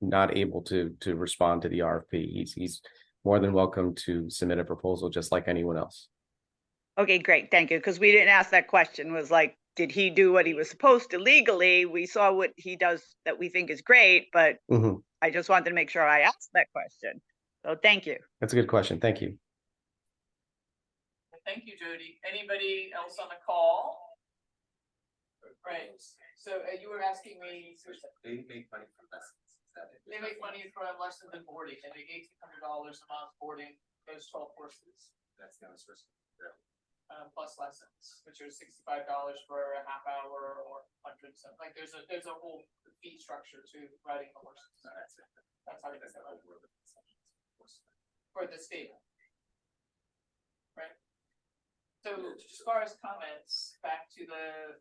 not able to respond to the RFP. He's more than welcome to submit a proposal just like anyone else. Okay, great. Thank you. Because we didn't ask that question, was like, did he do what he was supposed to legally? We saw what he does that we think is great, but I just wanted to make sure I asked that question. So thank you. That's a good question. Thank you. Thank you, Jody. Anybody else on the call? Right, so you were asking me. They make money from lessons. They make money from lessons than boarding. They make $1,800 a month boarding those 12 courses. That's the only source. Plus lessons, which are $65 for a half hour or 100 something. Like there's a whole fee structure to riding the horses. That's how they get that for the stable. Right. So as far as comments, back to the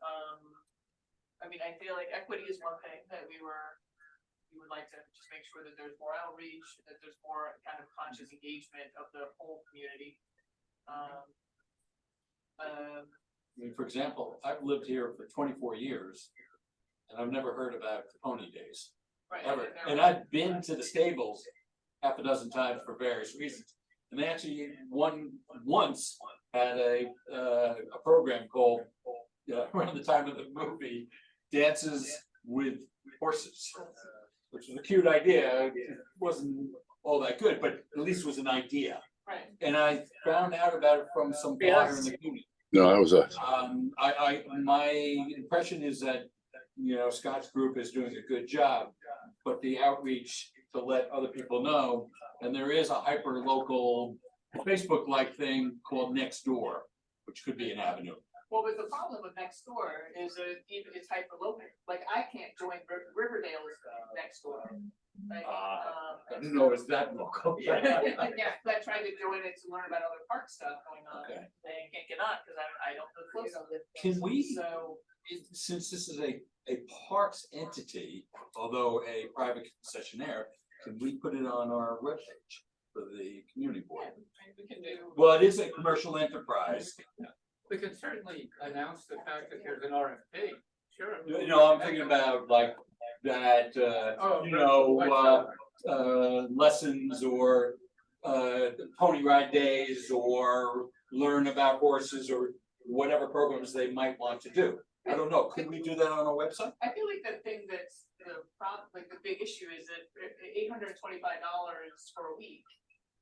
I feel like equity is one thing that we would like to just make sure that there's more outreach, that there's more kind of conscious engagement of the whole community. For example, I've lived here for 24 years and I've never heard about the pony days. Right, Ever. And I've been to the stables half a dozen times for various reasons. And they actually once had a program called, around the time of the movie, Dances with Horses, which was a cute idea. It wasn't all that good, but at least it was an idea. Right. And I found out about it from some flyer in the community. No, that was us. My impression is that, Scott's group is doing a good job, but the outreach to let other people know, and there is a hyper local Facebook-like thing called Nextdoor, which could be an avenue. Well, but the problem with Nextdoor is that even it's hyper local. Like I can't join Riverdale's Nextdoor. Like, I didn't know it was that local. yeah, I tried to join it to learn about other park stuff going on. Okay. They can't get on because I don't live close. Can we, So since this is a parks entity, although a private concessionaire, can we put it on our webpage for the community board? we can do. Well, it is a commercial enterprise. We can certainly announce the fact that there's an RFP. Sure. I'm thinking about like that, lessons or pony ride days or learn about horses or whatever programs they might want to do. I don't know. Could we do that on our website? I feel like the thing that's the problem, like the big issue is that $825 for a week.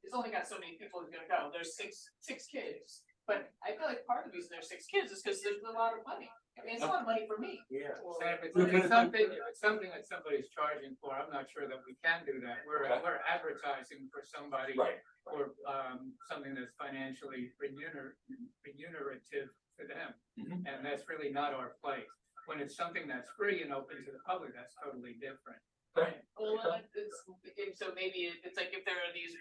It's only got so many people who's gonna go. There's six kids. But I feel like part of the reason there's 6 kids is because there's a lot of money. I mean, it's a lot of money for me. Yeah. If it's something that somebody's charging for, I'm not sure that we can do that. We're advertising for somebody. Right. Or something that's financially remunerative to them. And that's really not our place. When it's something that's free and open to the public, that's totally different. Right. Well, so maybe it's like if there are these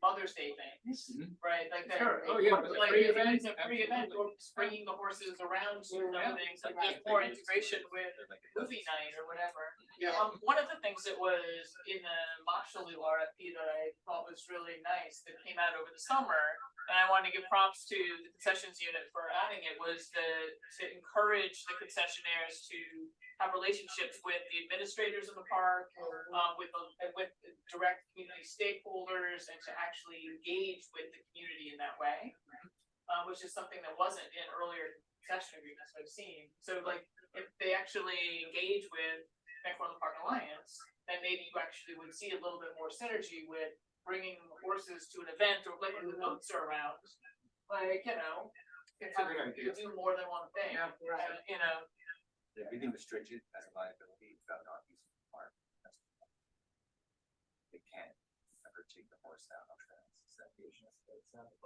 Mother's Day things, right? Like that. Sure. Oh, yeah, with a Like, free if event, it's a free event, or just bringing the horses around to some things, like there's more integration with movie night or whatever. Yeah. One of the things that was in the Marshall RFP that I thought was really nice that came out over the summer, and I want to give props to the concessions unit for adding it, was to encourage the concessionaires to have relationships with the administrators of the park, with direct community stakeholders, and to actually engage with the community in that way, which is something that wasn't in earlier concession agreements I've seen. So like, if they actually engage with Vancouver Park Alliance, then maybe you actually would see a little bit more synergy with bringing horses to an event, or like when the boats are around, like, you know, It's a good idea. do more than one thing, Yeah, right. you know. If we think restricted as a liability, it's found on East Park. They can't ever take the horse down on transportation.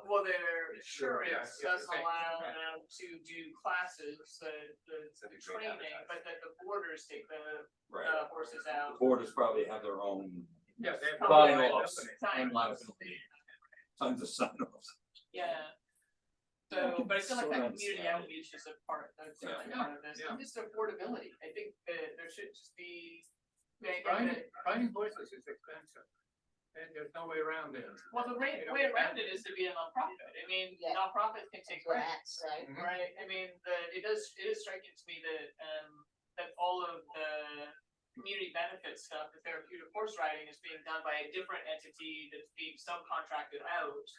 Well, their insurance Yeah, doesn't okay. allow them to do classes, the So they training, advertise. but that the boarders take the Right. horses out. Borders probably have their own Yeah, they have. bylaws liability. and liability. Tons of sign-offs. Yeah. So, but I feel like that Sort of community understand. outreach is a part, that's Yeah. certainly part of this, Yeah. and just affordability, I think that there should just be. Riding horses is expensive, and there's no way around it. Well, the way around it is to be a nonprofit, I mean, Yeah. nonprofits can take grants, Right. Mhm. right? I mean, it is striking to me that, that all of the community benefit stuff, the therapeutic horse riding, is being done by a different entity that's being subcontracted out.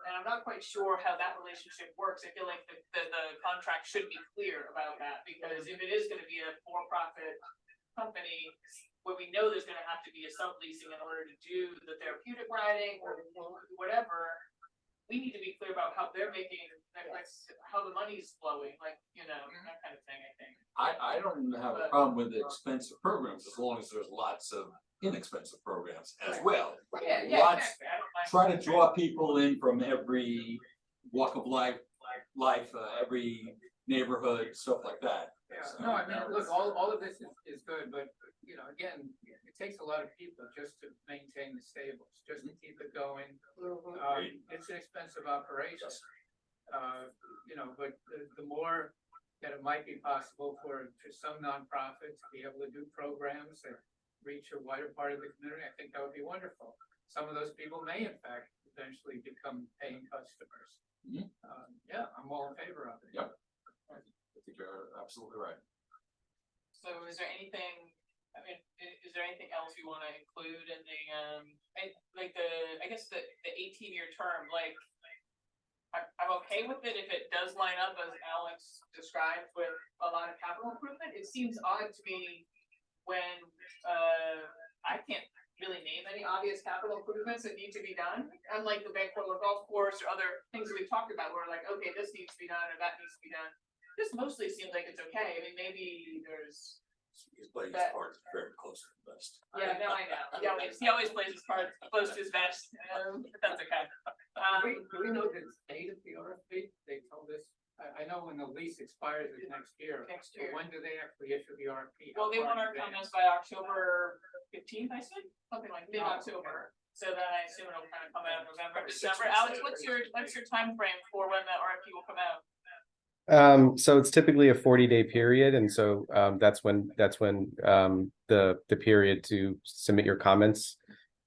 And I'm not quite sure how that relationship works. I feel like the contract should be clear about that, because if it is gonna be a for-profit company, where we know there's gonna have to be a subleasing in order to do the therapeutic riding or whatever, we need to be clear about how they're making, like, how the money's flowing, like, you know, that kind of thing, I think. I don't have a problem with expensive programs as long as there's lots of inexpensive programs as well. Yeah, Lots, exactly. I don't mind. try to draw people in from every walk of life, every neighborhood, stuff like that. Yeah, So, no, I mean, look, all of this is good, but, you know, again, it takes a lot of people just to maintain the stables, just to keep it going. It's an expensive operation. You know, but the more that it might be possible for some nonprofits to be able to do programs that reach a wider part of the community, I think that would be wonderful. Some of those people may in fact eventually become paying customers. Mhm. Yeah, I'm all in favor of it. Yep. I think you're absolutely right. So is there anything, I mean, is there anything else you wanna include in the, I guess the 18-year term, like, I'm okay with it if it does line up as Alex described with a lot of capital improvement. It seems odd to me when, I can't really name any obvious capital improvements that need to be done, unlike the Vancouver Golf Course or other things that we've talked about, where like, okay, this needs to be done, or that needs to be done. This mostly seems like it's okay, I mean, maybe there's, He's playing his That- part very close to the best. yeah, no, I know, he always plays his cards close to his vest, but that's okay. Do we know the date of the RFP? They told us, I know when the lease expires is next year. Next But year. when do they actually issue the RFP? Well, they How far want in our advance? comments by October 15th, I think, something like mid-October. So then I assume it'll kind of come out in November, December. Alex, what's your time frame for when the RFP will come out? So it's typically a 40-day period, and so that's when the period to submit your comments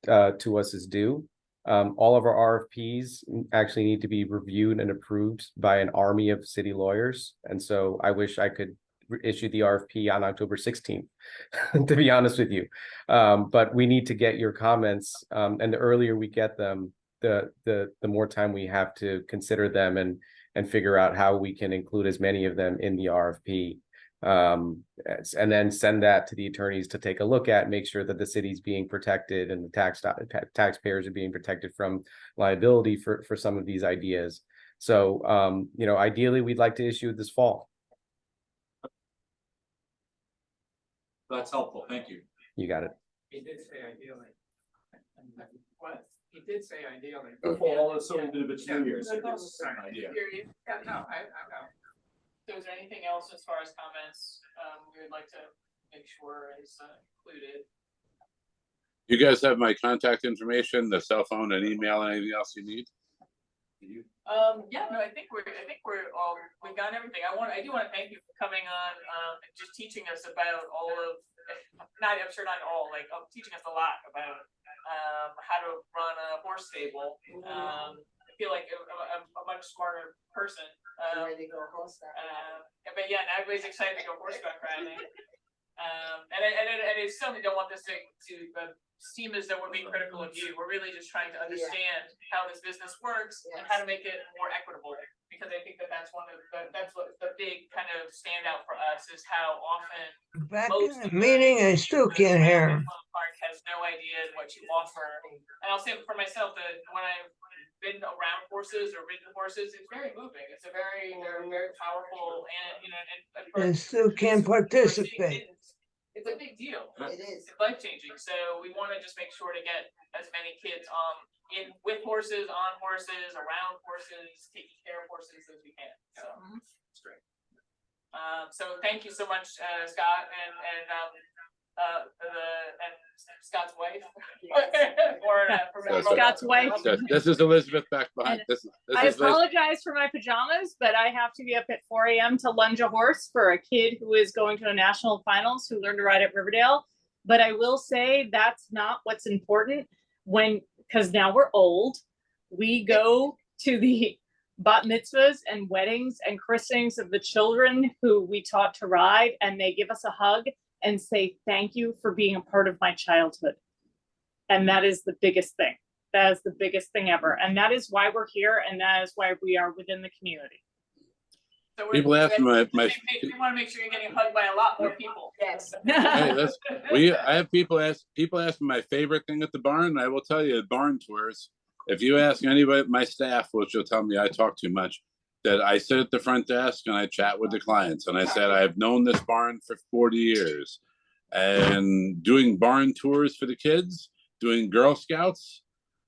to us is due. All of our RFPs actually need to be reviewed and approved by an army of city lawyers, and so I wish I could issue the RFP on October 16th, to be honest with you. But we need to get your comments, and the earlier we get them, the more time we have to consider them and figure out how we can include as many of them in the RFP. And then send that to the attorneys to take a look at, make sure that the city's being protected and the taxpayers are being protected from liability for some of these ideas. So, you know, ideally, we'd like to issue it this fall. That's helpful, thank you. You got it. He did say ideally. What? He did say ideally. The fall is so into the Yeah. 2 years, it's an idea. Hear you. Yeah, no, I know. So is there anything else as far as comments, we would like to make sure is included? You guys have my contact information, the cell phone and email and anything else you need? Yeah, no, I think we're all, we've got everything. I do want to thank you for coming on, and just teaching us about all of, I'm sure not all, like, teaching us a lot about, how to run a horse stable. I feel like I'm a much smarter person. Ready to go horseback. But yeah, now everybody's excited to go horseback riding. And I certainly don't want this to seem as though we're being critical of you. We're really just trying to understand how this business works and how to make it more equitable. Because I think that's what the big kind of standout for us is how often Back most in of the meeting, I still can't hear him. Park has no idea what you offer. And I'll say for myself that when I've been around horses or ridden horses, it's very moving. They're very powerful, and I still can't participate. It's a big deal. It is. It's life changing. So we want to just make sure to get as many kids in with horses, on horses, around horses, taking care of horses as we can. So That's great. so thank you so much, Scott, and Scott's wife. Scott's wife. This is Elizabeth back behind. This I is Liz. apologize for my pajamas, but I have to be up at 4 a.m. to lunge a horse for a kid who is going to a national finals who learned to ride at Riverdale. But I will say that's not what's important because now we're old. We go to the bat mitzvahs and weddings and christenings of the children who we taught to ride, and they give us a hug and say, thank you for being a part of my childhood. And that is the biggest thing. That is the biggest thing ever. And that is why we're here. And that is why we are within the community. So People ask we my want to make sure you're getting hugged by a lot more people. Yes. Hey, I have people ask me my favorite thing at the barn, and I will tell you, barn tours. If you ask anybody, my staff, which will tell me I talk too much, that I sit at the front desk and I chat with the clients. And I said, I've known this barn for 40 years and doing barn tours for the kids, doing Girl Scouts.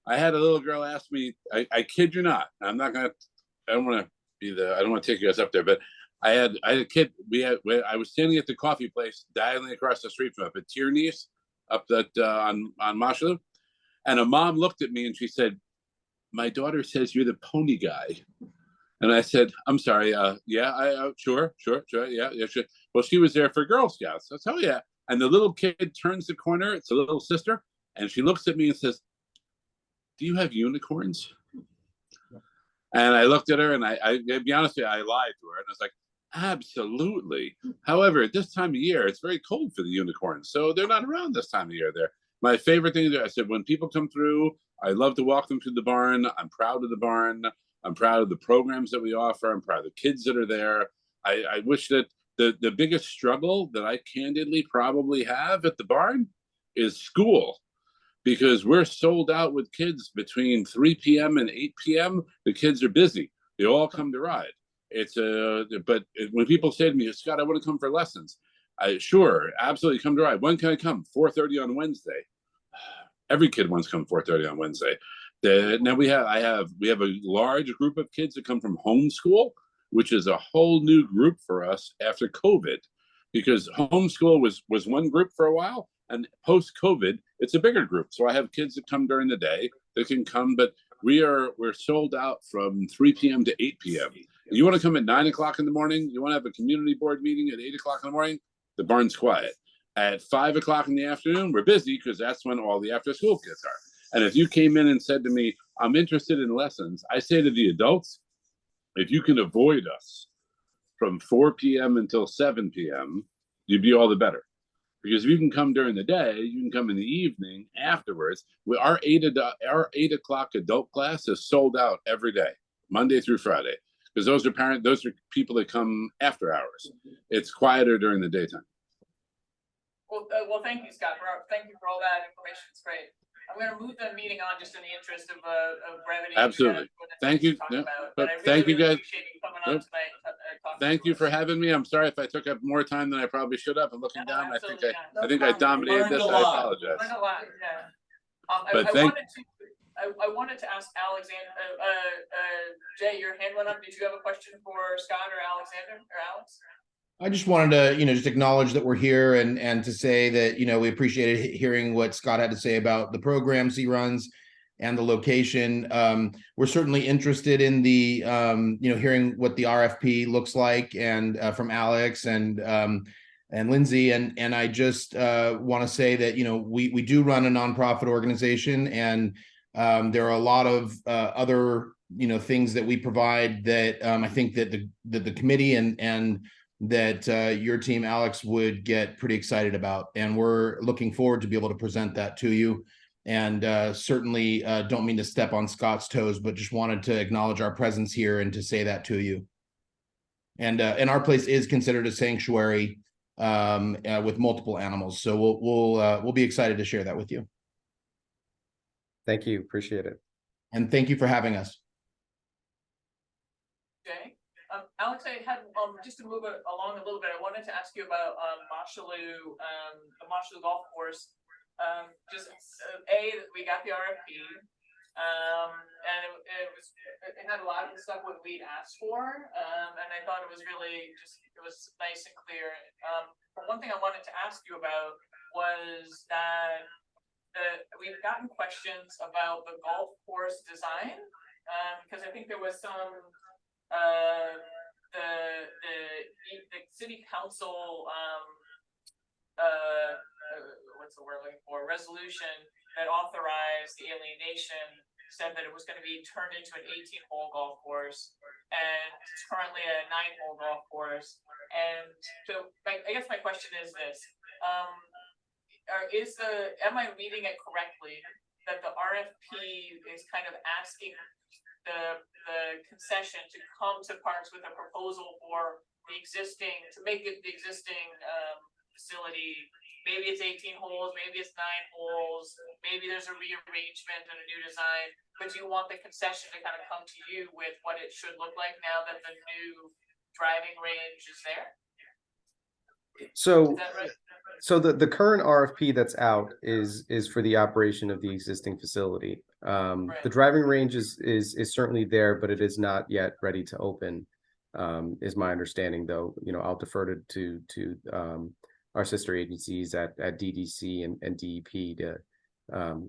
I had a little girl ask me, I kid you not, I don't want to take you guys up there, but I had a kid, I was standing at the coffee place diagonally across the street from up at Tierney's up on Mashalou. And a mom looked at me and she said, my daughter says you're the pony guy. And I said, I'm sorry. Sure. Yeah, sure. Well, she was there for Girl Scouts. I said, oh yeah. And the little kid turns the corner. It's a little sister. And she looks at me and says, do you have unicorns? And I looked at her and I be honest with you, I lied to her. And I was like, absolutely. However, at this time of year, it's very cold for the unicorns. So they're not around this time of year there. My favorite thing to do, I said, when people come through, I love to walk them through the barn. I'm proud of the barn. I'm proud of the programs that we offer. I'm proud of the kids that are there. I wish that the biggest struggle that I candidly probably have at the barn is school, because we're sold out with kids between 3 p.m. and 8 p.m. The kids are busy. They all come to ride. But when people say to me, Scott, I want to come for lessons. Sure, absolutely come to ride. When can I come? 4:30 on Wednesday. Every kid wants to come 4:30 on Wednesday. Now we have a large group of kids that come from homeschool, which is a whole new group for us after COVID, because homeschool was one group for a while, and post COVID it's a bigger group. So I have kids that come during the day that can come, but we're sold out from 3 p.m. to 8 p.m. You want to come at 9 o'clock in the morning? You want to have a community board meeting at 8 o'clock in the morning? The barn's quiet. At 5 o'clock in the afternoon, we're busy because that's when all the after school kids are. And if you came in and said to me, I'm interested in lessons, I say to the adults, if you can avoid us from 4 p.m. until 7 p.m., you'd be all the better. Because if you can come during the day, you can come in the evening afterwards. Our 8 o'clock adult class is sold out every day, Monday through Friday, because those are people that come after hours. It's quieter during the daytime. Well, thank you, Scott. Thank you for all that information. It's great. I'm going to move the meeting on just in the interest of brevity. Absolutely. Thank you. Thank you guys. Appreciate you coming on tonight. Thank you for having me. I'm sorry if I took up more time than I probably should have. And looking down, I think I dominated this. I apologize. But I wanted to ask Alexander. Jay, your hand went up. Did you have a question for Scott or Alexander or Alex? I just wanted to, just acknowledge that we're here and to say that, we appreciated hearing what Scott had to say about the programs he runs and the location. We're certainly interested in the, hearing what the RFP looks like and from Alex and Lindsay. And I just want to say that, we do run a nonprofit organization, and there are a lot of other, things that we provide that I think that the committee and that your team, Alex, would get pretty excited about. And we're looking forward to be able to present that to you. And certainly don't mean to step on Scott's toes, but just wanted to acknowledge our presence here and to say that to you. And our place is considered a sanctuary with multiple animals. So we'll be excited to share that with you. Thank you. Appreciate it. And thank you for having us. Okay. Alex, I had, just to move it along a little bit, I wanted to ask you about Mosholu, the Mosholu Golf Course. We got the RFP, and it had a lot of the stuff what we'd asked for, and I thought it was really it was nice and clear. But one thing I wanted to ask you about was that we've gotten questions about the golf course design, because I think there was some the city council what's the word looking for, resolution that authorized the alienation said that it was going to be turned into an 18-hole golf course, and it's currently a 9-hole golf course. And so I guess my question is this: am I reading it correctly that the RFP is kind of asking the concession to come to Parks with a proposal for the existing, to make it the existing facility? Maybe it's 18 holes, maybe it's 9 holes, maybe there's a rearrangement and a new design, but you want the concession to kind of come to you with what it should look like now that the new driving range is there? So, Is that right? so the current RFP that's out is for the operation of the existing facility. The driving range is certainly there, but it is not yet ready to open, is my understanding, though. I'll defer to our sister agencies at DDC and DEP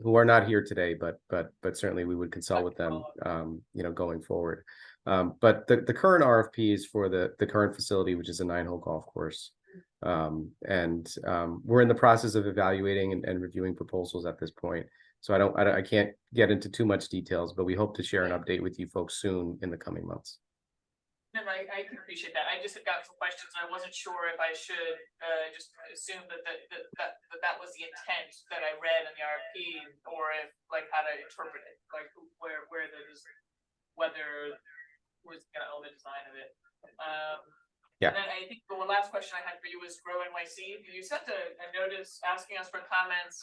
who are not here today, but certainly we would consult with them, going forward. But the current RFP is for the current facility, which is a 9-hole golf course. And we're in the process of evaluating and reviewing proposals at this point. So I can't get into too much details, but we hope to share an update with you folks soon in the coming months. And I can appreciate that. I just had gotten some questions. I wasn't sure if I should just assume that was the intent that I read in the RFP, or if how to interpret it, whether who's going to own the design of it. Yeah. And then I think the last question I had for you was Grow NYC. You sent a notice asking us for comments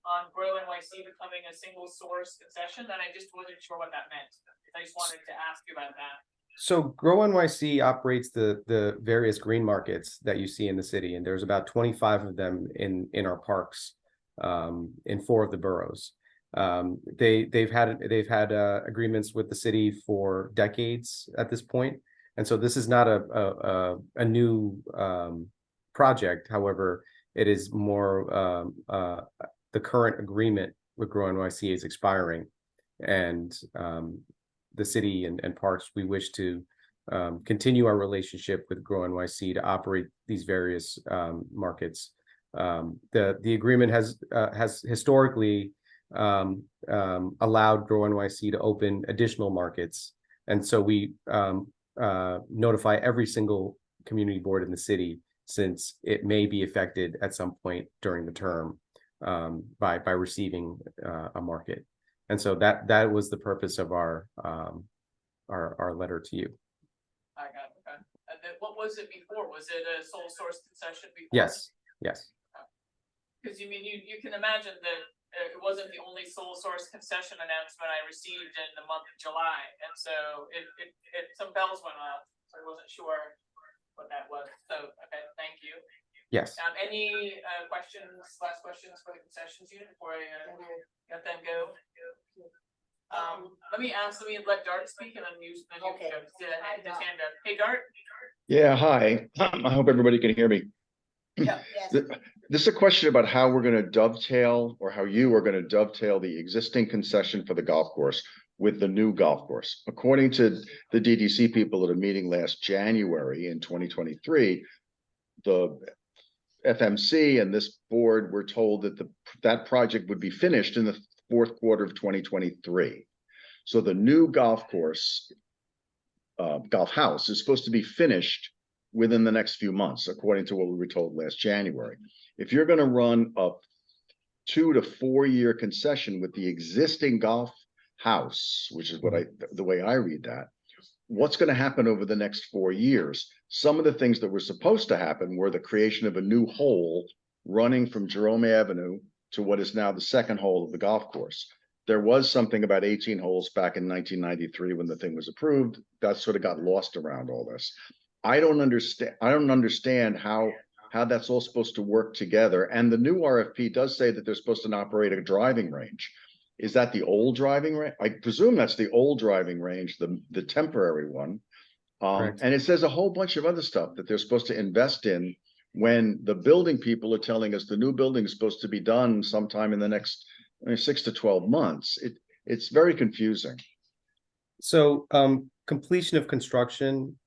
on Grow NYC becoming a single source concession, and I just wasn't sure what that meant. I just wanted to ask you about that. So Grow NYC operates the various green markets that you see in the city, and there's about 25 of them in our parks, in 4 of the boroughs. They've had agreements with the city for decades at this point, and so this is not a new project. However, it is more the current agreement with Grow NYC is expiring, and the city and parks, we wish to continue our relationship with Grow NYC to operate these various markets. The agreement has historically allowed Grow NYC to open additional markets, and so we notify every single community board in the city, since it may be affected at some point during the term by receiving a market. And so that was the purpose of our letter to you. I got it. Okay. And then what was it before? Was it a sole source concession before? Yes. Because you can imagine that it wasn't the only sole source concession announcement I received in the month of July, and so it some bells went off. So I wasn't sure what that was. So okay, thank you. Yes. Any last questions for the concessions unit before I let them go? Let me let Dart speak, and then you Okay. go. His hand up. Hey, Dart. Yeah, hi. I hope everybody can hear me. Yeah. Yes. This is a question about how we're going to dovetail, or how you are going to dovetail the existing concession for the golf course with the new golf course. According to the DDC people at a meeting last January in 2023, the FMC and this board were told that that project would be finished in the fourth quarter of 2023. So the new golf course, golf house, is supposed to be finished within the next few months, according to what we were told last January. If you're going to run a 2 to 4 year concession with the existing golf house, which is what the way I read that, what's going to happen over the next 4 years? Some of the things that were supposed to happen were the creation of a new hole running from Jerome Avenue to what is now the second hole of the golf course. There was something about 18 holes back in 1993 when the thing was approved. That sort of got lost around all this. I don't understand how that's all supposed to work together. And the new RFP does say that they're supposed to operate a driving range. Is that the old driving range? I presume that's the old driving range, the temporary one. And it says a whole bunch of other stuff that they're supposed to invest in, when the building people are telling us the new building is supposed to be done sometime in the next 6 to 12 months. It's very confusing. So completion of construction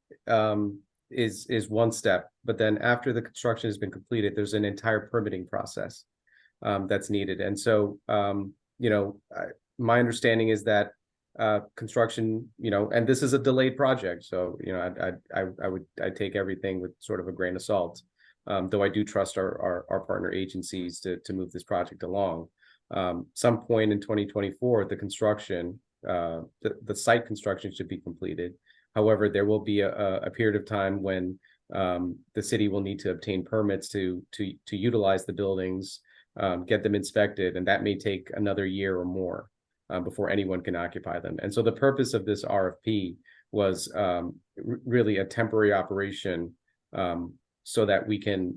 is one step, but then after the construction has been completed, there's an entire permitting process that's needed. And so my understanding is that construction, and this is a delayed project, so I'd take everything with sort of a grain of salt, though I do trust our partner agencies to move this project along. Some point in 2024, the construction, the site construction should be completed. However, there will be a period of time when the city will need to obtain permits to utilize the buildings, get them inspected, and that may take another year or more before anyone can occupy them. And so the purpose of this RFP was really a temporary operation so that we can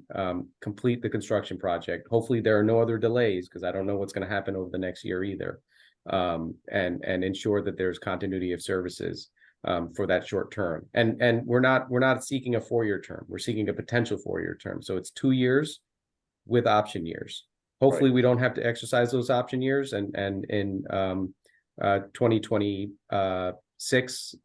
complete the construction project. Hopefully there are no other delays, because I don't know what's going to happen over the next year either, and ensure that there's continuity of services for that short term. And we're not seeking a 4-year term. We're seeking a potential 4-year term. So it's 2 years with option years. Hopefully we don't have to exercise those option years, and in 2026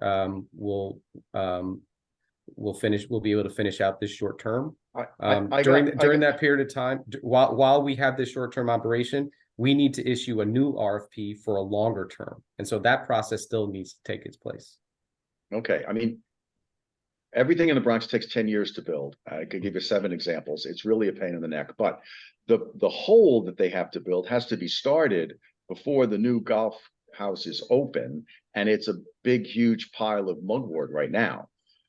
we'll be able to finish out this short term. During that period of time, while we have this short-term operation, we need to issue a new RFP for a longer term. And so that process still needs to take its place. Okay, I mean, everything in the Bronx takes 10 years to build. I could give you 7 examples. It's really a pain in the neck, but the hole that they have to build has to be started before the new golf house is open, and it's a big, huge pile of mugwort right now.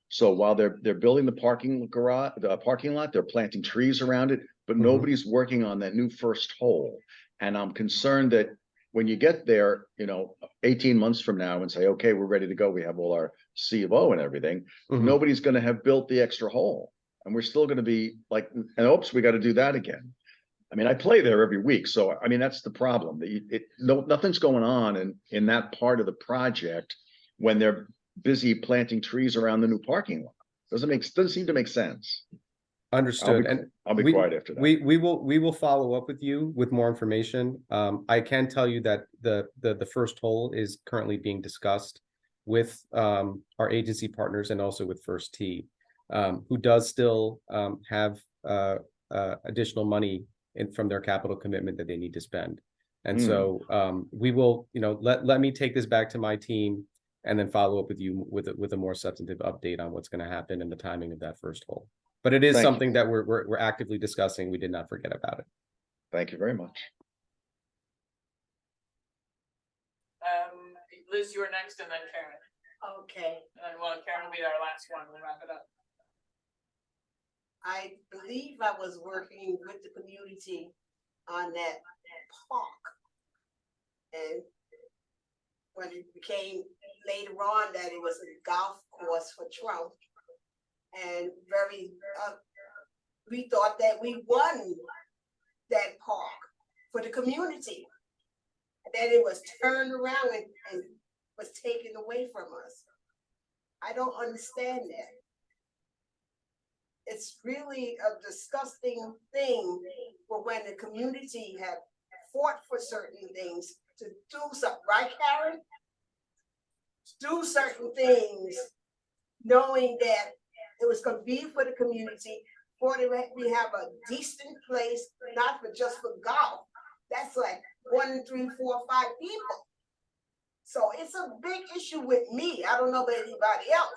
So while they're building the parking lot, they're planting trees around it, but nobody's working on that new first hole. And I'm concerned that when you get there, 18 months from now and say, okay, we're ready to go, we have all our C of O and everything, nobody's going to have built the extra hole. And we're still going to be like, and oops, we got to do that again. I mean, I play there every week. So, I mean, that's the problem. Nothing's going on in that part of the project when they're busy planting trees around the new parking lot. Doesn't seem to make sense. Understood. I'll be quiet after that. We will follow up with you with more information. I can tell you that the first hole is currently being discussed with our agency partners and also with First Tee, who does still have additional money from their capital commitment that they need to spend. And so we will, let me take this back to my team and then follow up with you with a more substantive update on what's going to happen and the timing of that first hole. But it is something that we're actively discussing. We did not forget about it. Thank you very much. Liz, you're next, and then Karen. Okay. And well, Karen will be our last one. We'll wrap it up. I believe I was working with the community on that park. And when it became later on that it was a golf course for Trump, and we thought that we won that park for the community. And then it was turned around and was taken away from us. I don't understand that. it's really a disgusting thing for when the community have fought for certain things to do something, right, Karen? Do certain things, knowing that it was gonna be for the community, for we have a decent place, not for just for golf. That's like 1, 3, 4, 5 people. So it's a big issue with me. I don't know about anybody else.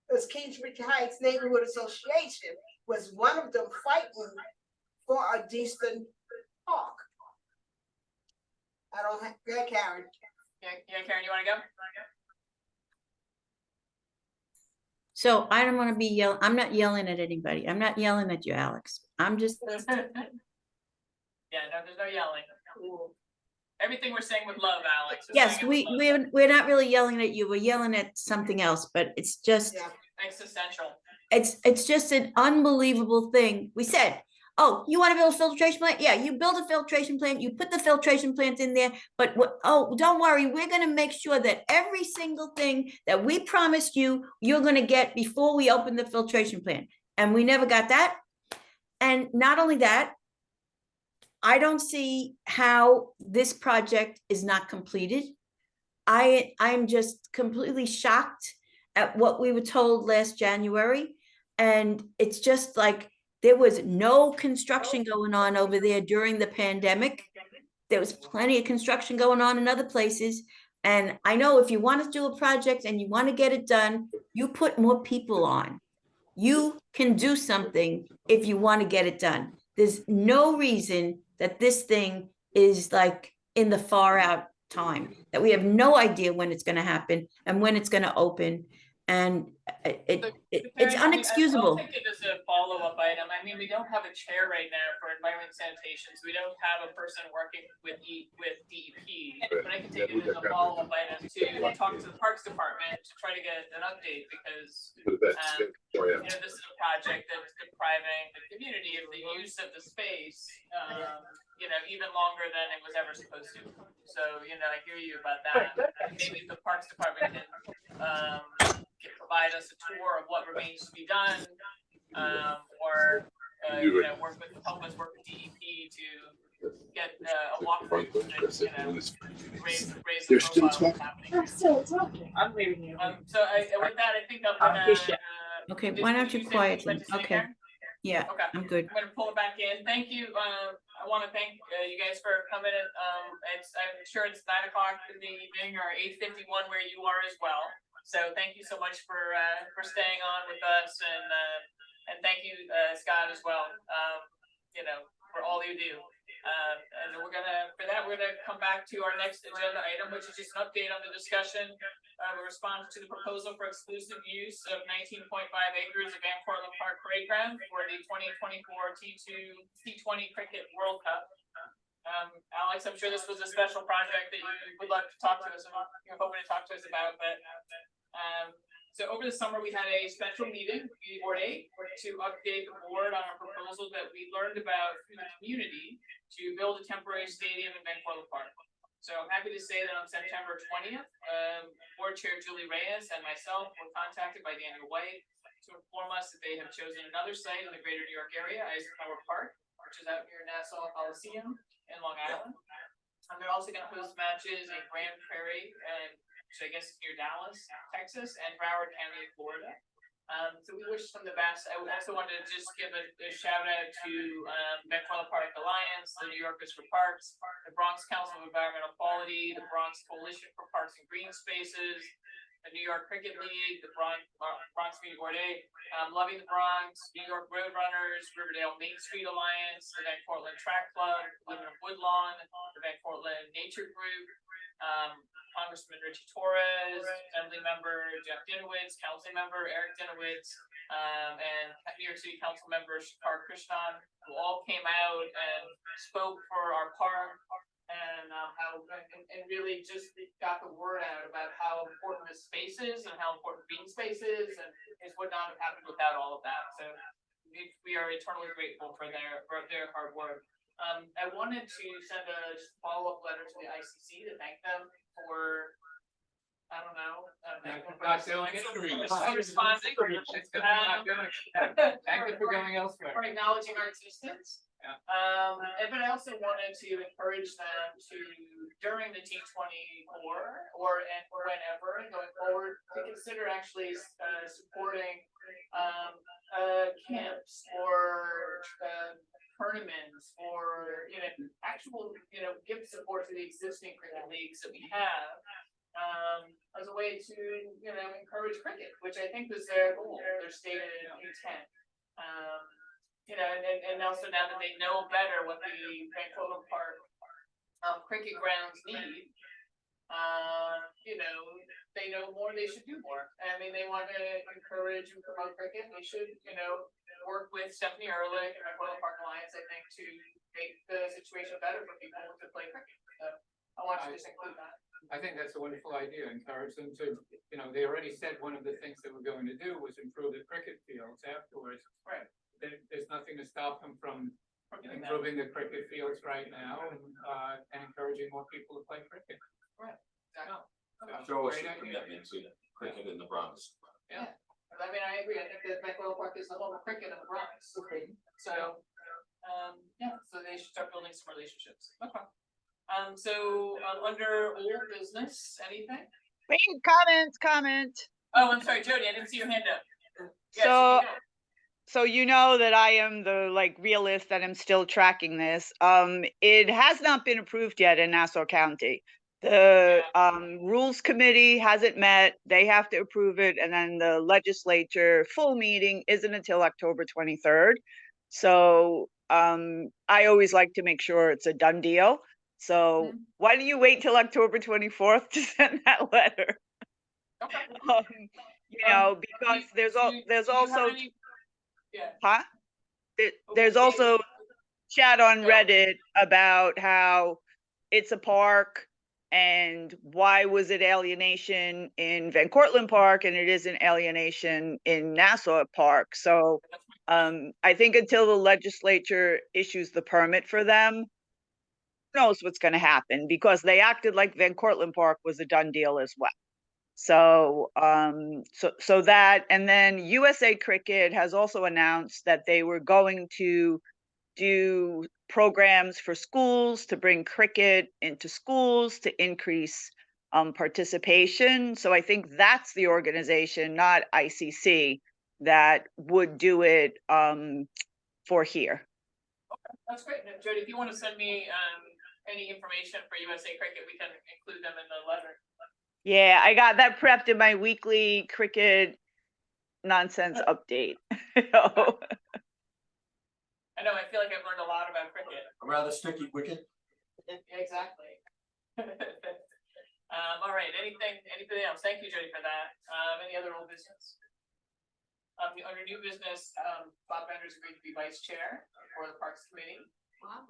Because Kingsbridge Heights Neighborhood Association was one of them fighting for a decent park. I don't have, yeah, Karen. Yeah, Karen, you wanna go? So I don't want to be yelling. I'm not yelling at anybody. I'm not yelling at you, Alex. I'm just, Yeah, no, there's no yelling. Everything we're saying with love, Alex. We're yes, saying it with love. we're not really yelling at you. We're yelling at something else, but it's just, Yeah. Existential. it's just an unbelievable thing. We said, oh, you want to build a filtration plant? Yeah, you build a filtration plant, you put the filtration plant in there, but oh, don't worry, we're gonna make sure that every single thing that we promised you, you're gonna get before we open the filtration plant. And we never got that. And not only that, I don't see how this project is not completed. I'm just completely shocked at what we were told last January. And it's just like, there was no construction going on over there during the pandemic. There was plenty of construction going on in other places. And I know if you want to do a project and you want to get it done, you put more people on. You can do something if you want to get it done. There's no reason that this thing is like in the far out time, that we have no idea when it's going to happen and when it's going to open. And it's unexcusable. I'll take it as a follow-up item. I mean, we don't have a chair right now for environment sanitation, so we don't have a person working with DEP. But I can take it as a follow-up item to talk to the Parks Department to try to get an update, because you know, this is a project that's depriving the community of the use of the space, you know, even longer than it was ever supposed to. So, you know, I hear you about that. Maybe the Parks Department can provide us a tour of what remains to be done, or you know, help us work with DEP to get a walkthrough and, you know, raise the profile of what's happening. I'm still talking. I'm leaving you. So with that, I think I'm gonna. Okay, why don't you quiet them? Okay. Yeah, Okay, I'm good. I'm gonna pull it back in. Thank you. I want to thank you guys for coming in. I'm sure it's 9 o'clock in the evening or 8:51 where you are as well. So thank you so much for staying on with us, and thank you, Scott, as well. You know, for all you do. And we're gonna come back to our next agenda item, which is just an update on the discussion of a response to the proposal for exclusive use of 19.5 acres of Van Cortlandt Park Parade Ground for the 2024 T20 Cricket World Cup. Alex, I'm sure this was a special project that you would love to talk to us about. You're hoping to talk to us about, but so over the summer we had a special meeting, Board 8, to update the board on a proposal that we learned about through the community to build a temporary stadium in Van Cortlandt Park. So I'm happy to say that on September 20th, Board Chair Julie Reyes and myself were contacted by Daniel White to inform us that they have chosen another site in the greater New York area, Eisenhower Park, which is out near Nassau Coliseum in Long Island. And they're also going to host matches in Grand Prairie, which I guess is near Dallas, Texas, and Broward County, Florida. So we wish them the best. I also wanted to just give a shout out to Van Cortlandt Park Alliance, the New Yorkers for Parks, the Bronx Council of Environmental Quality, the Bronx Coalition for Parks and Green Spaces, the New York Cricket League, the Bronx Community Board 8, Loving the Bronx, New York Road Runners, Riverdale Main Street Alliance, the Van Cortlandt Track Club, Living in Woodlawn, the Van Cortlandt Nature Group, Congressman Richie Torres, Assembly Member Jeff Dinowitz, Council Member Eric Dinowitz, and New York City Council Member Shakar Krishnan, who all came out and spoke for our park, and really just got the word out about how important this space is and how important green space is, and it would not have happened without all of that. So we are eternally grateful for their hard work. I wanted to send a follow-up letter to the ICC to thank them for, I don't know, Not doing it. I'm responding. It's good, not doing it. Thank you for going elsewhere. For acknowledging our existence. Yeah. But I also wanted to encourage them to, during the T24 and whenever going forward, to consider actually supporting camps or tournaments or, actual, give support to the existing cricket leagues that we have. As a way to, encourage cricket, which I think was their goal, their stated intent. And also now that they know better what the Vancouver Park cricket grounds need, they know more, they should do more. I mean, they want to encourage and promote cricket. They should, work with Stephanie Ehrlich and Vancouver Park Alliance, I think, to make the situation better for people to play cricket. So I want to just include that. I think that's a wonderful idea. Encourage them to, they already said one of the things they were going to do was improve the cricket fields afterwards. Right. There's nothing to stop them from doing that. improving the cricket fields right now and encouraging more people to play cricket. Right. Exactly. Show us Great your idea. commitment to cricket in the Bronx. Yeah. I mean, I agree. I think that Vancouver Park is the home of cricket in the Bronx. So, so they should start building some relationships. Okay. So under old business, anything? Wait, comment. Oh, I'm sorry, Jody, I didn't see your hand up. Yes, So, you go. so you know that I am the realist that I'm still tracking this. It has not been approved yet in Nassau County. The Rules Committee hasn't met. They have to approve it, and then the legislature full meeting isn't until October 23rd. So I always like to make sure it's a done deal. So why don't you wait till October 24th to send that letter? Okay. Because there's also Yeah. there's also chat on Reddit about how it's a park and why was it alienation in Van Cortlandt Park and it isn't alienation in Nassau Park. So I think until the legislature issues the permit for them, who knows what's going to happen, because they acted like Van Cortlandt Park was a done deal as well. So so that, and then USA Cricket has also announced that they were going to do programs for schools to bring cricket into schools to increase participation. So I think that's the organization, not ICC, that would do it for here. Okay, that's great. And Jody, if you want to send me any information for USA Cricket, we can include them in the letter. Yeah, I got that prepped in my weekly cricket nonsense update. I know, I feel like I've learned a lot about cricket. A rather sticky wicket. Exactly. All right, anything else? Thank you, Jody, for that. Any other old business? Under new business, Bob Bender's agreed to be vice chair for the Parks Committee. Wow.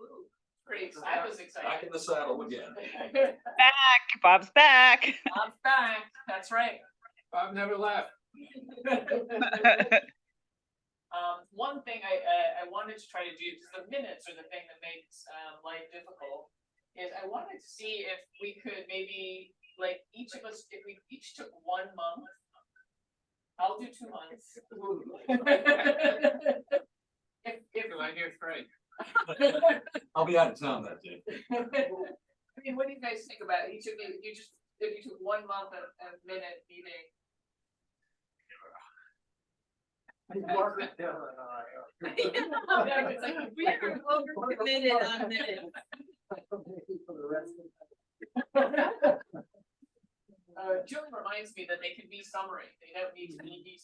Pretty excited. I was excited. Back in the saddle again. Bob's back. Bob's back. That's right. Bob never left. One thing I wanted to try to do, because the minutes are the thing that makes life difficult, is I wanted to see if we could maybe, like, each of us, if we each took 1 month. I'll do 2 months. if I hear Frank. I'll be out of town that day. I mean, what do you guys think about it? Each of you, if you took 1 month a minute meeting. It's like, we are over-committed on minutes. Julie reminds me that they can be summary. They don't need to be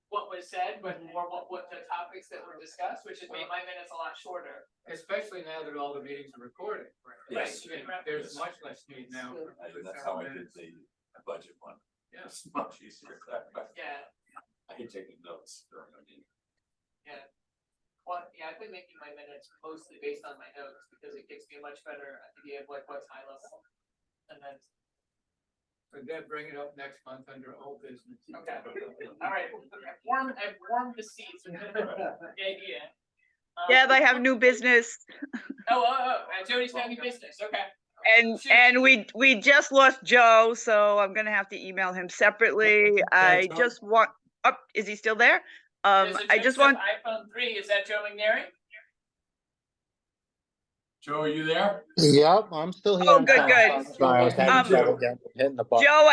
what was said, but more what the topics that were discussed, which has made my minutes a lot shorter. Especially now that all the meetings are recorded. Yes. There's much less need now. That's how I did the budget one. Yeah. It's much easier. Yeah. I hate taking notes during a meeting. Yeah. Well, yeah, I've been making my minutes mostly based on my notes because it gives me a much better idea of like what's high level. And then. So Deb, bring it up next month under old business. Okay. All right. I've warmed the seats. The idea. Yeah, they have new business. Oh, Jody's got new business. Okay. And we just lost Joe, so I'm gonna have to email him separately. I Joe. just want, oh, is he still there? There's a I just Joseph want, iPhone 3, is that Joe McNary? Joe, are you there? Yep, I'm still here. Oh, I'm good, sorry. good. Sorry, I was having Um, trouble hitting the button. Joe,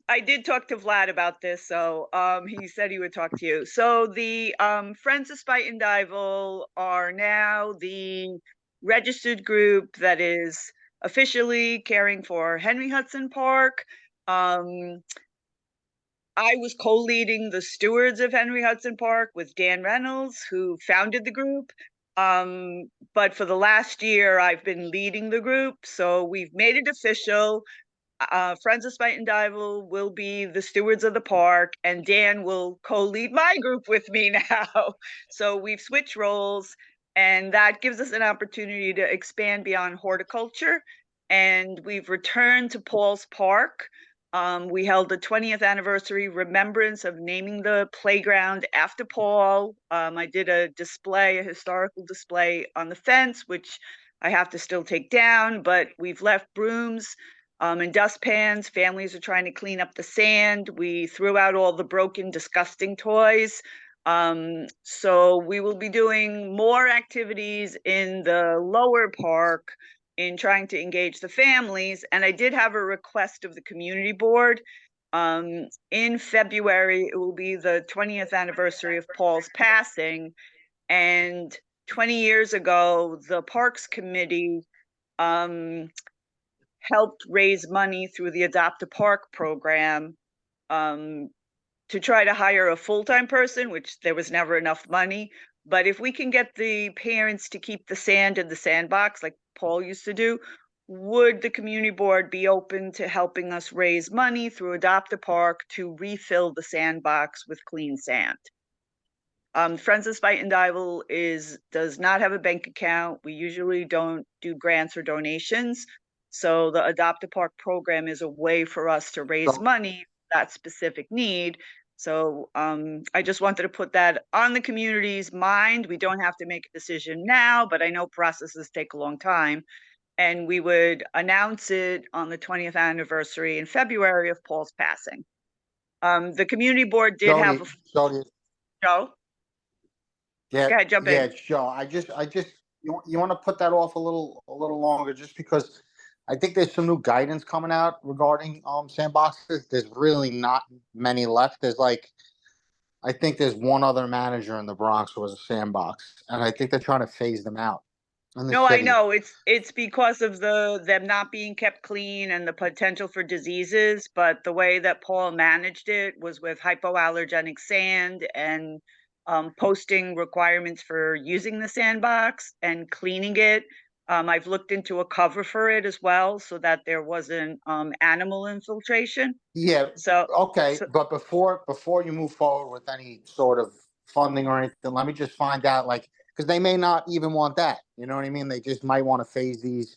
I did talk to Vlad about this, so he said he would talk to you. So the Friends of Spuyten Duyvil are now the registered group that is officially caring for Henry Hudson Park. I was co-leading the stewards of Henry Hudson Park with Dan Reynolds, who founded the group. But for the last year, I've been leading the group. So we've made it official. Friends of Spuyten Duyvil will be the stewards of the park, and Dan will co-lead my group with me now. So we've switched roles, and that gives us an opportunity to expand beyond horticulture. And we've returned to Paul's Park. We held the 20th anniversary remembrance of naming the playground after Paul. I did a display, a historical display on the fence, which I have to still take down, but we've left brooms and dustpans. Families are trying to clean up the sand. We threw out all the broken, disgusting toys. So we will be doing more activities in the lower park in trying to engage the families. And I did have a request of the community board. In February, it will be the 20th anniversary of Paul's passing. And 20 years ago, the Parks Committee helped raise money through the Adopt a Park program to try to hire a full-time person, which there was never enough money. But if we can get the parents to keep the sand in the sandbox, like Paul used to do, would the community board be open to helping us raise money through Adopt a Park to refill the sandbox with clean sand? Friends of Spuyten Duyvil does not have a bank account. We usually don't do grants or donations. So the Adopt a Park program is a way for us to raise money for that specific need. So I just wanted to put that on the community's mind. We don't have to make a decision now, but I know processes take a long time. And we would announce it on the 20th anniversary in February of Paul's passing. The community board did have a Joe. Yeah, Go ahead, jump yeah, in. sure. I just, you want to put that off a little longer, just because I think there's some new guidance coming out regarding sandboxes. There's really not many left. I think there's one other manager in the Bronx who has a sandbox, and I think they're trying to phase them out. No, I know it's because of them not being kept clean and the potential for diseases. But the way that Paul managed it was with hypoallergenic sand and posting requirements for using the sandbox and cleaning it. I've looked into a cover for it as well, so that there wasn't animal infiltration. Yeah. So okay, but before you move forward with any sort of funding or anything, let me just find out, because they may not even want that. You know what I mean? They just might want to phase these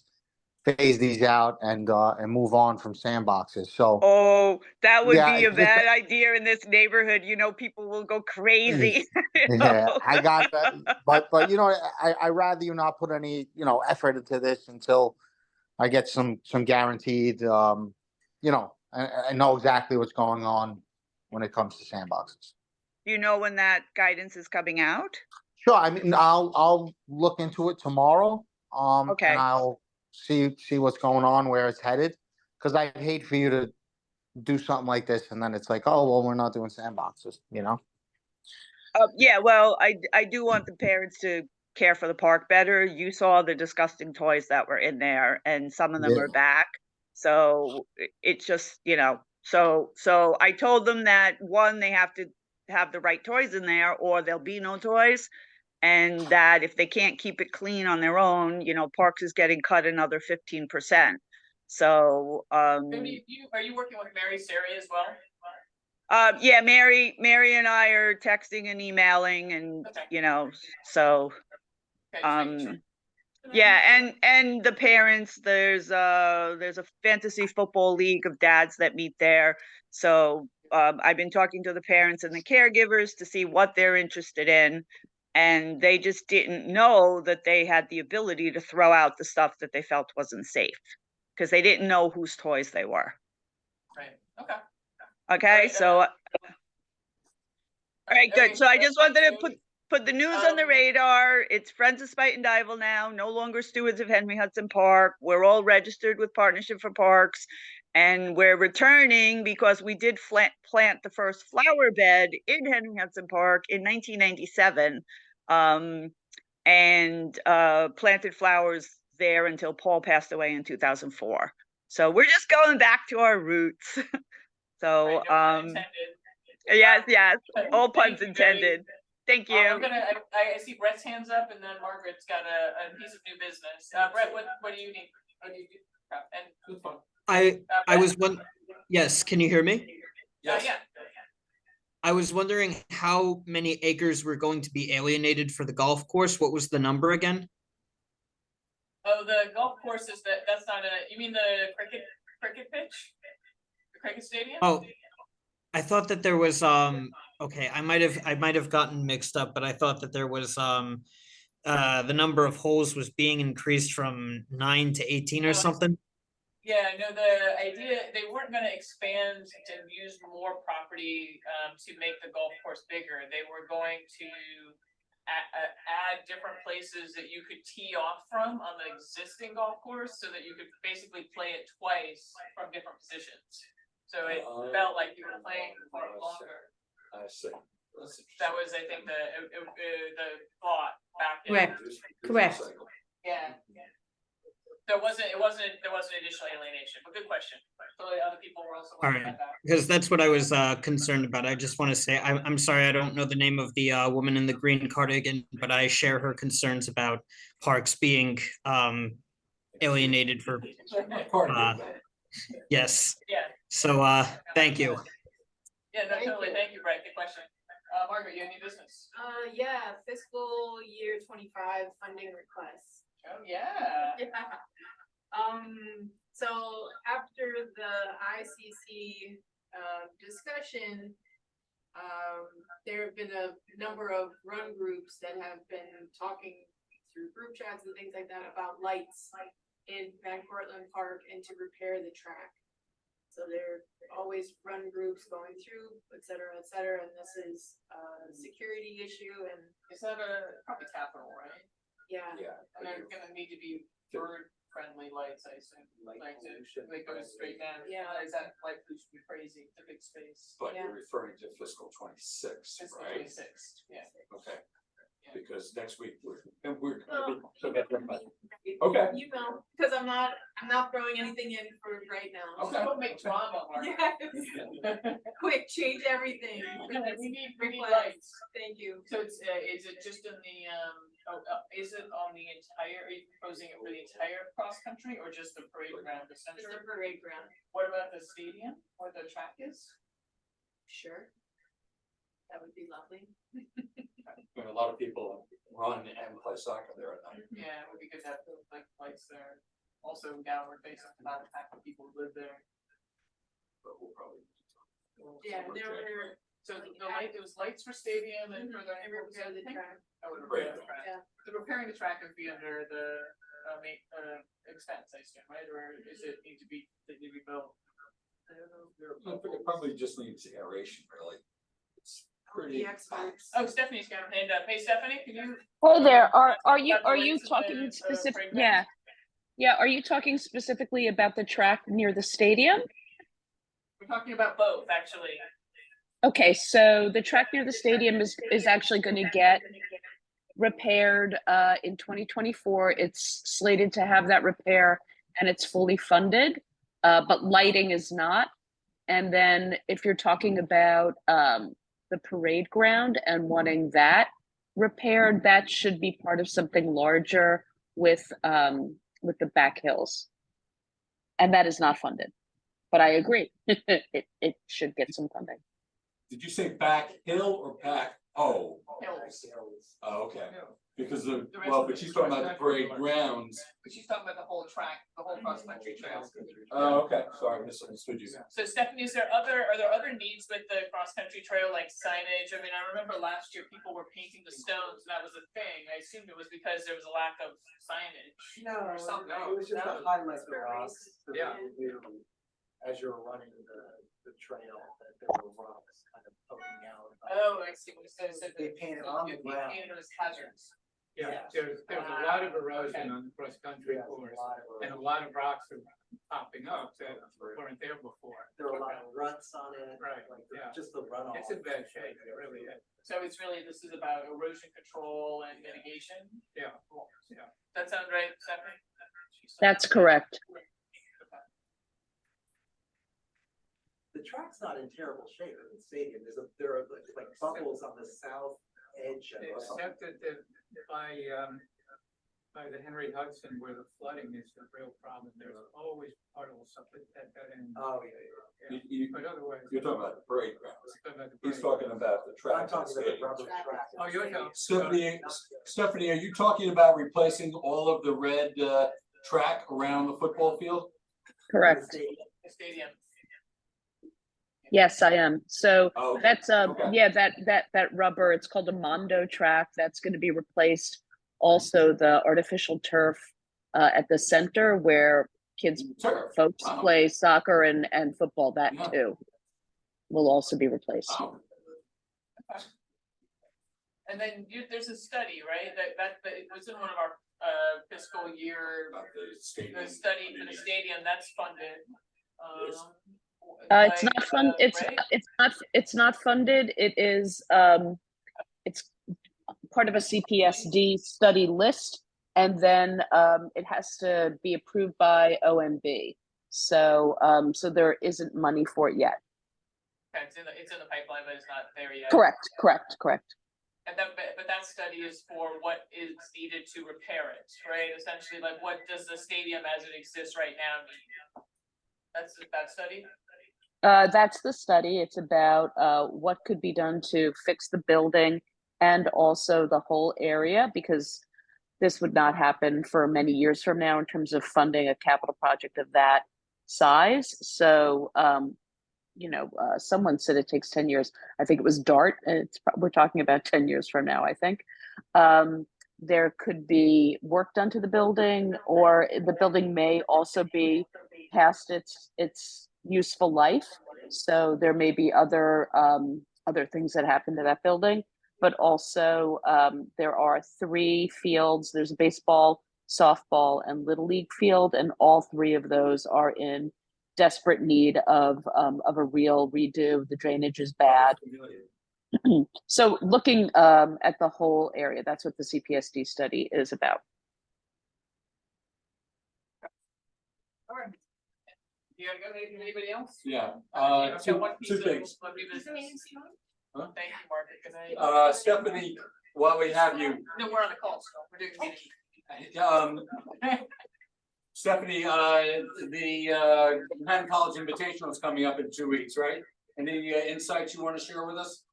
out and move on from sandboxes. So. Oh, that would Yeah, be a it's just- bad idea in this neighborhood. You know, people will go crazy. Yeah, I got that. But I rather you not put any effort into this until I get some guaranteed. I know exactly what's going on when it comes to sandboxes. Do you know when that guidance is coming out? Sure. I mean, I'll look into it tomorrow. Okay. And I'll see what's going on, where it's headed, because I hate for you to do something like this and then it's like, oh well, we're not doing sandboxes. Yeah, well, I do want the parents to care for the park better. You saw the disgusting toys that were in there, and some of them Yeah. are back. So it's just, so I told them that one, they have to have the right toys in there or there'll be no toys. And that if they can't keep it clean on their own, Parks is getting cut another 15%. So Maybe are you working with Mary Sari as well? yeah, Mary and I are texting and emailing, and Okay. So Okay, yeah, and the parents, there's a fantasy football league of dads that meet there. So I've been talking to the parents and the caregivers to see what they're interested in, and they just didn't know that they had the ability to throw out the stuff that they felt wasn't safe. because they didn't know whose toys they were. Right, okay. Okay, Alright, so. All right, okay, good. So I just wanted to so, put the news on the um, radar. It's Friends of Spite and Dival now, no longer stewards of Henry Hudson Park. We're all registered with Partnership for Parks. And we're returning because we did plant the first flower bed in Henry Hudson Park in 1997. And planted flowers there until Paul passed away in 2004. So we're just going back to our roots. So, right, no pun intended. yes, all Thank puns you, intended. Thank you. I'm gonna, I see Brett's hands up and then Margaret's got a piece of new business. Brett, what do you need? What do you do? And I Brett? was yes, can you hear me? Yeah. I was wondering how many acres were going to be alienated for the golf course. What was the number again? Oh, the golf course is that's not you mean the cricket pitch? The cricket stadium? Oh, I thought that there was okay, I might have gotten mixed up, but I thought that there was the number of holes was being increased from 9 to 18 or something. Yeah, no, the idea, they weren't gonna expand to use more property to make the golf course bigger. They were going to add different places that you could tee off from on the existing golf course so that you could basically play it twice from different positions. So it felt like you were playing for longer. I see. That was, I think, the thought back in. Correct. Yeah. There wasn't additional alienation, but good question. So the other people were also. All right, because that's what I was concerned about. I just want to say, I'm sorry, I don't know the name of the woman in the green cardigan, but I share her concerns about parks being alienated for, yes. Yeah. So, thank you. Yeah, no, totally. Thank you, Brett. Good question. Margaret, you have any business? Yeah, fiscal year 25 funding requests. Oh, yeah. So after the ICC discussion, there have been a number of run groups that have been talking through group chats and things like that about lights in Van Cortlandt Park and to repair the track. So there are always run groups going through, et cetera, and this is a security issue and. Is that probably capital, right? Yeah. And they're gonna need to be bird-friendly lights, I assume, like they go straight down. Yeah. Is that light pollution be crazy, the big space? But you're referring to fiscal 26, Fiscal right? 26, yeah. Okay. Yeah. Because next week we're. Well, Okay. You know, because I'm not throwing anything in for right now. Okay, don't make drama, Mark. Yes. Quick, change everything. We need lights. Thank you. So it's, is it just in the, is it on the entire, are you proposing it for the entire cross-country or just the parade ground Just essentially? the parade ground. What about the stadium where the track is? Sure. That would be lovely. When a lot of people run and play soccer there at night. Yeah, it would be good to have those like lights there. Also downward facing, not impacting people who live there. But we'll probably. Yeah, there were. So it was lights for stadium and for the. And repair the track. I would repair the track. Yeah. So repairing the track would be under the expense, I assume, right? Or is it need to be rebuilt? I don't know. I think it probably just needs aeration, really. It's pretty. The experts. Oh, Stephanie's got her hand up. Hey, Stephanie, can you? Hey there, are talk you about the you lights in talking the specific, parade yeah, are you talking specifically about the track near the stadium? We're talking about both, actually. Okay, so the track near the stadium is actually going to get repaired in 2024. It's slated to have that repair and it's fully funded, but lighting is not. And then if you're talking about the parade ground and wanting that repaired, that should be part of something larger with the back hills. And that is not funded. But I agree, it should get some funding. Did you say back hill or back? Oh. Hills. Oh, okay. Because of, The rest well, of but it she's is talking about the cross-country. parade grounds. But she's talking about the whole track, the whole cross-country trail. Oh, okay, sorry, misunderstood you. So Stephanie, are there other needs with the cross-country trail, like signage? I mean, I remember last year people were painting the stones, and that was a thing. I assumed it was because there was a lack of signage. No, or something. it was just a highlight for us. Yeah. As you're running the trail, that there were rocks kind of poking out. Oh, I see. So They painted on the ground. Painted as hazards. Yeah, there's a lot of erosion on the cross-country course, and a lot of rocks are popping up that weren't there before. There are a lot of ruts on it. Right, Like yeah. just the runoff. It's in bad shape, it really is. So it's really, this is about erosion control and mitigation? Yeah, yeah. That sound right, Stephanie? That's correct. The track's not in terrible shape in the stadium. There are like bubbles on the south edge. Except that by the Henry Hudson where the flooding is a real problem, there's always puddles up at that end. Oh, yeah. But otherwise. You're talking about the parade grounds. About the He's parade. talking about the track. I'm talking about the rubber track. Oh, you're talking. Stephanie, are you talking about replacing all of the red track around the football field? Correct. The stadium. Yes, I am. So Oh, that's okay. yeah, that rubber, it's called a Mondo track. That's going to be replaced. Also, the artificial turf at the center where kids, Turf. folks Wow. play soccer and football, that Yeah. too will also be replaced. Wow. And then there's a study, right? That it was in one of our fiscal year, About the stadium. the study for the stadium, that's funded. It's not like, fun. It's not funded. It is it's part of a CPSD study list, and then it has to be approved by OMB. So so there isn't money for it yet. Okay, it's in the pipeline, but it's not there yet. Correct. And then, but that study is for what is needed to repair it, right? Essentially, like what does the stadium as it exists right now need? That's that study? That's the study. It's about what could be done to fix the building and also the whole area, because this would not happen for many years from now in terms of funding a capital project of that size. So, someone said it takes 10 years. I think it was DART. We're talking about 10 years from now, I think. There could be work done to the building, or the building may also be past its useful life. So there may be other things that happen to that building, but also there are 3 fields. There's a baseball, softball, and little league field, and all 3 of those are in desperate need of a real redo. The drainage is bad. So looking at the whole area, that's what the CPSD study is about. All right. You gotta go, anybody else? Yeah, Okay, two one piece of- things. let me just- Huh? Thank you, Margaret. Good night. Stephanie, while we have you, No, we're on the call, so we're doing the meeting. Stephanie, the Manhattan College Invitational is coming up in 2 weeks, right? Any insights you want to share with us?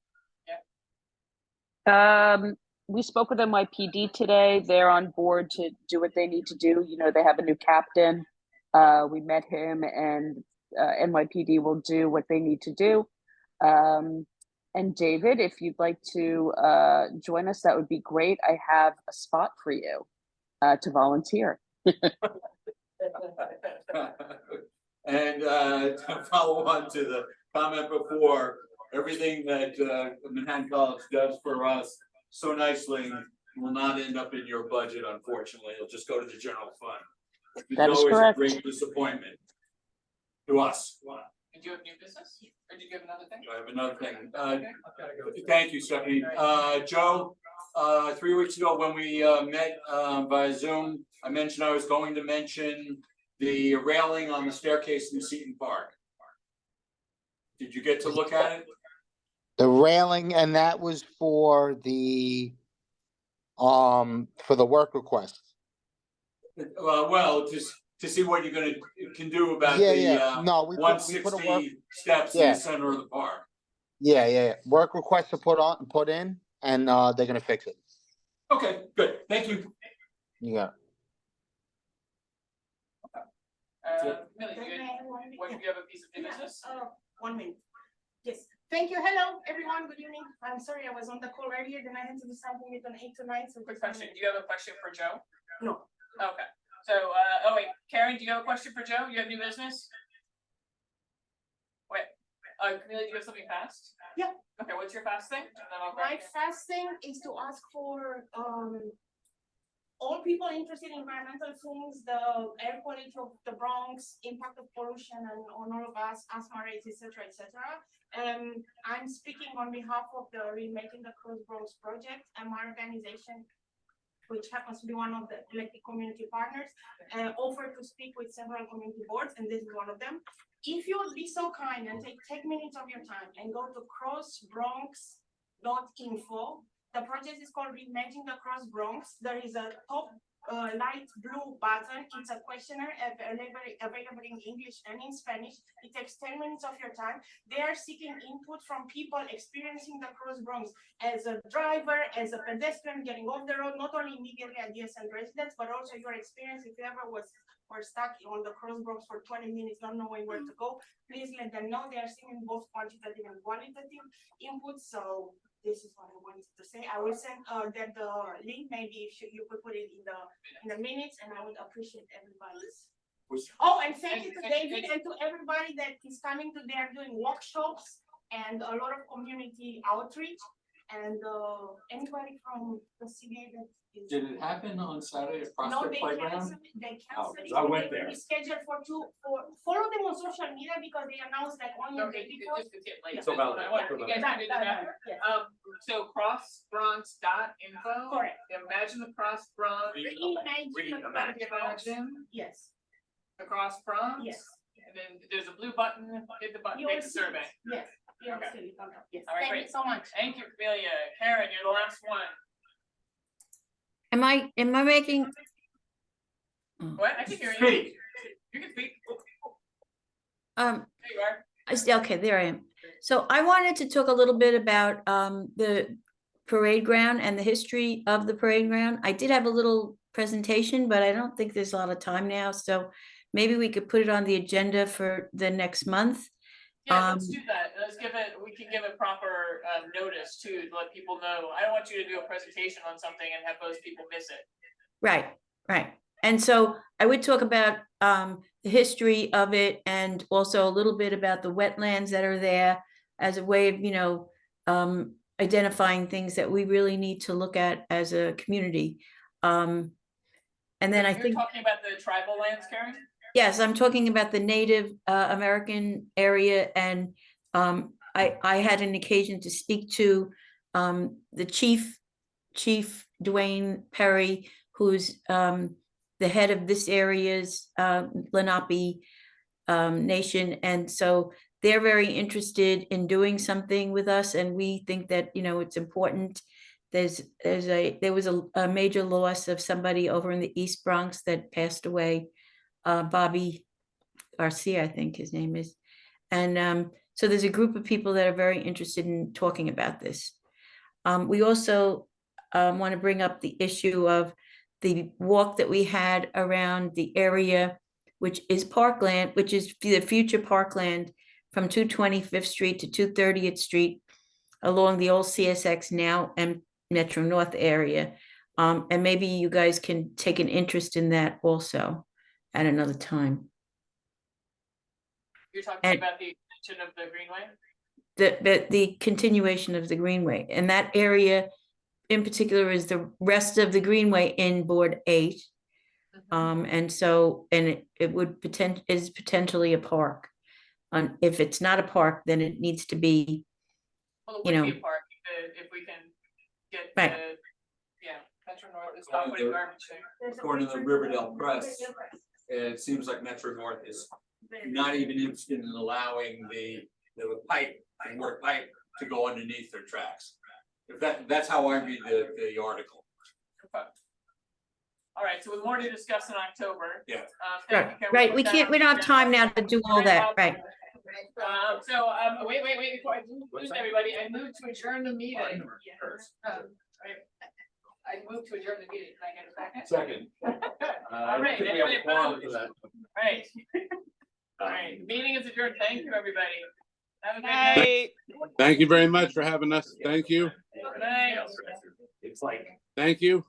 We spoke with NYPD today. They're on board to do what they need to do. They have a new captain. We met him, and NYPD will do what they need to do. And David, if you'd like to join us, that would be great. I have a spot for you to volunteer. And to follow on to the comment before, everything that Manhattan College does for us so nicely will not end up in your budget, unfortunately. It'll just go to the general fund. That is It's always a correct. great disappointment to us. Did you have new business? Or did you have another thing? I have another thing. Okay. Thank you, Stephanie. Joe, 3 weeks ago when we met via Zoom, I mentioned I was going to mention the railing on the staircase in Seton Park. Did you get to look at it? The railing, and that was for the work request. Well, just to see what you're can do about Yeah. the No, we put a work. 160 steps in Yeah. the center of the park. Yeah. Work request to put in, and they're gonna fix it. Okay, good, thank you. You got it. Millie, do you have a piece of new business? 1 minute. Yes, thank you. Hello, everyone. Good evening. I'm sorry I was on the call earlier, then I had to do something with an 8 to 9. So Quick question, do you have a question for Joe? No. Okay, so, oh wait, Karen, do you have a question for Joe? You have new business? Wait, Camila, do you have something fast? Yeah. Okay, what's your fast thing? And then I'll My grab it. first thing is to ask for all people interested in environmental things, the air quality of the Bronx, impact of pollution and on all of us, asthma rates, etc., etc. I'm speaking on behalf of the Remaking the Cross Bronx project, and my organization, which happens to be one of the elected community partners, offered to speak with several community boards, and this is one of them. If you would be so kind and take 10 minutes of your time and go to crossbronx.info. The project is called Reimagining the Cross Bronx. There is a top light blue button. It's a questionnaire available in English and in Spanish. It takes 10 minutes of your time. They are seeking input from people experiencing the Cross Bronx as a driver, as a pedestrian, getting off the road, not only immediately adjacent residents, but also your experience if you ever were stuck on the Cross Bronx for 20 minutes, not knowing where to go. Please let them know. They are seeking both quantitative and qualitative input. So this is what I wanted to say. I will send the link, maybe if you could put it in the minutes, and I would appreciate everybody's. Oh, and thank you to David and to everybody that is coming to there doing workshops and a lot of community outreach, and anybody from the CBA that is. Did it happen on Saturday at No, Prospect they Playground? canceled, they canceled it. I went They there. rescheduled for follow them on social media because they announced like only a day before. So about that. I want you guys to do that. Yes. So crossbronx.info. Correct. Imagine the Cross Bronx. Imagine Yes. the Cross Bronx. Yes. And then there's a blue button, hit the button, You make will the see survey. it. Yes. You will Okay. see it. Yes. All right, Thank great. you so much. Thank you, Camelia. Karen, you're the last one. Am I making? What? I can hear you. Speak. You can speak. Um, There you are. okay, there I am. So I wanted to talk a little bit about the parade ground and the history of the parade ground. I did have a little presentation, but I don't think there's a lot of time now, so maybe we could put it on the agenda for the next month. Yeah, let's do that. We can give it proper notice too, to let people know. I don't want you to do a presentation on something and have those people miss it. Right, right. And so I would talk about the history of it and also a little bit about the wetlands that are there as a way of, identifying things that we really need to look at as a community. And then I You're think, talking about the tribal lands, Karen? yes, I'm talking about the Native American area, and I had an occasion to speak to the Chief Dwayne Perry, who's the head of this area's Lenape Nation, and so they're very interested in doing something with us, and we think that it's important. There was a major loss of somebody over in the East Bronx that passed away, Bobby Garcia, I think his name is, and so there's a group of people that are very interested in talking about this. We also want to bring up the issue of the walk that we had around the area, which is parkland, which is the future parkland from 225th Street to 230th Street along the old CSX now and Metro North area. And maybe you guys can take an interest in that also at another time. You're talking And- about the extension of the Greenway? The continuation of the Greenway, and that area in particular is the rest of the Greenway in Board 8. And so, and it would is potentially a park. If it's not a park, then it needs to be, Well, it you would know, be a park if we can get Right. the, yeah, Metro North is not putting garbage there. According to the Riverdale Press, it seems like Metro North is not even interested in allowing the work pipe to go underneath their tracks. If that's how I read the article. All right, so with more to discuss in October. Yeah. Thank you, Karen. right, We'll we put that can't, on we the don't have time now to do all that, right? Wait, before I lose everybody, I moved to adjourn the meeting. I move to adjourn the meeting. Can I get a second? Second. All right, anybody opposed? Right. All right, meeting is adjourned. Thank you, everybody. Have a good night. Night. Thank you very much for having us. Thank you. Good night. It's like. Thank you.